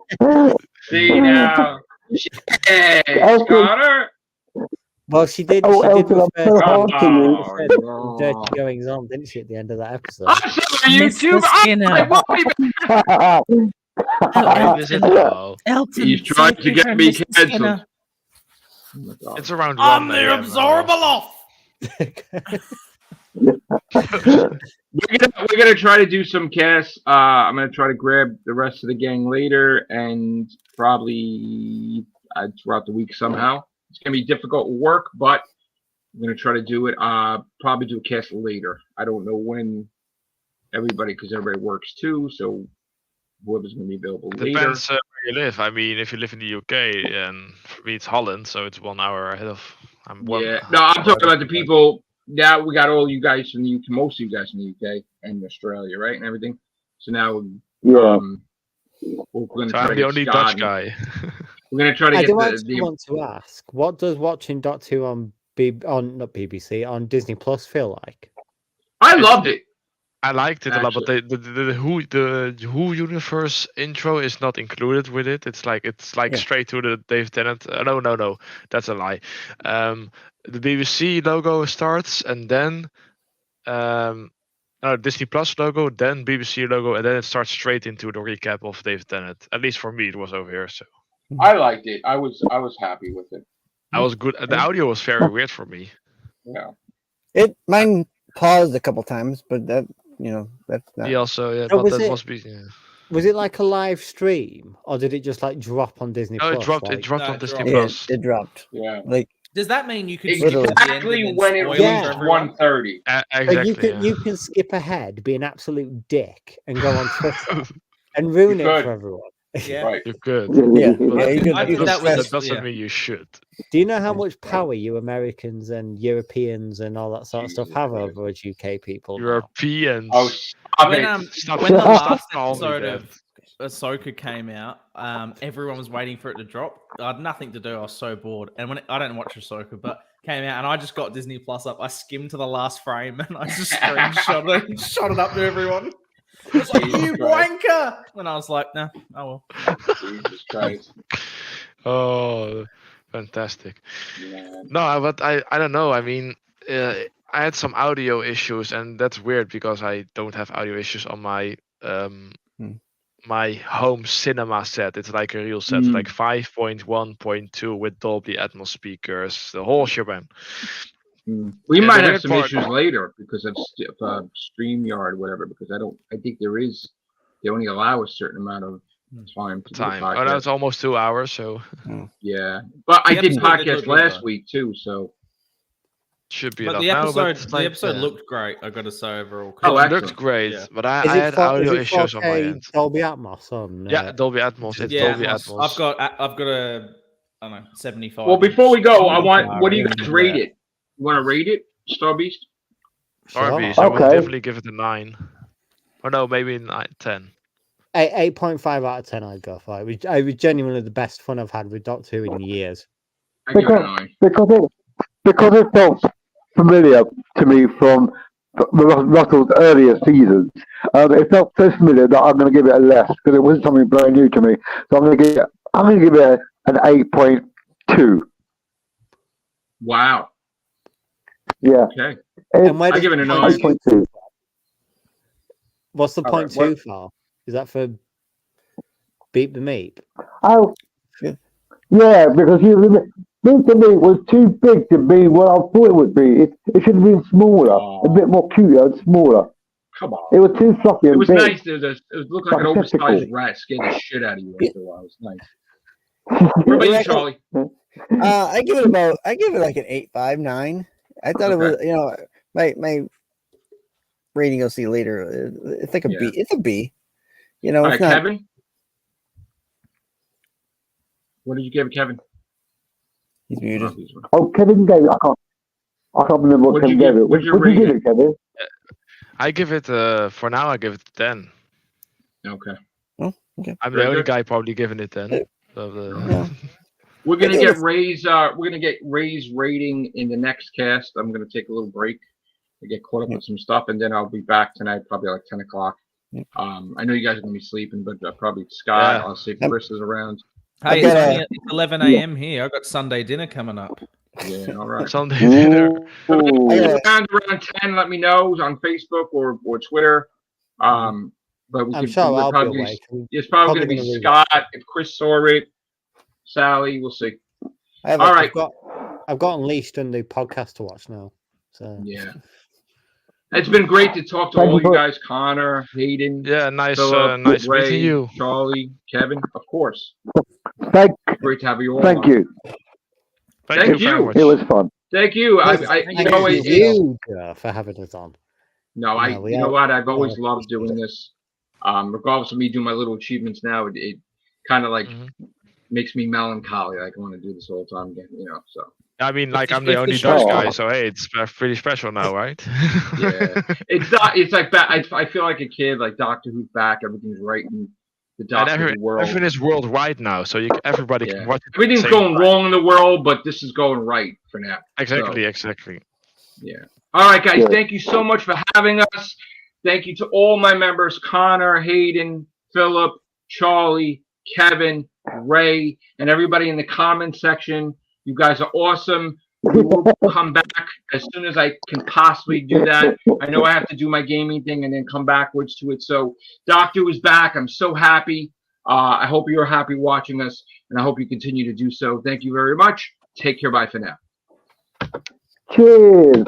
See now. Hey, Elton- Connor. Well, she did. Oh, She did Elton, I'm refer so to hard to you. Oh, said no. dirty goings on, didn't she, at the end of that episode? I'm sorry, Mr. YouTube. Skinner. I won't be back. Maybe is it now? Elton, He's trying to get me cancelled. Oh my God. It's around 1 a.m. off. We're gonna try to do some casts. I'm gonna try to grab the rest of the gang later, and probably throughout the week somehow. It's gonna be difficult work, but I'm gonna try to do it. Probably do a cast later. I don't know when because everybody works too. So whoever's gonna be available later. Depends where you live. I mean, if you live in the UK, and for me it's Holland, so it's 1 hour ahead of. Yeah, no, I'm talking about the people. Now we got all you guys from the UK, most of you guys from the UK and Australia, right, and everything. So now, Yeah. we're going to So try I'm to the get only Scott Dutch and- guy. We're going to try to I get do actually the want to ask, what does watching Doctor Who on not BBC on Disney Plus feel like? I loved it. I liked it a lot, but the Who universe intro is not included with it. It's like Yeah. straight to the Dave Tennant. No, that's a lie. The BBC logo starts, and then Disney Plus logo, then BBC logo, and then it starts straight into the recap of Dave Tennant. At least for me, it was over here. So I liked it. I was happy with it. I was good. The audio was very weird for me. Yeah. Mine paused a couple times, but that's not. He also, So but was that it- must be. Yeah. Was it like a live stream, or did it just like drop on Disney No, Plus? it dropped. like- It dropped No, on it Disney dropped. Yeah, Plus. it dropped. Yeah. Like Does that mean you could Literally. skip to the end Exactly and when then it spoil Yeah. for reached everyone? 1:30. So Exactly. you can skip ahead, be an absolute dick, and go on Twitter and ruin You it could. for everyone. Yeah. Right. You could. Yeah, But yeah, you could. I You think could that was press- that doesn't yeah. mean you should. Do you know how much power you Americans and Europeans and all that sort of stuff have over us UK people? now? Europeans. Oh, stop When it. Stop when the stop last calling me episode that. of Ahsoka came out, everyone was waiting for it to drop. I had nothing to do. I was so bored, and I don't watch Ahsoka, but came out, and I just got Disney Plus up. I skimmed to the last frame, and I just screenshot it, and shot it up to everyone. It was like, Jesus you Christ. wanker! And I was like, nah, oh well. Jesus Christ. Oh, fantastic. Man. No, but I don't know. I mean, I had some audio issues, and that's weird because I don't have audio issues on my my home cinema set. It's like a real set, like 5.1.2 with Dolby Atmos speakers, the whole shebang. We Yeah, might the have weird some part- issues later because of StreamYard, whatever. Because I think they only allow a certain amount of time to do the Time. Oh, podcast. no, it's almost 2 hours, so Yeah, but I The did episode did podcast look good, last though. week too, so should be But enough the now. episode, But the episode yeah. looked great. I got to say overall. Oh, It excellent. looked great, Yeah. but I Is had it audio 4K issues on my end. Dolby Atmos on? Yeah, Dolby Atmos. It's Yeah, Dolby Atmos. I've got a I don't know 75. well, before we go, I want Yeah, what do you right. guys rate it? You want to rate it, Star Beast? Arby's, Sure. I would Okay. definitely give it a 9. Or no, maybe 9, 10. 8.5 out of 10 I'd go for. It was genuinely the best fun I've had with Doctor Who in years. I give it a Because 9. because it felt familiar to me from Russell's earlier seasons. It felt so familiar that I'm going to give it a less because it wasn't something brand new to me. So I'm going to give it an 8.2. Wow. Yeah, Okay. And where I does give it a the 9. 8.2. What's the All point right, two for? Is that for Beat the Meat? Oh, Yeah. yeah, because Beat the Meat was too big to be what I thought it would be. It should have been smaller, a bit more cuter and smaller. Come on. It was too fluffy It and was big. nice. It looked like an Like oversized testicle. rat scared the shit out of you after a while. It was nice. What about you, Charlie? I give it like an 8.5, 9. I thought it was, my rating you'll see later. It's like a Yeah. B. It's a B. All right, it's not. Kevin. What did you give it, Kevin? He's muted. Oh, Kevin gave it. I can't remember what What'd you Kevin gave give- it. what'd you What did you rate give it, Kevin? I give it, for now, I give it 10. Okay. I'm Very the only good. guy probably giving it 10. We're gonna get Ray's. We're gonna get Ray's rating in the next cast. I'm gonna take a little break to get caught up with some stuff, and then I'll be back tonight, probably like 10 o'clock. I know you guys are gonna be sleeping, but probably Scott. Yeah. I'll see if Chris is around. Hey, it's 11 a.m. here. I've got Sunday dinner coming up. Yeah, all right. Sunday dinner. Around 10, let me know on Facebook or Twitter. But we I'm could, sure we'll I'll probably, be awake. it's probably going to gonna be read Scott. If Chris saw it, Sally, we'll see. All right. I've got Unleashed and the podcast to watch now. So Yeah. It's been great to talk to all you guys, Connor, Hayden. Yeah, nice, Philip, nice Ray, meeting you. Charlie, Kevin, of course. Great to have you all. Thank you. Thank you very much. It was fun. Thank you. Thank you for having us on. No, you know what? I've always loved doing this. Regardless of me doing my little achievements now, it kind of like makes me melancholy. Like I want to do this all the time again, So I mean, like I'm the only Dutch guy, so hey, it's pretty special now, right? Yeah, it's not. It's like I feel like a kid. Like Doctor Who's back. Everything's right in the Doctor Who world. Everything is worldwide now, so everybody can watch it. Everything's going wrong in the world, but this is going right for now. Exactly. Yeah. All right, guys. Thank you so much for having us. Thank you to all my members: Connor, Hayden, Philip, Charlie, Kevin, Ray, and everybody in the comment section. You guys are awesome. We will come back as soon as I can possibly do that. I know I have to do my gaming thing and then come backwards to it. So Doctor is back. I'm so happy. I hope you're happy watching us, and I hope you continue to do so. Thank you very much. Take care. Bye for now. Cheers.